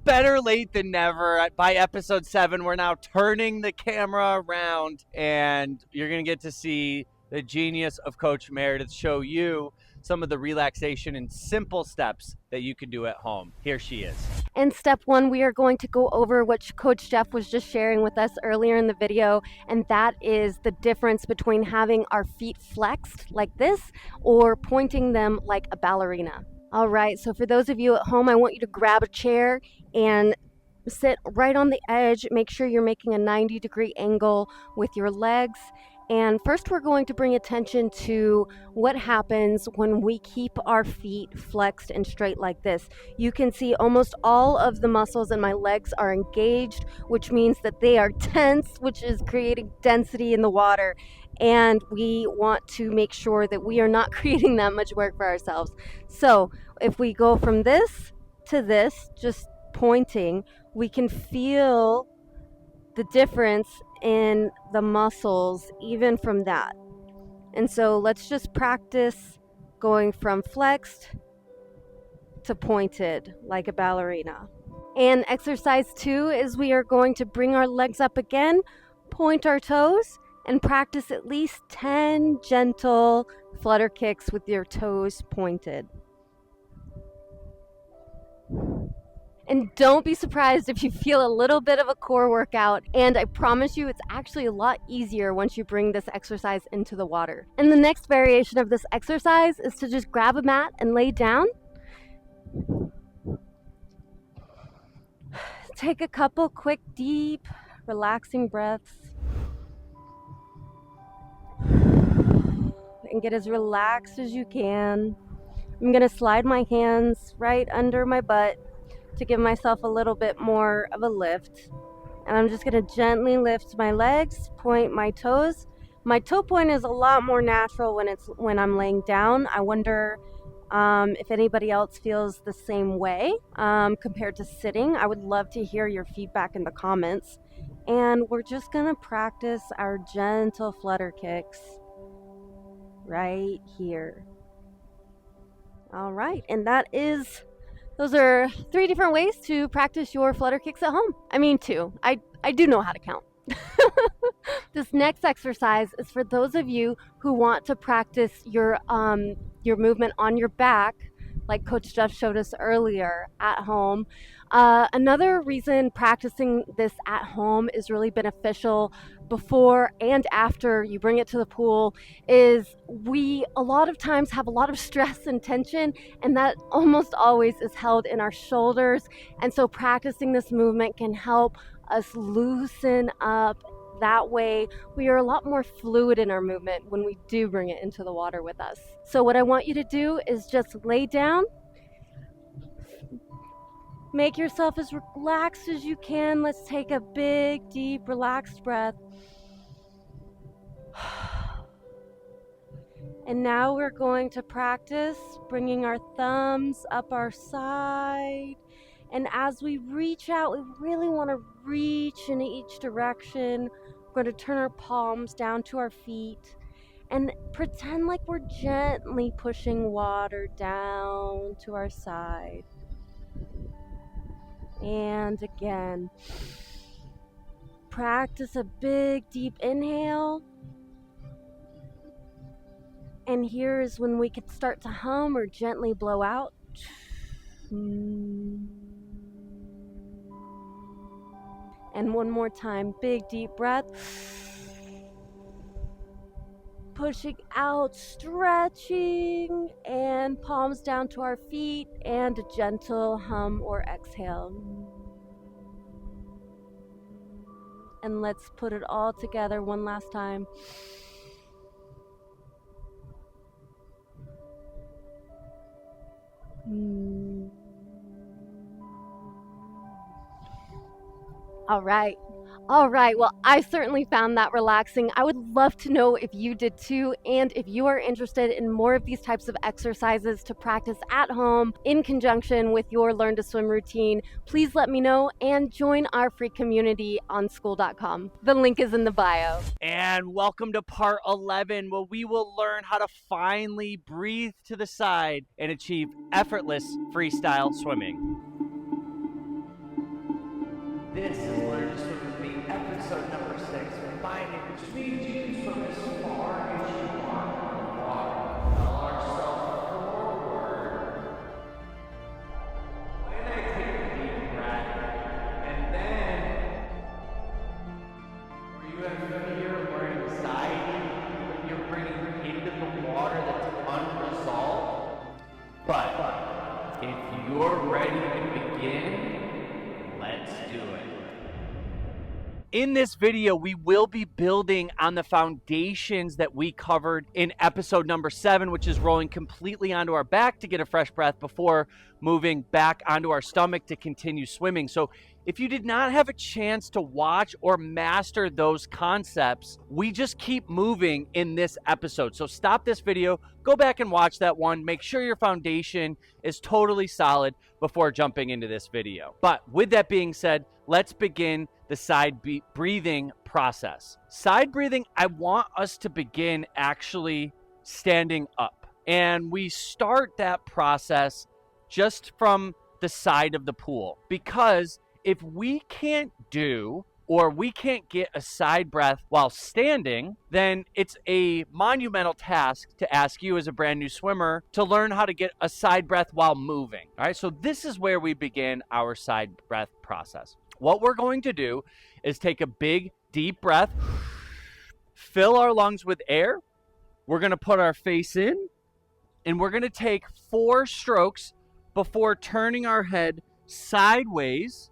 better late than never. By episode 7, we're now turning the camera around, and you're going to get to see the genius of Coach Meredith show you some of the relaxation and simple steps that you can do at home. Here she is. In step 1, we are going to go over what Coach Jeff was just sharing with us earlier in the video, and that is the difference between having our feet flexed like this or pointing them like a ballerina. All right, so for those of you at home, I want you to grab a chair and sit right on the edge. Make sure you're making a 90-degree angle with your legs. And first, we're going to bring attention to what happens when we keep our feet flexed and straight like this. You can see almost all of the muscles in my legs are engaged, which means that they are tense, which is creating density in the water. And we want to make sure that we are not creating that much work for ourselves. So if we go from this to this, just pointing, we can feel the difference in the muscles even from that. And so let's just practice going from flexed to pointed like a ballerina. And exercise 2 is we are going to bring our legs up again, point our toes, and practice at least 10 gentle flutter kicks with your toes pointed. And don't be surprised if you feel a little bit of a core workout, and I promise you it's actually a lot easier once you bring this exercise into the water. And the next variation of this exercise is to just grab a mat and lay down. Take a couple quick, deep, relaxing breaths. And get as relaxed as you can. I'm gonna slide my hands right under my butt to give myself a little bit more of a lift. And I'm just gonna gently lift my legs, point my toes. My toe point is a lot more natural when I'm laying down. I wonder if anybody else feels the same way compared to sitting. I would love to hear your feedback in the comments. And we're just gonna practice our gentle flutter kicks right here. All right, and those are 3 different ways to practice your flutter kicks at home. I mean 2. I do know how to count. This next exercise is for those of you who want to practice your movement on your back, like Coach Jeff showed us earlier at home. Another reason practicing this at home is really beneficial before and after you bring it to the pool is we a lot of times have a lot of stress and tension, and that almost always is held in our shoulders. And so practicing this movement can help us loosen up. That way we are a lot more fluid in our movement when we do bring it into the water with us. So what I want you to do is just lay down. Make yourself as relaxed as you can. Let's take a big, deep, relaxed breath. And now we're going to practice bringing our thumbs up our side. And as we reach out, we really want to reach in each direction. We're going to turn our palms down to our feet and pretend like we're gently pushing water down to our side. And again, practice a big, deep inhale. And here is when we could start to hum or gently blow out. And one more time, big, deep breath. Pushing out, stretching, and palms down to our feet, and a gentle hum or exhale. And let's put it all together one last time. All right. All right. Well, I certainly found that relaxing. I would love to know if you did too. And if you are interested in more of these types of exercises to practice at home in conjunction with your Learn to Swim routine, please let me know and join our free community on school.com. The link is in the bio. And welcome to part 11, where we will learn how to finally breathe to the side and achieve effortless freestyle swimming. This is Learn to Swim with Me, episode number 6, finding which means you can swim as far as you want on the water. Propel ourselves forward. When I take a deep breath, and then, were you have fear or anxiety when you're bringing into the water that's unresolved? But if you're ready to begin, let's do it. In this video, we will be building on the foundations that we covered in episode number 7, which is rolling completely onto our back to get a fresh breath before moving back onto our stomach to continue swimming. So if you did not have a chance to watch or master those concepts, we just keep moving in this episode. So stop this video, go back and watch that one. Make sure your foundation is totally solid before jumping into this video. But with that being said, let's begin the side breathing process. Side breathing, I want us to begin actually standing up. And we start that process just from the side of the pool, because if we can't do or we can't get a side breath while standing, then it's a monumental task to ask you as a brand new swimmer to learn how to get a side breath while moving. All right, so this is where we begin our side breath process. What we're going to do is take a big, deep breath, fill our lungs with air. We're going to put our face in, and we're going to take 4 strokes before turning our head sideways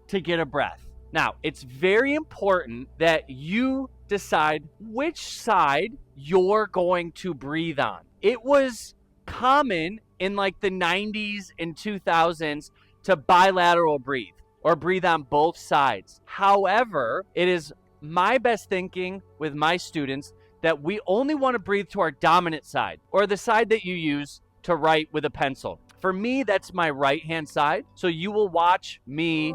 to get a breath. Now, it's very important that you decide which side you're going to breathe on. It was common in like the 90s and 2000s to bilateral breathe or breathe on both sides. However, it is my best thinking with my students that we only want to breathe to our dominant side, or the side that you use to write with a pencil. For me, that's my right-hand side. So you will watch me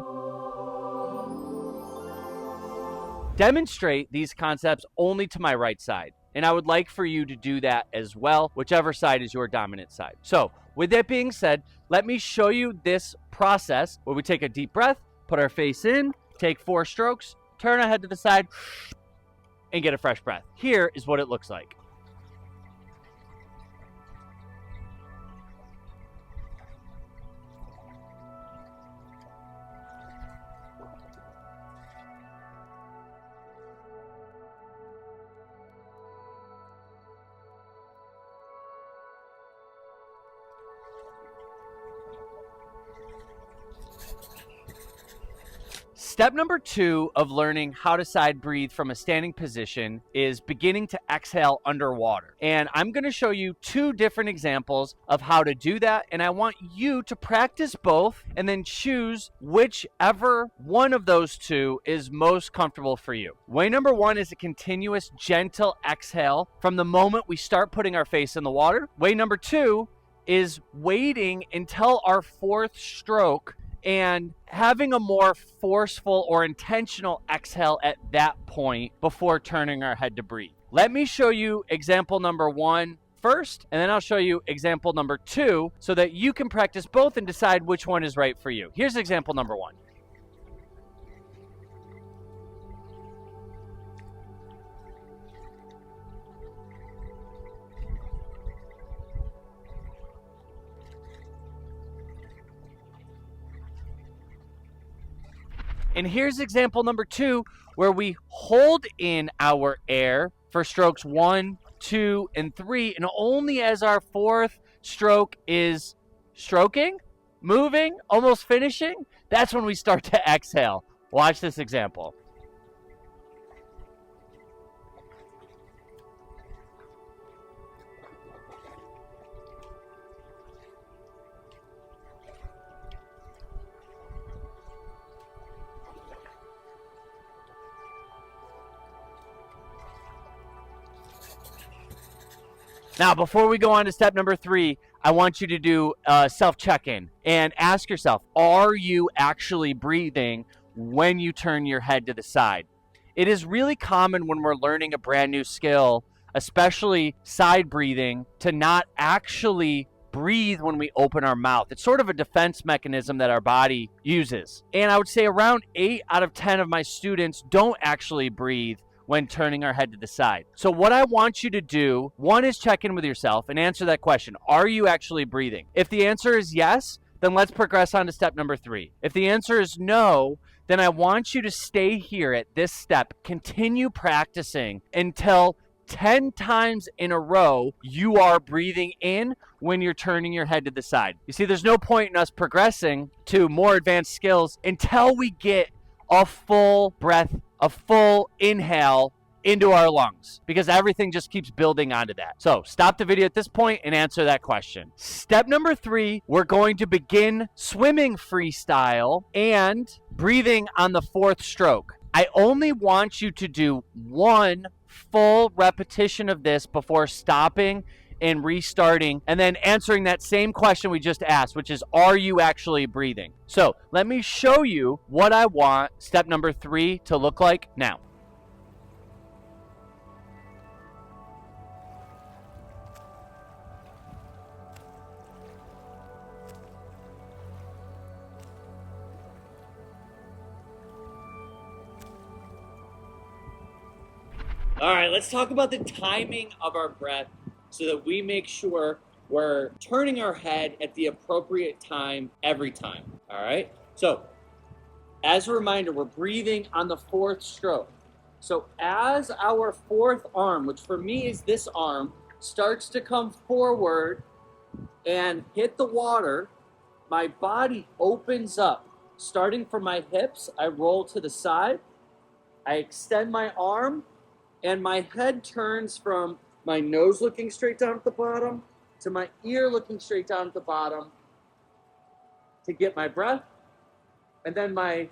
demonstrate these concepts only to my right side. And I would like for you to do that as well, whichever side is your dominant side. So with that being said, let me show you this process where we take a deep breath, put our face in, take 4 strokes, turn our head to the side, and get a fresh breath. Here is what it looks like. Step number 2 of learning how to side breathe from a standing position is beginning to exhale underwater. And I'm going to show you 2 different examples of how to do that. And I want you to practice both and then choose whichever one of those 2 is most comfortable for you. Way number 1 is a continuous, gentle exhale from the moment we start putting our face in the water. Way number 2 is waiting until our 4th stroke and having a more forceful or intentional exhale at that point before turning our head to breathe. Let me show you example number 1 first, and then I'll show you example number 2 so that you can practice both and decide which one is right for you. Here's example number 1. And here's example number 2, where we hold in our air for strokes 1, 2, and 3, and only as our 4th stroke is stroking, moving, almost finishing, that's when we start to exhale. Watch this example. Now, before we go on to step number 3, I want you to do a self-check-in and ask yourself, are you actually breathing when you turn your head to the side? It is really common when we're learning a brand new skill, especially side breathing, to not actually breathe when we open our mouth. It's sort of a defense mechanism that our body uses. And I would say around 8 out of 10 of my students don't actually breathe when turning our head to the side. So what I want you to do, one, is check in with yourself and answer that question. Are you actually breathing? If the answer is yes, then let's progress on to step number 3. If the answer is no, then I want you to stay here at this step, continue practicing until 10 times in a row you are breathing in when you're turning your head to the side. You see, there's no point in us progressing to more advanced skills until we get a full breath, a full inhale into our lungs, because everything just keeps building onto that. So stop the video at this point and answer that question. Step number 3, we're going to begin swimming freestyle and breathing on the 4th stroke. I only want you to do 1 full repetition of this before stopping and restarting and then answering that same question we just asked, which is, are you actually breathing? So let me show you what I want step number 3 to look like now. All right, let's talk about the timing of our breath so that we make sure we're turning our head at the appropriate time every time. All right, so as a reminder, we're breathing on the 4th stroke. So as our 4th arm, which for me is this arm, starts to come forward and hit the water, my body opens up. Starting from my hips, I roll to the side, I extend my arm, and my head turns from my nose looking straight down at the bottom to my ear looking straight down at the bottom to get my breath. And then my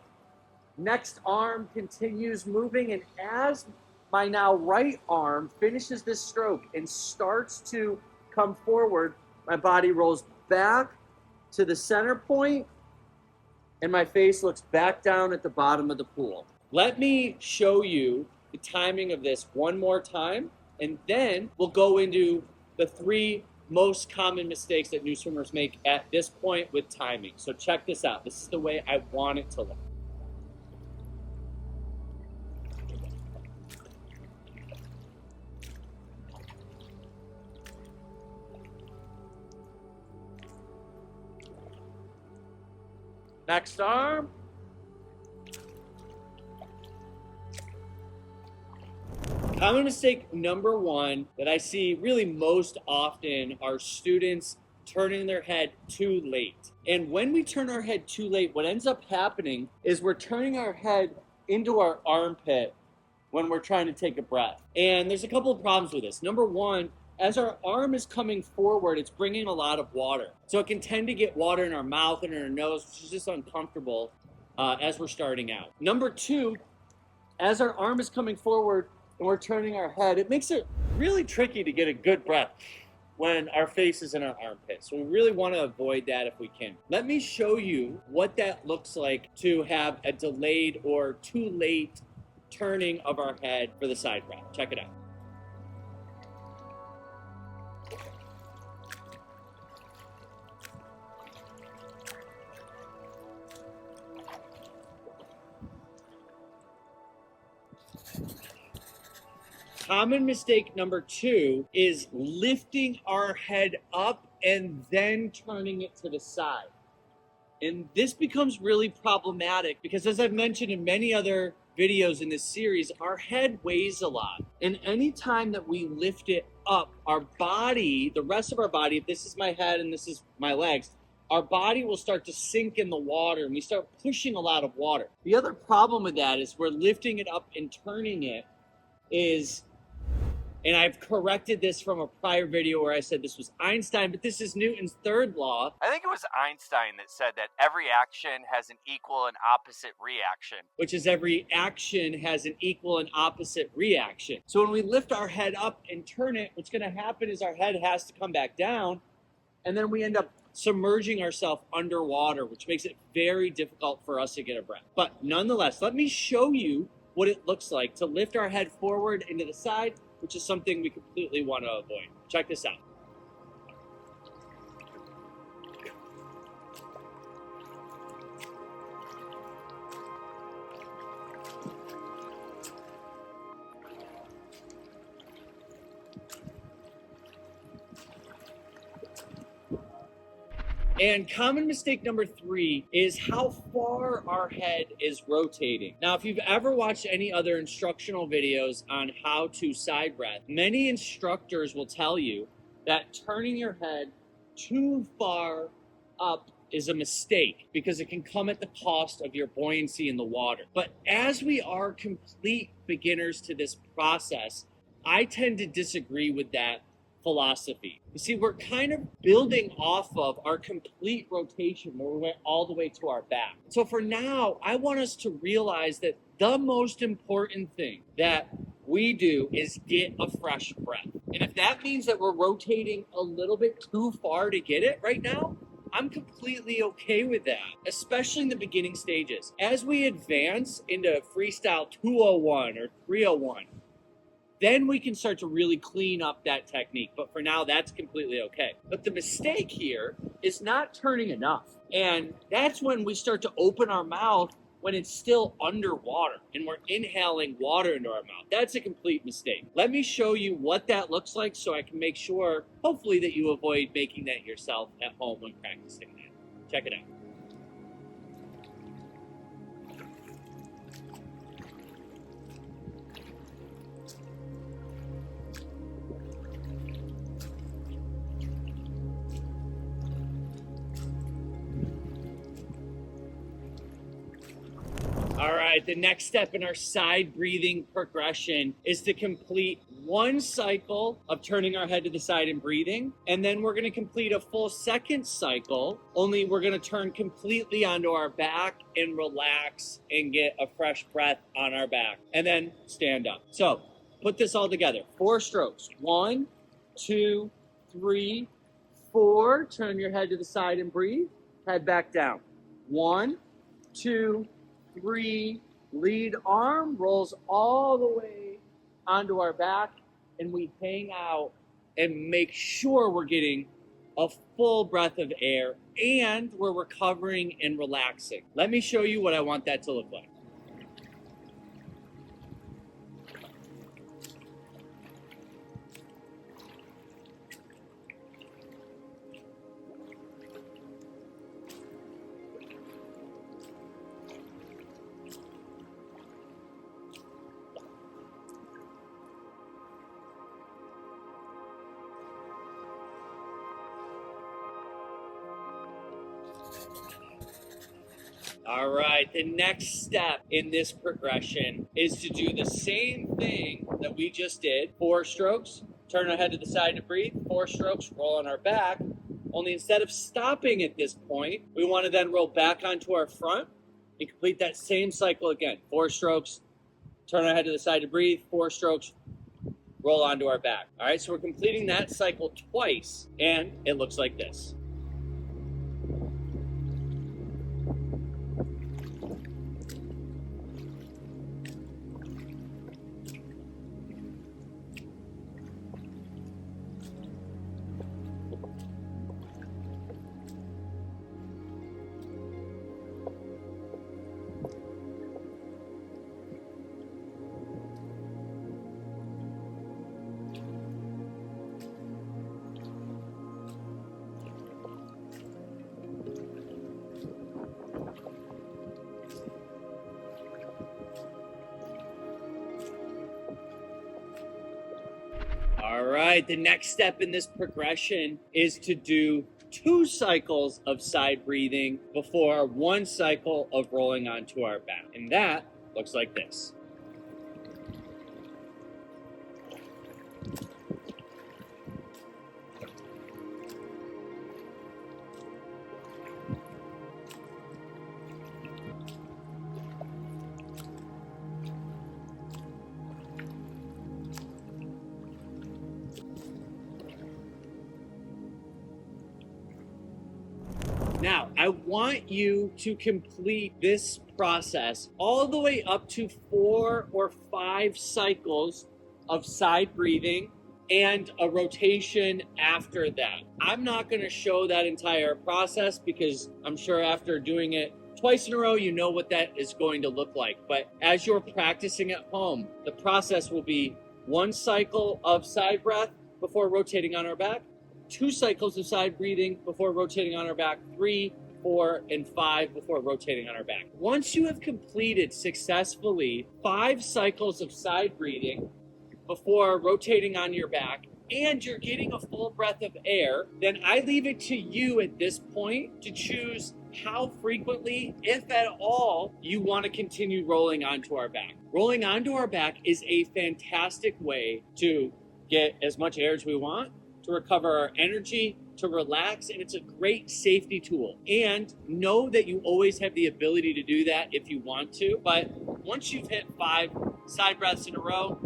next arm continues moving, and as my now right arm finishes this stroke and starts to come forward, my body rolls back to the center point, and my face looks back down at the bottom of the pool. Let me show you the timing of this one more time, and then we'll go into the 3 most common mistakes that new swimmers make at this point with timing. So check this out. This is the way I want it to look. Next arm. Common mistake number 1 that I see really most often are students turning their head too late. And when we turn our head too late, what ends up happening is we're turning our head into our armpit when we're trying to take a breath. And there's a couple of problems with this. Number 1, as our arm is coming forward, it's bringing a lot of water. So it can tend to get water in our mouth and in our nose, which is just uncomfortable as we're starting out. Number 2, as our arm is coming forward, and we're turning our head, it makes it really tricky to get a good breath when our face is in our armpit. So we really want to avoid that if we can. Let me show you what that looks like to have a delayed or too late turning of our head for the side breath. Check it out. Common mistake number 2 is lifting our head up and then turning it to the side. And this becomes really problematic because, as I've mentioned in many other videos in this series, our head weighs a lot. And any time that we lift it up, our body, the rest of our body, if this is my head and this is my legs, our body will start to sink in the water and we start pushing a lot of water. The other problem with that is we're lifting it up and turning it is And I've corrected this from a prior video where I said this was Einstein, but this is Newton's third law. I think it was Einstein that said that every action has an equal and opposite reaction, which is every action has an equal and opposite reaction. So when we lift our head up and turn it, what's going to happen is our head has to come back down, and then we end up submerging ourselves underwater, which makes it very difficult for us to get a breath. But nonetheless, let me show you what it looks like to lift our head forward into the side, which is something we completely want to avoid. Check this out. And common mistake number 3 is how far our head is rotating. Now, if you've ever watched any other instructional videos on how to side breath, many instructors will tell you that turning your head too far up is a mistake because it can come at the cost of your buoyancy in the water. But as we are complete beginners to this process, I tend to disagree with that philosophy. You see, we're kind of building off of our complete rotation where we went all the way to our back. So for now, I want us to realize that the most important thing that we do is get a fresh breath. And if that means that we're rotating a little bit too far to get it right now, I'm completely okay with that, especially in the beginning stages. As we advance into Freestyle 201 or 301, then we can start to really clean up that technique. But for now, that's completely okay. But the mistake here is not turning enough. And that's when we start to open our mouth when it's still underwater and we're inhaling water into our mouth. That's a complete mistake. Let me show you what that looks like so I can make sure, hopefully, that you avoid making that yourself at home when practicing that. Check it out. All right, the next step in our side breathing progression is to complete one cycle of turning our head to the side and breathing. And then we're gonna complete a full second cycle, only we're gonna turn completely onto our back and relax and get a fresh breath on our back. And then stand up. So put this all together. 4 strokes. 1, 2, 3, 4. Turn your head to the side and breathe. Head back down. 1, 2, 3, lead arm rolls all the way onto our back, and we hang out and make sure we're getting a full breath of air and we're recovering and relaxing. Let me show you what I want that to look like. All right, the next step in this progression is to do the same thing that we just did. 4 strokes, turn our head to the side to breathe. 4 strokes, roll on our back. Only instead of stopping at this point, we want to then roll back onto our front and complete that same cycle again. 4 strokes, turn our head to the side to breathe. 4 strokes, roll onto our back. All right, so we're completing that cycle twice, and it looks like this. All right, the next step in this progression is to do 2 cycles of side breathing before 1 cycle of rolling onto our back. And that looks like this. I want you to complete this process all the way up to 4 or 5 cycles of side breathing and a rotation after that. I'm not going to show that entire process because I'm sure after doing it twice in a row, you know what that is going to look like. But as you're practicing at home, the process will be 1 cycle of side breath before rotating on our back, 2 cycles of side breathing before rotating on our back, 3, 4, and 5 before rotating on our back. Once you have completed successfully 5 cycles of side breathing before rotating on your back, and you're getting a full breath of air, then I leave it to you at this point to choose how frequently, if at all, you want to continue rolling onto our back. Rolling onto our back is a fantastic way to get as much air as we want, to recover our energy, to relax, and it's a great safety tool. And know that you always have the ability to do that if you want to, but once you've hit 5 side breaths in a row,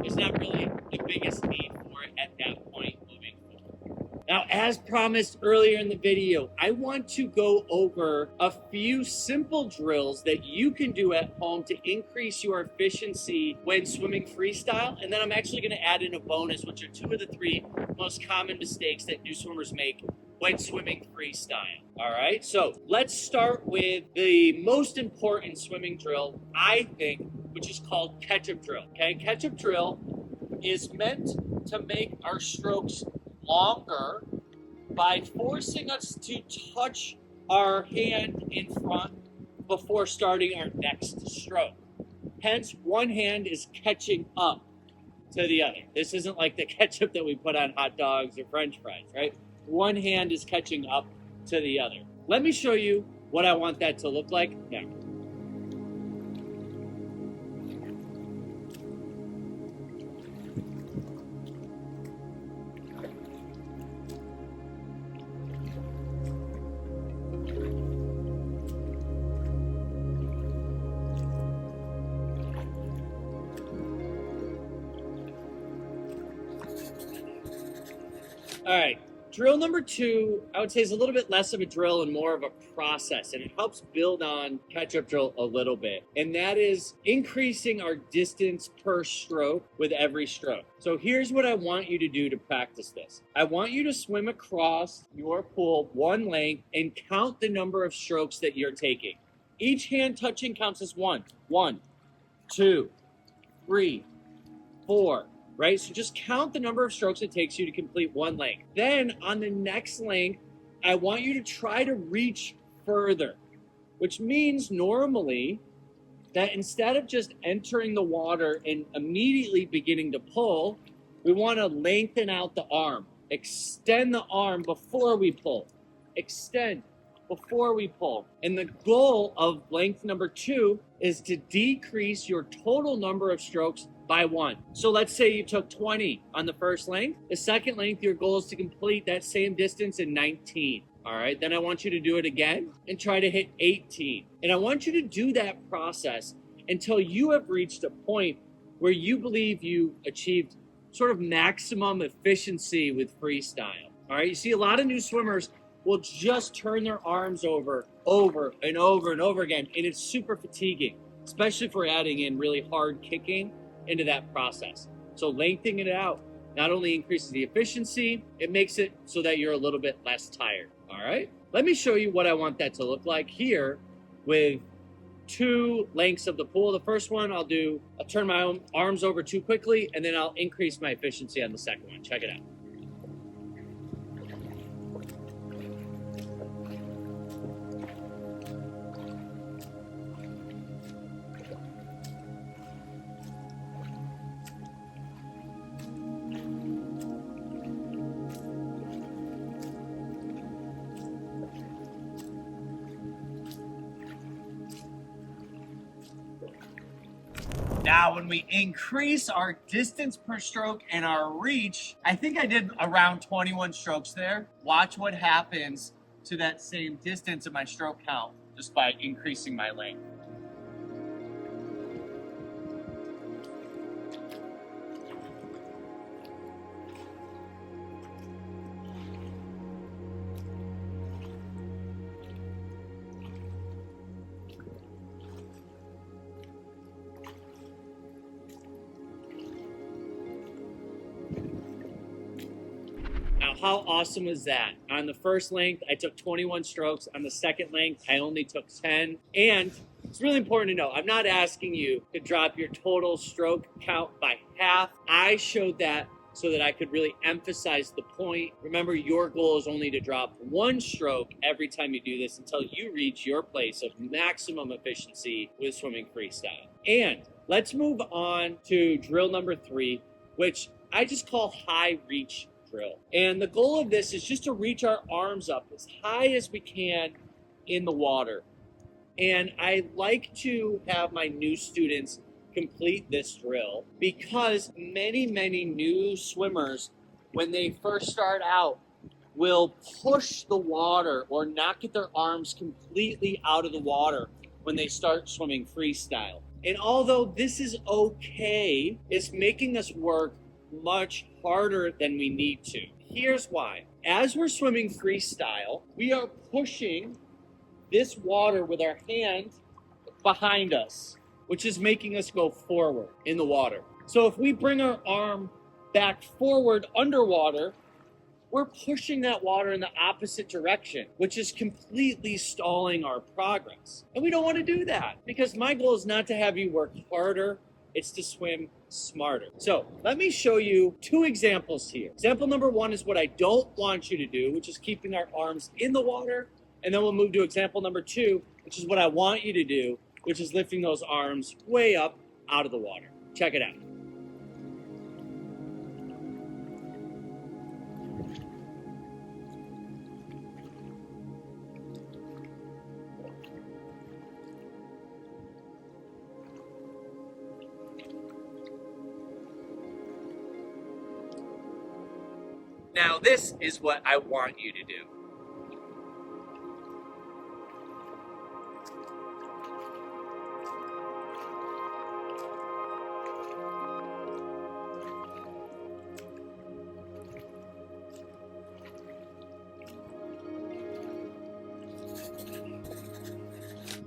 there's not really the biggest need for it at that point moving forward. Now, as promised earlier in the video, I want to go over a few simple drills that you can do at home to increase your efficiency when swimming freestyle. And then I'm actually going to add in a bonus, which are 2 of the 3 most common mistakes that new swimmers make when swimming freestyle. All right, so let's start with the most important swimming drill, I think, which is called catch-up drill. Okay, catch-up drill is meant to make our strokes longer by forcing us to touch our hand in front before starting our next stroke. Hence, one hand is catching up to the other. This isn't like the ketchup that we put on hot dogs or French fries, right? One hand is catching up to the other. Let me show you what I want that to look like now. All right, drill number 2, I would say is a little bit less of a drill and more of a process, and it helps build on catch-up drill a little bit, and that is increasing our distance per stroke with every stroke. So here's what I want you to do to practice this. I want you to swim across your pool 1 length and count the number of strokes that you're taking. Each hand touching counts as 1. 1, 2, 3, 4. Right? So just count the number of strokes it takes you to complete 1 length. Then on the next length, I want you to try to reach further, which means normally that instead of just entering the water and immediately beginning to pull, we want to lengthen out the arm, extend the arm before we pull, extend before we pull. And the goal of length number 2 is to decrease your total number of strokes by 1. So let's say you took 20 on the first length. The second length, your goal is to complete that same distance in 19. All right, then I want you to do it again and try to hit 18. And I want you to do that process until you have reached a point where you believe you achieved sort of maximum efficiency with freestyle. All right, you see a lot of new swimmers will just turn their arms over and over again, and it's super fatiguing, especially if we're adding in really hard kicking into that process. So lengthening it out not only increases the efficiency, it makes it so that you're a little bit less tired. All right, let me show you what I want that to look like here with 2 lengths of the pool. The first one I'll turn my arms over too quickly, and then I'll increase my efficiency on the second one. Check it out. Now, when we increase our distance per stroke and our reach, I think I did around 21 strokes there. Watch what happens to that same distance in my stroke count just by increasing my length. How awesome was that? On the first length, I took 21 strokes. On the second length, I only took 10. And it's really important to know, I'm not asking you to drop your total stroke count by half. I showed that so that I could really emphasize the point. Remember, your goal is only to drop one stroke every time you do this until you reach your place of maximum efficiency with swimming freestyle. And let's move on to drill number 3, which I just call high reach drill. And the goal of this is just to reach our arms up as high as we can in the water. And I like to have my new students complete this drill because many new swimmers, when they first start out, will push the water or not get their arms completely out of the water when they start swimming freestyle. And although this is okay, it's making us work much harder than we need to. Here's why. As we're swimming freestyle, we are pushing this water with our hand behind us, which is making us go forward in the water. So if we bring our arm back forward underwater, we're pushing that water in the opposite direction, which is completely stalling our progress. And we don't want to do that because my goal is not to have you work harder, it's to swim smarter. So let me show you 2 examples here. Example number 1 is what I don't want you to do, which is keeping our arms in the water. And then we'll move to example number 2, which is what I want you to do, which is lifting those arms way up out of the water. Check it out. Now, this is what I want you to do.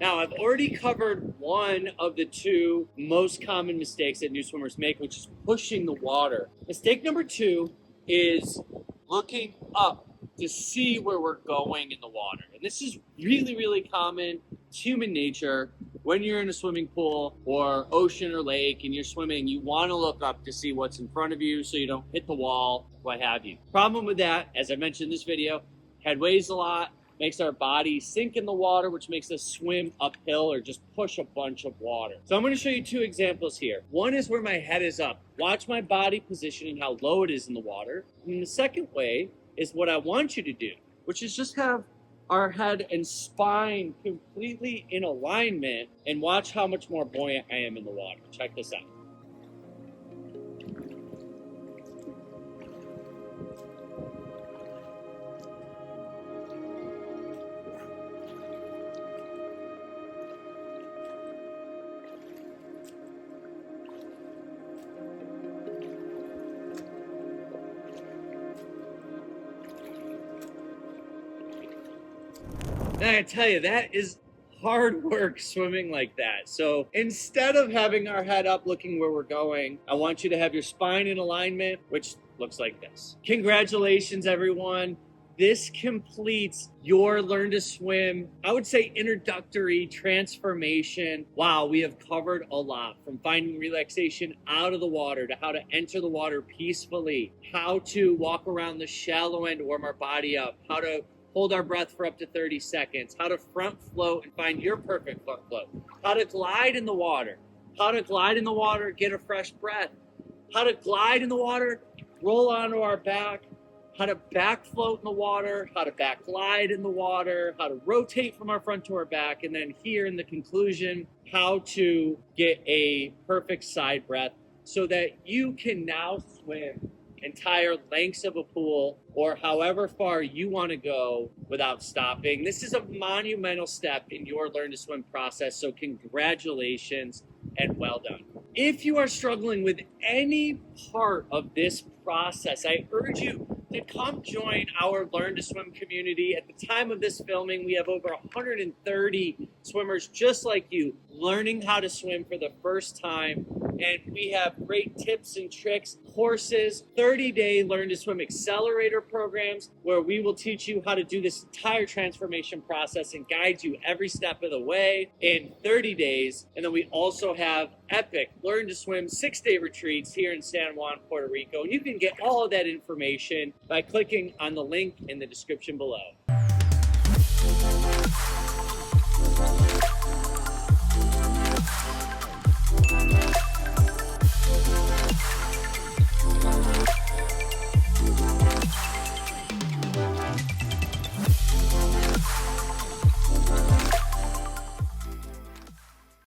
Now, I've already covered one of the 2 most common mistakes that new swimmers make, which is pushing the water. Mistake number 2 is looking up to see where we're going in the water. And this is really common. It's human nature. When you're in a swimming pool or ocean or lake and you're swimming, you want to look up to see what's in front of you so you don't hit the wall, what have you. Problem with that, as I mentioned in this video, head weighs a lot, makes our body sink in the water, which makes us swim uphill or just push a bunch of water. So I'm going to show you 2 examples here. One is where my head is up. Watch my body position and how low it is in the water. And the second way is what I want you to do, which is just have our head and spine completely in alignment and watch how much more buoyant I am in the water. Check this out. And I tell you, that is hard work swimming like that. So instead of having our head up looking where we're going, I want you to have your spine in alignment, which looks like this. Congratulations, everyone. This completes your Learn to Swim, I would say, introductory transformation. Wow, we have covered a lot, from finding relaxation out of the water to how to enter the water peacefully, how to walk around the shallow end to warm our body up, how to hold our breath for up to 30 seconds, how to front float and find your perfect front float, how to glide in the water, get a fresh breath, how to glide in the water, roll onto our back, how to back float in the water, how to back glide in the water, how to rotate from our front to our back, and then here in the conclusion, how to get a perfect side breath so that you can now swim entire lengths of a pool or however far you want to go without stopping. This is a monumental step in your Learn to Swim process, so congratulations and well done. If you are struggling with any part of this process, I urge you to come join our Learn to Swim community. At the time of this filming, we have over 130 swimmers just like you learning how to swim for the first time And we have great tips and tricks, courses, 30-day Learn to Swim accelerator programs where we will teach you how to do this entire transformation process and guide you every step of the way in 30 days. And then we also have epic Learn to Swim 6-day retreats here in San Juan, Puerto Rico. And you can get all of that information by clicking on the link in the description below.